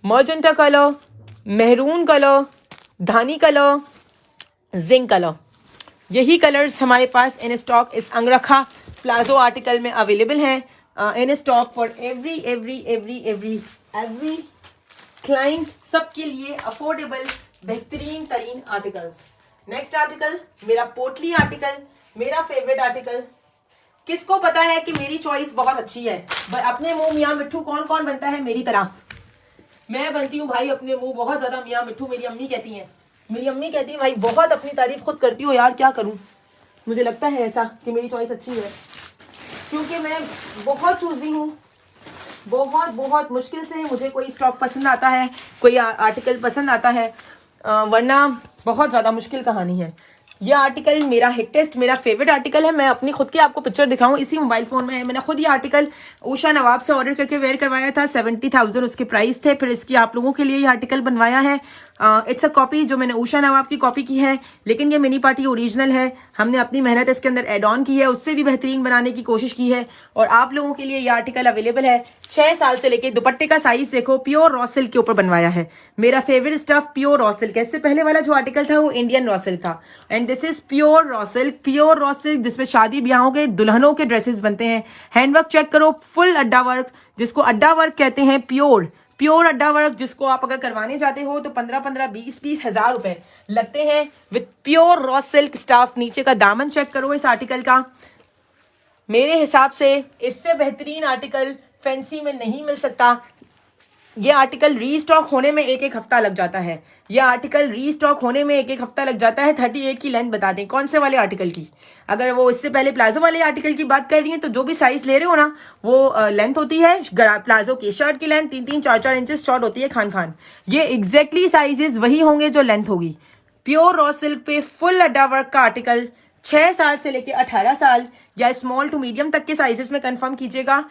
magenta colour, maroon colour, धानी कलर, जिंक कलर, यही कलर्स हमारे पास इन स्टॉक इस अंगरखा प्लाजो आर्टिकल में अवेलेबल हैं in stock for every client, सबके लिए अफोर्डेबल बेहतरीन तरीन आर्टिकल्स। नेक्स्ट आर्टिकल मेरा पोटली आर्टिकल, मेरा फेवरेट आर्टिकल। किसको पता है कि मेरी चॉइस बहुत अच्छी है? अपने मुंह मियाँ मिट्ठू कौन कौन बनता है मेरी तरह? मैं बनती हूँ भाई अपने मुंह बहुत ज्यादा मियाँ मिट्ठू। मेरी अम्मी कहती है भाई बहुत अपनी तारीफ खुद करती हो यार, क्या करूं। मुझे लगता है ऐसा कि मेरी चॉइस अच्छी है, क्योंकि मैं बहुत चूजी हूँ। बहुत मुश्किल से मुझे कोई स्टॉक पसंद आता है, कोई आर्टिकल पसंद आता है, वरना बहुत ज्यादा मुश्किल कहानी है। ये आर्टिकल मेरा हिट टेस्ट, मेरा फेवरेट आर्टिकल है। मैं अपनी खुद की आपको पिक्चर दिखाऊं, इसी मोबाइल फोन में है। मैंने खुद ये आर्टिकल उषा नवाब से ऑर्डर करके वेयर करवाया था, 70,000 उसके प्राइस थे। फिर इसकी आप लोगों के लिए ये आर्टिकल बनवाया है। इट्स अ कॉपी, जो मैंने उषा नवाब की कॉपी की है, लेकिन ये मिनी पार्टी ओरिजिनल है। हमने अपनी मेहनत इसके अंदर एड ऑन की है, उससे भी बेहतरीन बनाने की कोशिश की है, और आप लोगों के लिए ये आर्टिकल अवेलेबल है 6 साल से लेके। दुपट्टे का साइज देखो, प्योर रॉ सिल्क के ऊपर बनवाया है। मेरा favourite stuff pure raw silk है। इससे पहले वाला जो आर्टिकल था वो इंडियन रॉ सिल्क था, and this is pure raw silk, जिसमें शादी ब्याहों के दुल्हनों के ड्रेसेस बनते हैं। हैंडवर्क चेक करो, फुल अड्डा वर्क, जिसको अड्डा वर्क कहते हैं, प्योर अड्डा वर्क, जिसको आप अगर करवाने जाते हो तो 15-15, 20-20 हज़ार रुपए लगते हैं with pure raw silk staff. नीचे का दामन चेक करो इस आर्टिकल का, मेरे हिसाब से इससे बेहतरीन आर्टिकल फैंसी में नहीं मिल सकता। ये आर्टिकल रीस्टॉक होने में एक हफ्ता लग जाता है। ये आर्टिकल रीस्टॉक होने में एक हफ्ता लग जाता है। 38 की लेंथ बता दें, कौन से वाले आर्टिकल की? अगर वो इससे पहले प्लाजो वाले आर्टिकल की बात कर रही है तो जो भी साइज ले रहे हो ना, वो लेंथ होती है प्लाजो की। शर्ट की लेंथ 3-3, 4-4 इंचेस शॉर्ट होती है खान। ये एग्जैक्टली साइजेस वही होंगे जो लेंथ होगी। प्योर रॉ सिल्क पे फुल अड्डा वर्क का आर्टिकल 6 साल से लेके 18 साल या स्मॉल टू मीडियम तक के साइजेस में कंफर्म कीजिएगा।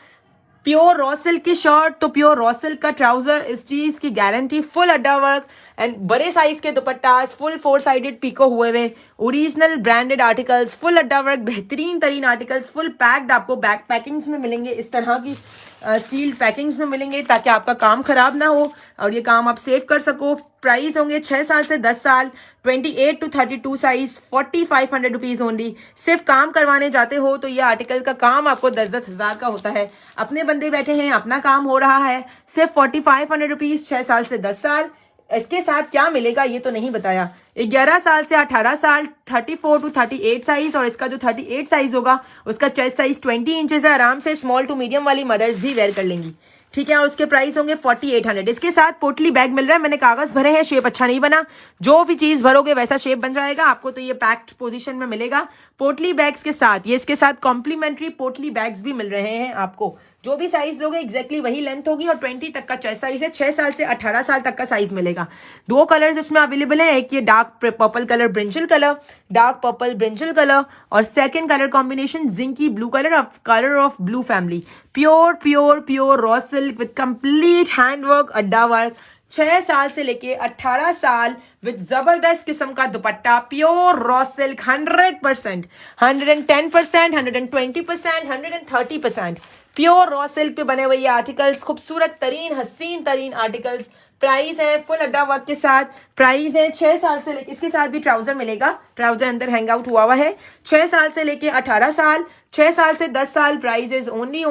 प्योर रॉ सिल्क की शर्ट तो प्योर रॉ सिल्क का ट्राउजर, इस चीज की गारंटी, फुल अड्डा वर्क एंड बड़े साइज के दुपट्टास, फुल 4 साइडेड पीको हुए हुए, ओरिजिनल ब्रांडेड आर्टिकल्स, फुल अड्डा वर्क, बेहतरीन तरीन आर्टिकल्स, फुल पैक्ड आपको बैक पैकिंग्स में मिलेंगे, इस तरह की सील्ड पैकिंग्स में मिलेंगे ताकि आपका काम खराब ना हो और ये काम आप सेव कर सको। प्राइस होंगे 6 साल से 10 साल, 28 to 32 साइज, 4500 रुपीज ओनली। सिर्फ काम करवाने जाते हो तो ये आर्टिकल का काम आपको 10-10 हजार का होता है। अपने बंदे बैठे हैं, अपना काम हो रहा है, सिर्फ 4500 रुपीज, 6 साल से 10 साल। इसके साथ क्या मिलेगा ये तो नहीं बताया। 11 साल से 18 साल, 34 to 38 साइज, और इसका जो 38 साइज होगा उसका चेस्ट साइज 20 इंचेस है। आराम से स्मॉल टू मीडियम वाली मदर्स भी वेयर कर लेंगी, ठीक है। और उसके प्राइस होंगे 4800। इसके साथ पोटली बैग मिल रहा है, मैंने कागज भरे हैं, शेप अच्छा नहीं बना, जो भी चीज भरोगे वैसा शेप बन जाएगा आपको, तो ये पैक्ड पोजीशन में मिलेगा पोटली बैग्स के साथ। ये इसके साथ कॉम्प्लीमेंट्री पोटली बैग्स भी मिल रहे हैं आपको। जो भी साइज लोगे एग्जैक्टली वही लेंथ होगी और 20 तक का चेस्ट साइज है। 6 साल से 18 साल तक का साइज मिलेगा। 2 कलर्स इसमें अवेलेबल है, एक ये dark purple colour brinjal colour, dark purple brinjal colour, और सेकंड कलर कॉम्बिनेशन जिंकी blue colour of blue family. Pure pure pure raw silk with complete handwork अड्डा वर्क। 6 साल से लेके 18 साल विद जबरदस्त किस्म का दुपट्टा, pure raw silk, 100%, 110%, 120%, 130% pure raw silk पे बने हुए ये आर्टिकल्स, खूबसूरत तरीन हसीन तरीन आर्टिकल्स। प्राइस है फुल अड्डा वर्क के साथ, प्राइस है 6 साल से लेके, इसके साथ भी ट्राउजर मिलेगा, ट्राउजर अंदर हैंग आउट हुआ है। 6 साल से लेके 18 साल, 6 साल से 10 साल, price is only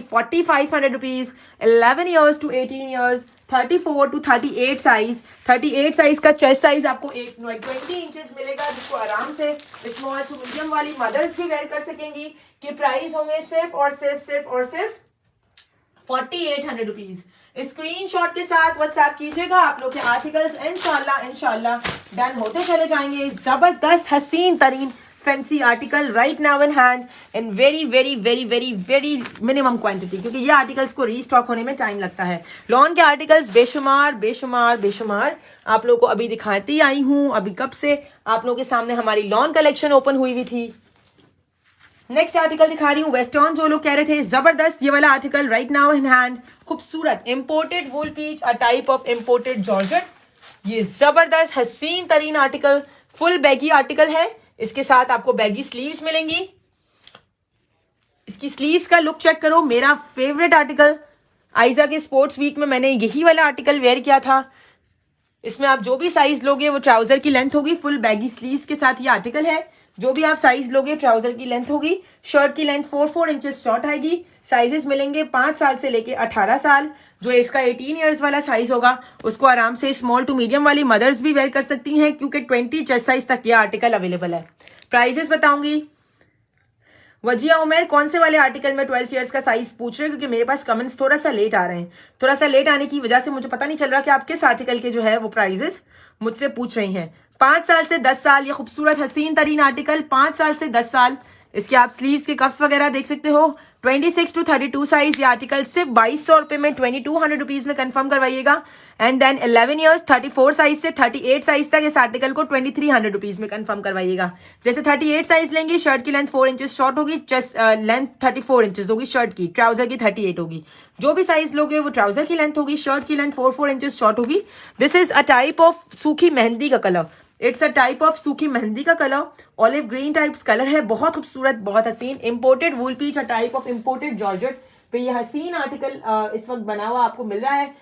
4500 rupees. 11 years to 18 years, 34 to 38 size, 38 size का चेस्ट साइज आपको 20 इंचेस मिलेगा, जिसको आराम से स्मॉल टू मीडियम वाली मदर्स भी वेयर कर सकेंगी। कि प्राइस होंगे सिर्फ 4800 रुपीज। स्क्रीनशॉट के साथ व्हाट्सएप कीजिएगा आप लोग के आर्टिकल्स, इंशाल्लाह डन होते चले जाएंगे। जबरदस्त हसीन तरीन fancy article right now in hand in very very very very very minimum quantity, क्योंकि ये आर्टिकल्स को रीस्टॉक होने में टाइम लगता है। लॉन के आर्टिकल्स बेशुमार बेशुमार बेशुमार आप लोगों को अभी दिखाती आई हूँ। अभी कब से आप लोगों के सामने हमारी लॉन कलेक्शन ओपन हुई थी। नेक्स्ट आर्टिकल दिखा रही हूँ वेस्टर्न, जो लोग कह रहे थे जबरदस्त ये वाला article right now in hand, खूबसूरत imported wool peach, a type of imported georgette. ये जबरदस्त हसीन तरीन आर्टिकल, फुल बैगी आर्टिकल है। इसके साथ आपको बैगी स्लीव्स मिलेंगी। इसकी स्लीव्स का लुक चेक करो, मेरा फेवरेट आर्टिकल। आइजा के स्पोर्ट्स वीक में मैंने यही वाला आर्टिकल वेयर किया था। इसमें आप जो भी साइज लोगे वो ट्राउजर की लेंथ होगी, फुल बैगी स्लीव्स के साथ ये आर्टिकल है। जो भी आप साइज लोगे ट्राउजर की लेंथ होगी, शर्ट की लेंथ 4 इंचेस शॉर्ट आएगी। साइजेस मिलेंगे 5 साल से लेके 18 साल। जो इसका 18 ईयर्स वाला साइज होगा उसको आराम से स्मॉल टू मीडियम वाली मदर्स भी वेयर कर सकती हैं, क्योंकि 20 चेस्ट साइज तक यह आर्टिकल अवेलेबल है। प्राइजेस बताऊंगी। वजिया उमेर कौन से वाले आर्टिकल में 12 ईयर्स का साइज पूछ रहे हैं, क्योंकि मेरे पास कमेंट्स थोड़ा सा लेट आ रहे हैं। थोड़ा सा लेट आने की वजह से मुझे पता नहीं चल रहा कि आप किस आर्टिकल के जो है वो प्राइजेस मुझसे पूछ रही हैं। 5 साल से 10 साल, ये खूबसूरत हसीन तरीन आर्टिकल, 5 साल से 10 साल। इसके आप स्लीव्स के कफ्स वगैरह देख सकते हो। 26 to 32 साइज, ये आर्टिकल सिर्फ 2200 रुपए में 2200 रुपीज में कंफर्म करवाइएगा। एंड देन 11 ईयर्स 34 साइज से 38 साइज तक इस आर्टिकल को 2300 रुपीज में कंफर्म करवाइएगा। जैसे 38 साइज लेंगी, शर्ट की लेंथ 4 इंचेस शॉर्ट होगी, चेस्ट लेंथ 34 इंचेस होगी शर्ट की, ट्राउजर की 38 होगी। जो भी साइज लोगे वो ट्राउजर की लेंथ होगी, शर्ट की लेंथ 4 इंचेस शॉर्ट होगी। This is a type of सूखी मेहंदी का colour, it's a type of सूखी मेहंदी का colour, olive green types colour है, बहुत खूबसूरत बहुत हसीन। Imported wool peach, a type of imported georgette पे ये हसीन आर्टिकल इस वक्त बना हुआ आपको मिल रहा है।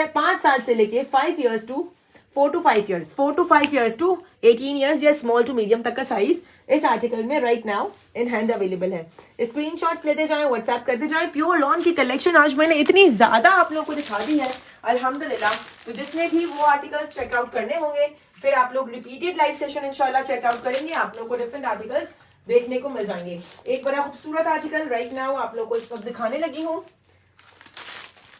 5 साल से लेके 4 years to 5 years to 18 years या स्मॉल टू मीडियम तक का साइज इस आर्टिकल में right now in hand available है। स्क्रीनशॉट्स लेते जाएं, व्हाट्सएप करते जाएं। प्योर लॉन की कलेक्शन आज मैंने इतनी ज्यादा आप लोगों को दिखा दी है अल्हम्दुलिल्लाह। तो जिसने भी वो आर्टिकल्स चेकआउट करने होंगे, फिर आप लोग रिपीटेड लाइव सेशन इंशाल्लाह चेकआउट करेंगे, आप लोग को डिफरेंट आर्टिकल्स देखने को मिल जाएंगे। एक बड़ा खूबसूरत आर्टिकल राइट नाउ आप लोग को इस वक्त दिखाने लगी हूँ।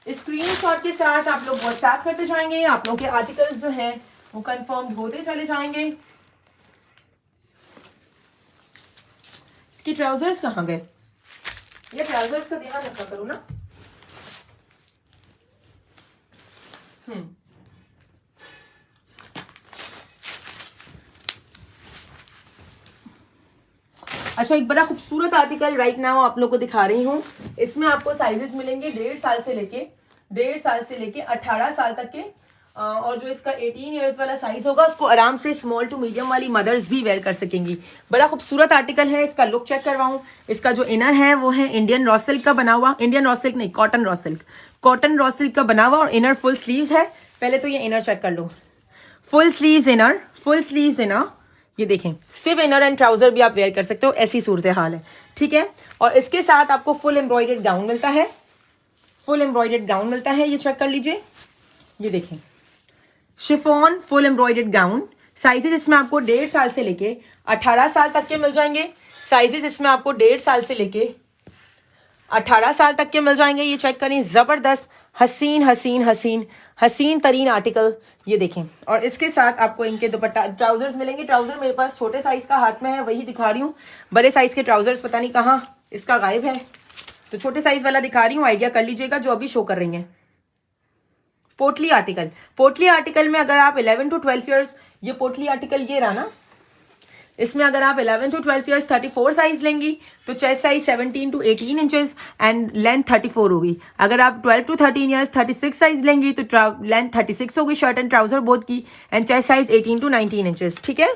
स्क्रीनशॉट के साथ आप लोग व्हाट्सएप करते जाएंगे, आप लोग के आर्टिकल्स जो हैं वो कंफर्म होते चले जाएंगे। इसकी ट्राउजर्स कहाँ गए? ये ट्राउजर्स का ध्यान रखा करो ना। अच्छा, एक बड़ा खूबसूरत आर्टिकल राइट नाउ आप लोग को दिखा रही हूँ। इसमें आपको साइजेस मिलेंगे 1.5 साल से लेके 18 साल तक के। और जो इसका 18 ईयर्स वाला साइज होगा उसको आराम से स्मॉल टू मीडियम वाली मदर्स भी वेयर कर सकेंगी। बड़ा खूबसूरत आर्टिकल है। इसका लुक चेक करवाऊं। इसका जो इनर है वो है इंडियन रॉ सिल्क का बना हुआ, इंडियन रॉ सिल्क नहीं, cotton raw silk, cotton raw silk का बना हुआ, और इनर फुल स्लीव्स है। पहले तो ये इनर चेक कर लो, full sleeves inner, full sleeves inner, ये देखें, सिर्फ इनर एंड ट्राउजर भी आप वेयर कर सकते हो, ऐसी सूरत हाल है, ठीक है। और इसके साथ आपको फुल एम्ब्रॉयडर्ड गाउन मिलता है, फुल एम्ब्रॉयडर्ड गाउन मिलता है, ये चेक कर लीजिए, ये देखें, chiffon full embroidered gown. Sizes इसमें आपको 1.5 साल से लेके 18 साल तक के मिल जाएंगे। साइजेस इसमें आपको 1.5 साल से लेके 18 साल तक के मिल जाएंगे। ये चेक करें, जबरदस्त हसीन हसीन हसीन हसीन तरीन आर्टिकल, ये देखें। और इसके साथ आपको इनके दुपट्टा ट्राउजर्स मिलेंगे। ट्राउजर मेरे पास छोटे साइज का हाथ में है, वही दिखा रही हूँ। बड़े साइज के ट्राउजर्स पता नहीं कहाँ इसका गायब है, तो छोटे साइज वाला दिखा रही हूँ, आइडिया कर लीजिएगा जो अभी शो कर रही हैं। पोटली आर्टिकल, पोटली आर्टिकल में अगर आप 11 to 12 ईयर्स, ये पोटली आर्टिकल ये रहा ना, इसमें अगर आप 11 to 12 ईयर्स 34 साइज लेंगी तो chest size 17 to 18 inches and length 34 होगी। अगर आप 12 to 13 ईयर्स 36 साइज लेंगी तो लेंथ 36 होगी शर्ट एंड ट्राउजर बोथ की, and chest size 18 to 19 inches, ठीक है।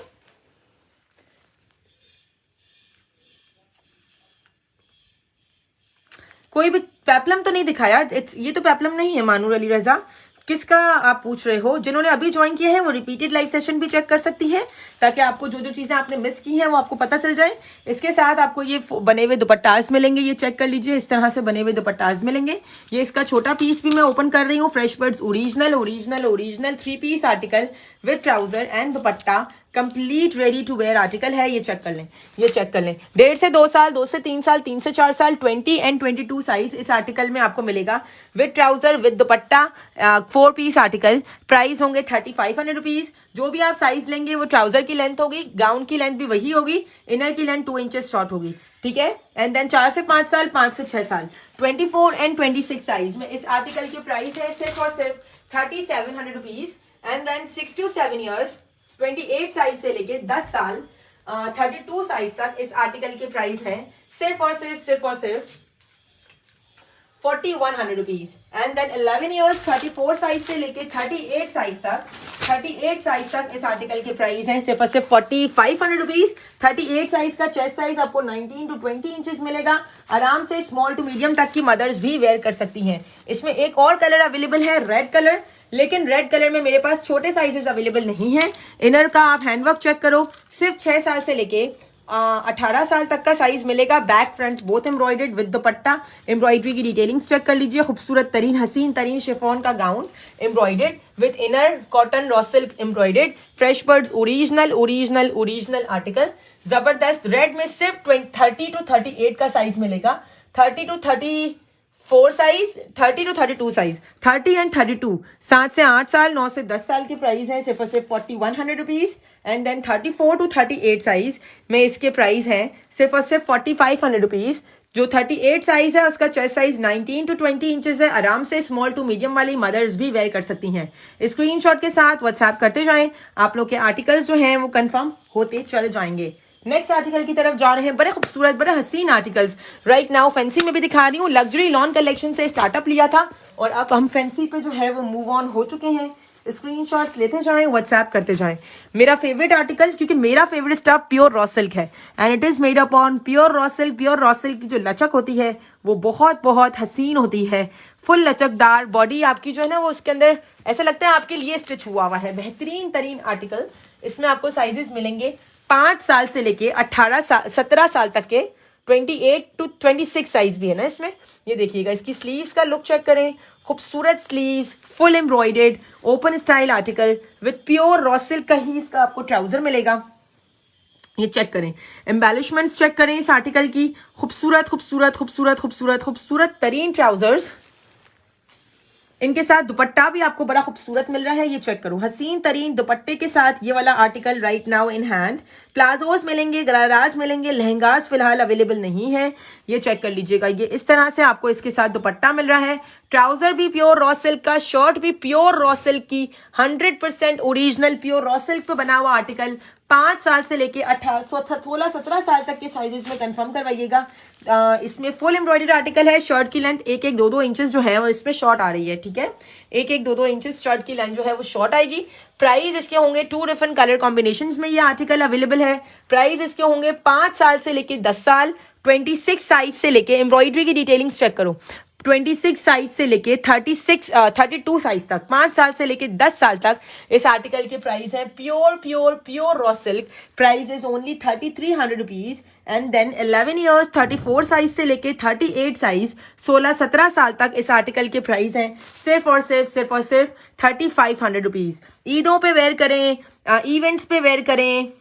कोई भी पेप्लम तो नहीं दिखाया, ये तो पेप्लम नहीं है मानूर अली रजा। किसका आप पूछ रहे हो? जिन्होंने अभी ज्वाइन किया है वो रिपीटेड लाइव सेशन भी चेक कर सकती है, ताकि आपको जो जो चीजें आपने मिस की हैं वो आपको पता चल जाए। इसके साथ आपको ये बने हुए दुपट्टाज मिलेंगे, ये चेक कर लीजिए, इस तरह से बने हुए दुपट्टाज मिलेंगे। ये इसका छोटा पीस भी मैं ओपन कर रही हूँ, fresh birds original original original 3 piece article with trouser and dupatta, complete ready to wear article है। ये चेक कर लें, ये चेक कर लें। 1.5 से 2 साल, 2 से 3 साल, 3 से 4 साल, 20 एंड 22 साइज इस आर्टिकल में आपको मिलेगा with trouser with dupatta, 4 piece article. Price होंगे 3500 रुपीज। जो भी आप साइज लेंगे वो ट्राउजर की लेंथ होगी, गाउन की लेंथ भी वही होगी, इनर की लेंथ 2 इंचेस शॉर्ट होगी, ठीक है। एंड देन 4 से 5 साल, 5 से 6 साल, 24 एंड 26 साइज में इस आर्टिकल की प्राइस है सिर्फ और सिर्फ 3700 rupees. And then 6 to 7 years 28 size से लेके 10 साल 32 साइज तक इस आर्टिकल की प्राइस है सिर्फ और सिर्फ 4100 rupees. And then 11 years 34 size से लेके 38 साइज तक इस आर्टिकल की प्राइस है सिर्फ और सिर्फ 4500 रुपीज। 38 साइज का चेस्ट साइज आपको 19 to 20 इंचेस मिलेगा। आराम से स्मॉल टू मीडियम तक की मदर्स भी वेयर कर सकती हैं। इसमें एक और कलर अवेलेबल है, रेड कलर, लेकिन रेड कलर में मेरे पास छोटे साइजेस अवेलेबल नहीं है। इनर का आप हैंडवर्क चेक करो, सिर्फ 6 साल से लेके 18 साल तक का साइज मिलेगा। Back front both embroidered with dupatta, embroidery की डिटेलिंग्स चेक कर लीजिए। खूबसूरत तरीन हसीन तरीन शिफॉन का gown embroidered with inner cotton raw silk embroidered, fresh birds original original original article, जबरदस्त। रेड में सिर्फ 30 to 38 का साइज मिलेगा, 30 to 34 size, 30 to 32 size, 30 and 32, 7 से 8 साल, 9 से 10 साल की प्राइस है सिर्फ और सिर्फ 4100 rupees. And then 34 to 38 size में इसके प्राइस है सिर्फ और सिर्फ 4500 रुपीज। जो 38 साइज है उसका चेस्ट साइज 19 to 20 इंचेस है। आराम से स्मॉल टू मीडियम वाली मदर्स भी वेयर कर सकती हैं। स्क्रीनशॉट के साथ व्हाट्सएप करते जाएं, आप लोग के आर्टिकल्स जो हैं वो कंफर्म होते चले जाएंगे। नेक्स्ट आर्टिकल की तरफ जा रहे हैं, बड़े खूबसूरत बड़े हसीन आर्टिकल्स राइट नाउ फैंसी में भी दिखा रही हूँ। लग्जरी लॉन कलेक्शन से स्टार्टअप लिया था और अब हम फैंसी पे जो है वो मूव ऑन हो चुके हैं। स्क्रीनशॉट्स लेते जाएं, व्हाट्सएप करते जाएं। मेरा फेवरेट आर्टिकल, क्योंकि मेरा favourite stuff pure raw silk है and it is made up on pure raw silk. Pure raw silk की जो लचक होती है वो बहुत बहुत हसीन होती है, फुल लचकदार बॉडी आपकी जो है ना वो उसके अंदर ऐसा लगता है आपके लिए स्टिच हुआ हुआ है। बेहतरीन तरीन आर्टिकल। इसमें आपको साइजेस मिलेंगे 5 साल से लेके 17 साल तक के, 28 to 26 साइज भी है ना इसमें। ये देखिएगा, इसकी स्लीव्स का लुक चेक करें, खूबसूरत sleeves, full embroidered open style article with pure raw silk का ही इसका आपको ट्राउजर मिलेगा। ये चेक करें, एम्बेलिशमेंट्स चेक करें इस आर्टिकल की, खूबसूरत खूबसूरत खूबसूरत खूबसूरत खूबसूरत तरीन ट्राउजर्स। इनके साथ दुपट्टा भी आपको बड़ा खूबसूरत मिल रहा है, ये चेक करो, हसीन तरीन दुपट्टे के साथ ये वाला article right now in hand. Palazzos मिलेंगे, गराराज मिलेंगे, लहंगास फिलहाल अवेलेबल नहीं है। ये चेक कर लीजिएगा, ये इस तरह से आपको इसके साथ दुपट्टा मिल रहा है। ट्राउजर भी प्योर रॉ सिल्क का, शर्ट भी प्योर रॉ सिल्क की, 100% ओरिजिनल प्योर रॉ सिल्क पे बना हुआ आर्टिकल। 5 साल से लेके 16-17 साल तक के साइजेस में कंफर्म करवाइएगा। इसमें फुल एम्ब्रॉयडरी आर्टिकल है। शर्ट की लेंथ 1-1, 2-2 इंचेस जो है वो इसमें शॉर्ट आ रही है, ठीक है। 1-1, 2-2 इंचेस शर्ट की लेंथ जो है वो शॉर्ट आएगी। प्राइस इसके होंगे 2 डिफरेंट कलर कॉम्बिनेशंस में ये आर्टिकल अवेलेबल है। प्राइस इसके होंगे 5 साल से लेके 10 साल, 26 साइज से लेके, एम्ब्रॉयडरी की डिटेलिंग्स चेक करो, 26 साइज से लेके 32 साइज तक, 5 साल से लेके 10 साल तक इस आर्टिकल के प्राइस है। Pure raw silk. Price is only 3300 rupees. And then 11 years 34 size से लेके 38 साइज 16-17 साल तक इस आर्टिकल के प्राइस हैं सिर्फ और सिर्फ 3500 रुपीज। ईदों पे वेयर करें, इवेंट्स पे वेयर करें।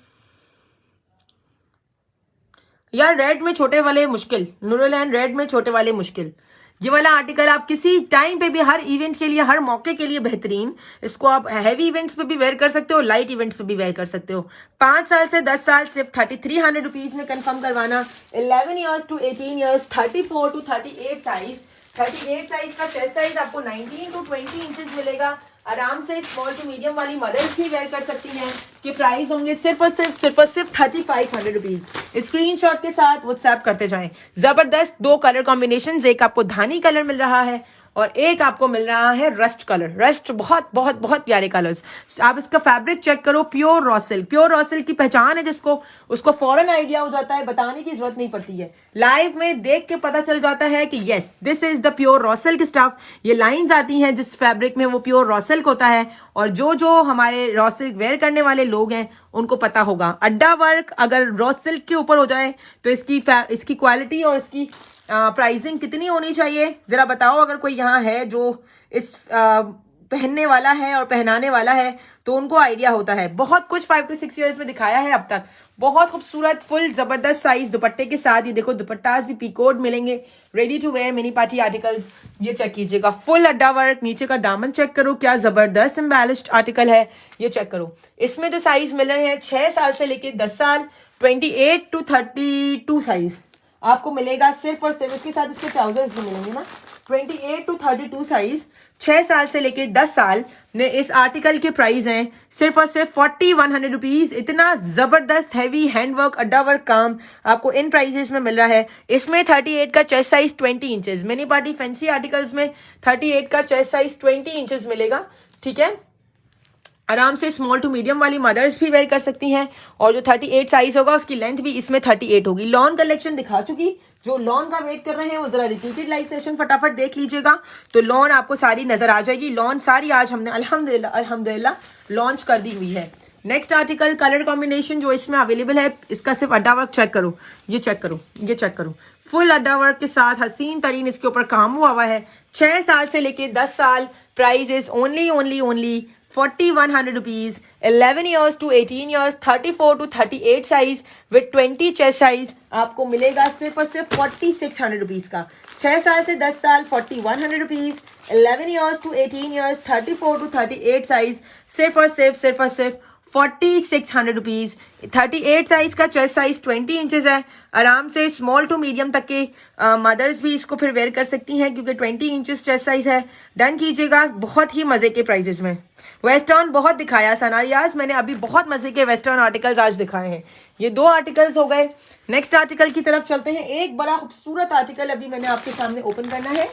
यार रेड में छोटे वाले मुश्किल, नूरलैन रेड में छोटे वाले मुश्किल। ये वाला आर्टिकल आप किसी टाइम पे भी, हर इवेंट के लिए, हर मौके के लिए बेहतरीन। इसको आप हैवी इवेंट्स पे भी वेयर कर सकते हो, लाइट इवेंट्स पे भी वेयर कर सकते हो। 5 साल से 10 साल सिर्फ 3300 रुपीज में कंफर्म करवाना। 11 years to 18 years 34 to 38 size, 38 size का चेस्ट साइज आपको 19 टू 20 इंचेस मिलेगा। आराम से स्मॉल टू मीडियम वाली मदर्स भी वेयर कर सकती हैं। कि प्राइस होंगे सिर्फ और सिर्फ 3500 रुपीज। स्क्रीनशॉट के साथ व्हाट्सएप करते जाएं। जबरदस्त 2 कलर कॉम्बिनेशन, एक आपको धानी कलर मिल रहा है और एक आपको मिल रहा है रस्ट कलर। रस्ट बहुत बहुत बहुत प्यारे कलर्स। आप इसका फैब्रिक चेक करो, pure raw silk. Pure raw silk की पहचान है जिसको, उसको फौरन आइडिया हो जाता है, बताने की जरूरत नहीं पड़ती है। लाइव में देख के पता चल जाता है कि yes this is the pure raw silk stuff. ये लाइंस आती हैं जिस फैब्रिक में, वो प्योर रॉ सिल्क होता है। और जो हमारे रॉ सिल्क वेयर करने वाले लोग हैं उनको पता होगा। अड्डा वर्क अगर रॉ सिल्क के ऊपर हो जाए तो इसकी क्वालिटी और इसकी प्राइसिंग कितनी होनी चाहिए जरा बताओ। अगर कोई यहाँ है जो इस पहनने वाला है और पहनाने वाला है तो उनको आइडिया होता है। बहुत कुछ 5 to 6 ईयर्स में दिखाया है अब तक। बहुत खूबसूरत फुल जबरदस्त साइज दुपट्टे के साथ। ये देखो दुपट्टास भी पीकोड मिलेंगे, ready to wear mini party articles. ये चेक कीजिएगा, फुल अड्डा वर्क। नीचे का दामन चेक करो, क्या जबरदस्त एम्बेलिश्ड आर्टिकल है। ये चेक करो, इसमें जो साइज मिल रहे हैं 6 साल से लेके 10 साल, 28 to 32 साइज आपको मिलेगा सिर्फ और सिर्फ। इसके साथ इसके ट्राउजर्स भी मिलेंगे ना। 28 to 32 साइज 6 साल से लेके 10 साल ने इस आर्टिकल के प्राइस हैं सिर्फ और सिर्फ 4100 रुपीज। इतना जबरदस्त हैवी हैंडवर्क अड्डा वर्क काम आपको इन प्राइसेस में मिल रहा है। इसमें 38 का chest size 20 inches, mini party fancy articles में 38 का चेस्ट साइज 20 इंचेस मिलेगा, ठीक है। आराम से स्मॉल टू मीडियम वाली मदर्स भी वेयर कर सकती हैं। और जो 38 साइज होगा उसकी लेंथ भी इसमें 38 होगी। लॉन कलेक्शन दिखा चुकी, जो लॉन का वेट कर रहे हैं वो जरा रिपीटेड लाइव सेशन फटाफट देख लीजिएगा तो लॉन आपको सारी नजर आ जाएगी। लॉन सारी आज हमने अल्हम्दुलिल्लाह लॉन्च कर दी हुई है। नेक्स्ट आर्टिकल कलर कॉम्बिनेशन जो इसमें अवेलेबल है, इसका सिर्फ अड्डा वर्क चेक करो, ये चेक करो, ये चेक करो। फुल अड्डा वर्क के साथ हसीन तरीन इसके ऊपर काम हुआ है। 6 साल से लेके 10 साल। Price is only 4100 rupees, 11 years to 18 years, 34 to 38 size with 20 chest size आपको मिलेगा सिर्फ और सिर्फ 4600 रुपीज का। 6 साल से 10 साल 4100 rupees, 11 years to 18 years, 34 to 38 size सिर्फ और सिर्फ 4600 रुपीज। 38 साइज का चेस्ट साइज 20 इंचेस है। आराम से स्मॉल टू मीडियम तक के मदर्स भी इसको फिर वेयर कर सकती हैं क्योंकि 20 इंचेस चेस्ट साइज है। डन कीजिएगा, बहुत ही मजे के प्राइजेस में। वेस्टर्न बहुत दिखाया सनारियाज, मैंने अभी बहुत मजे के वेस्टर्न आर्टिकल्स आज दिखाए हैं। ये 2 आर्टिकल्स हो गए। नेक्स्ट आर्टिकल की तरफ चलते हैं। एक बड़ा खूबसूरत आर्टिकल अभी मैंने आपके सामने ओपन करना है,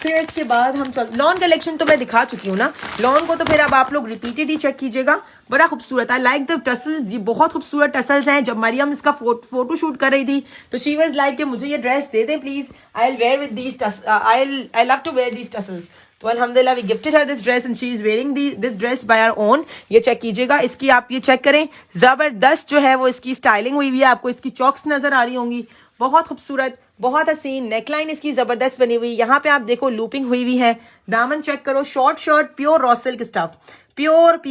फिर इसके बाद हम लॉन कलेक्शन तो मैं दिखा चुकी हूँ ना, लॉन को तो फिर अब आप लोग रिपीटेड ही चेक कीजिएगा। बड़ा खूबसूरत है, लाइक द टसल्स, ये बहुत खूबसूरत टसल्स हैं। जब मरियम इसका फोटो शूट कर रही थी तो शी वाज लाइक कि मुझे ये ड्रेस दे दें please, I will wear with these I love to wear these tassels. तो अल्हम्दुलिल्लाह we gifted her this dress and she is wearing this dress by our own. ये चेक कीजिएगा, इसकी आप ये चेक करें, जबरदस्त जो है वो इसकी स्टाइलिंग हुई हुई है। आपको इसकी चॉक्स नजर आ रही होंगी, बहुत खूबसूरत, बहुत हसीन। नेकलाइन इसकी जबरदस्त बनी हुई, यहाँ पे आप देखो लूपिंग हुई हुई है। दामन चेक करो, short shirt, pure raw silk stuff, pure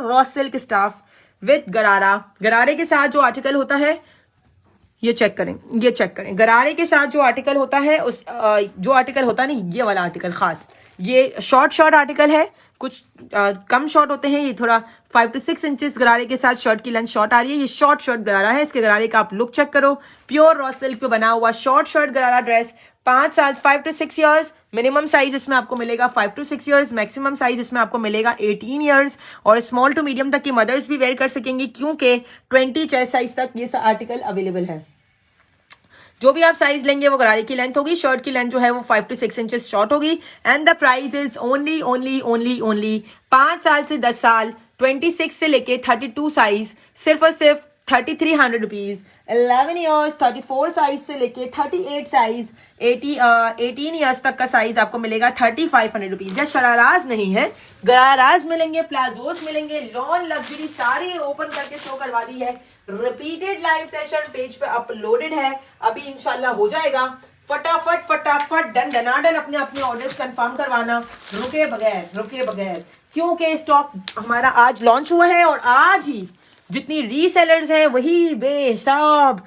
raw silk stuff with गरारा। गरारे के साथ जो आर्टिकल होता है ये चेक करें, ये चेक करें। गरारे के साथ जो आर्टिकल होता है जो आर्टिकल होता है नहीं, ये वाला आर्टिकल खास, ये शॉर्ट आर्टिकल है। कुछ कम शॉर्ट होते हैं, ये थोड़ा 5 to 6 इंचेस गरारे के साथ शर्ट की लेंथ शॉर्ट आ रही है। ये शॉर्ट गरारा है, इसके गरारे का आप लुक चेक करो। प्योर रॉ सिल्क पे बना हुआ शॉर्ट गरारा ड्रेस, 5 साल 5 to 6 ईयर्स मिनिमम साइज इसमें आपको मिलेगा 5 to 6 ईयर्स, मैक्सिमम साइज इसमें आपको मिलेगा 18 ईयर्स, और स्मॉल टू मीडियम तक की मदर्स भी वेयर कर सकेंगी क्योंकि 20 चेस्ट साइज तक ये आर्टिकल अवेलेबल है। जो भी आप साइज लेंगे वो गरारे की लेंथ होगी, शर्ट की लेंथ जो है वो 5 to 6 इंचेस शॉर्ट होगी। And the price is only 5 साल से 10 साल 26 से लेके 32 साइज सिर्फ और सिर्फ 3300 रुपीज। 11 ईयर्स 34 साइज से लेके 38 साइज 18 ईयर्स तक का साइज आपको मिलेगा 3500 रुपीज। या शराराज नहीं है, गराराज मिलेंगे, प्लाजोस मिलेंगे, लॉन लग्जरी सारी ओपन करके शो करवा दी है। रिपीटेड लाइव सेशन पेज पे अपलोडेड है, अभी इंशाल्लाह हो जाएगा। फटाफट डन डनाडन अपने अपने ऑर्डर्स कंफर्म करवाना, रुके बगैर क्योंकि स्टॉक हमारा आज लॉन्च हुआ है और आज ही जितनी रीसेलर्स हैं वही बेहिसाब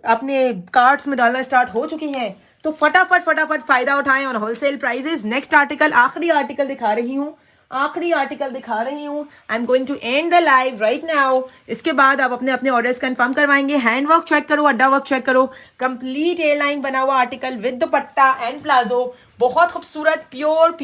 अपने कार्ट्स में डालना स्टार्ट हो चुकी हैं। तो फटाफट फायदा उठाएं on wholesale prices. Next article, आखिरी आर्टिकल दिखा रही हूँ। I am going to end the live right now. इसके बाद आप अपने अपने ऑर्डर्स कंफर्म करवाएंगे। हैंड वर्क चेक करो, अड्डा वर्क चेक करो, कंप्लीट एयरलाइन बना हुआ article with dupatta and palazzo, बहुत खूबसूरत, प्योर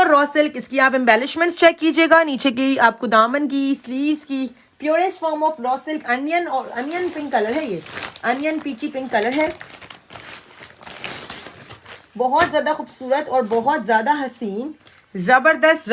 रॉ सिल्क। इसकी आप एम्बेलिशमेंट्स चेक कीजिएगा, नीचे की आपको दामन की, स्लीव्स की, purest form of raw silk, onion pink colour है, ये अनियन पीची पिंक कलर है, बहुत ज्यादा खूबसूरत और बहुत ज्यादा हसीन, जबरदस्त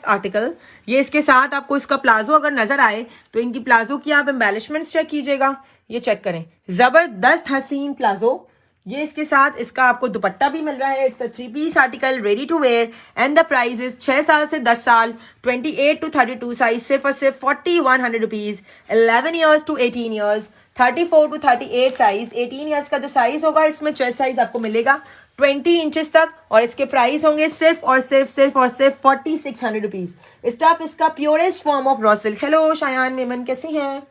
आर्टिकल। ये इसके साथ आपको इसका प्लाजो अगर नजर आए तो इनकी प्लाजो की आप एम्बेलिशमेंट्स चेक कीजिएगा, ये चेक करें, जबरदस्त हसीन प्लाजो। ये इसके साथ इसका आपको दुपट्टा भी मिल रहा है। It's a 3 piece article ready to wear and the price is 6 साल से 10 साल 28 to 32 साइज सिर्फ और सिर्फ 4100 rupees. 11 years to 18 years 34 to 38 size, 18 years का जो साइज होगा इसमें चेस्ट साइज आपको मिलेगा 20 इंचेस तक, और इसके प्राइस होंगे सिर्फ और सिर्फ 4600 रुपीज। स्टफ इसका purest form of raw silk. Hello Shayan Memon, कैसी हैं?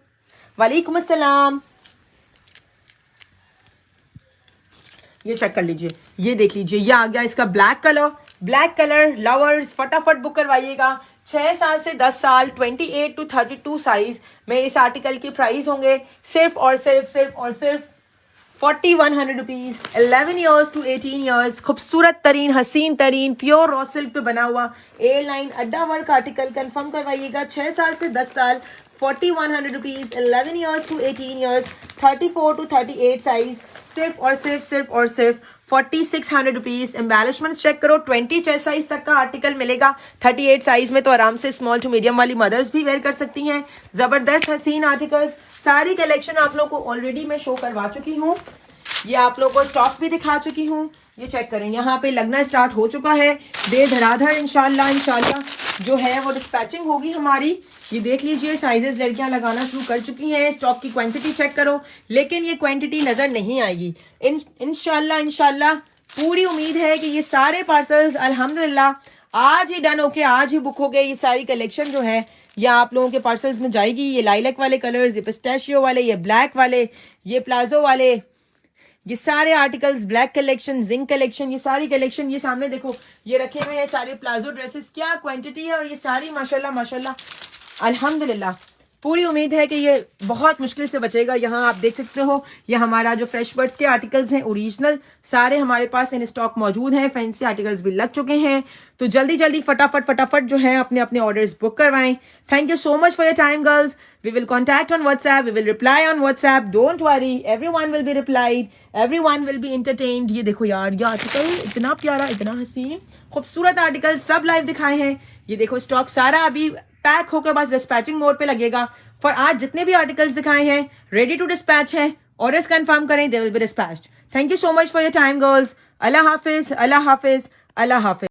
वालेकुम अस्सलाम। ये चेक कर लीजिए, ये देख लीजिए, ये आ गया इसका ब्लैक कलर लवर्स फटाफट बुक करवाइएगा। 6 साल से 10 साल 28 to 32 साइज में इस आर्टिकल की प्राइस होंगे सिर्फ और सिर्फ 4100 रुपीज। 11 ईयर्स टू 18 ईयर्स, खूबसूरत तरीन, हसीन तरीन, प्योर रॉ सिल्क पे बना हुआ एयरलाइन अड्डा वर्क आर्टिकल कंफर्म करवाइएगा। 6 साल से 10 साल 4100 rupees. 11 years to 18 years 34 to 38 size सिर्फ और सिर्फ 4600 रुपीज। एम्बेलिशमेंट चेक करो, 20 चेस्ट साइज तक का आर्टिकल मिलेगा। 38 साइज में तो आराम से स्मॉल टू मीडियम वाली मदर्स भी वेयर कर सकती हैं। जबरदस्त हसीन आर्टिकल्स, सारी कलेक्शन आप लोग को ऑलरेडी मैं शो करवा चुकी हूँ, ये आप लोग को स्टॉक भी दिखा चुकी हूँ। ये चेक करें, यहाँ पे लगना स्टार्ट हो चुका है धड़ाधड़। इंशाल्लाह जो है वो डिस्पैचिंग होगी हमारी। ये देख लीजिए, साइजेस लड़कियां लगाना शुरू कर चुकी हैं। स्टॉक की क्वांटिटी चेक करो, लेकिन ये क्वांटिटी नजर नहीं आएगी। इंशाल्लाह पूरी उम्मीद है कि ये सारे पार्सल्स अल्हम्दुलिल्लाह आज ही डन होके आज ही बुक हो गए। ये सारी कलेक्शन जो है ये आप लोगों के पार्सल्स में जाएगी। ये लाइलैक वाले कलर्स, ये पिस्ताशियो वाले, ये ब्लैक वाले, ये प्लाजो वाले, ये सारे articles, black collection, zinc collection, ये सारी कलेक्शन, ये सामने देखो ये रखे हुए हैं सारे प्लाजो ड्रेसेस। क्या क्वांटिटी है, और ये सारी माशाल्लाह अल्हम्दुलिल्लाह। पूरी उम्मीद है कि ये बहुत मुश्किल से बचेगा। यहाँ आप देख सकते हो, ये हमारा जो फ्रेश बर्ड्स के आर्टिकल्स हैं ओरिजिनल, सारे हमारे पास इन स्टॉक मौजूद हैं। फैंसी आर्टिकल्स भी लग चुके हैं, तो जल्दी फटाफट जो है अपने अपने ऑर्डर्स बुक करवाएं। Thank you so much for your time girls. We will contact on WhatsApp. We will reply on WhatsApp. Don't worry. Everyone will be replied. Everyone will be entertained. ये देखो यार, ये आर्टिकल इतना प्यारा, इतना हसीन, खूबसूरत आर्टिकल सब लाइव दिखाए हैं। ये देखो स्टॉक सारा अभी पैक होकर बस डिस्पैचिंग मोड पे लगेगा। फॉर आज जितने भी आर्टिकल्स दिखाए हैं रेडी टू डिस्पैच हैं। ऑर्डर्स कंफर्म करें, they will be dispatched. Thank you so much for your time girls. Allah Hafiz.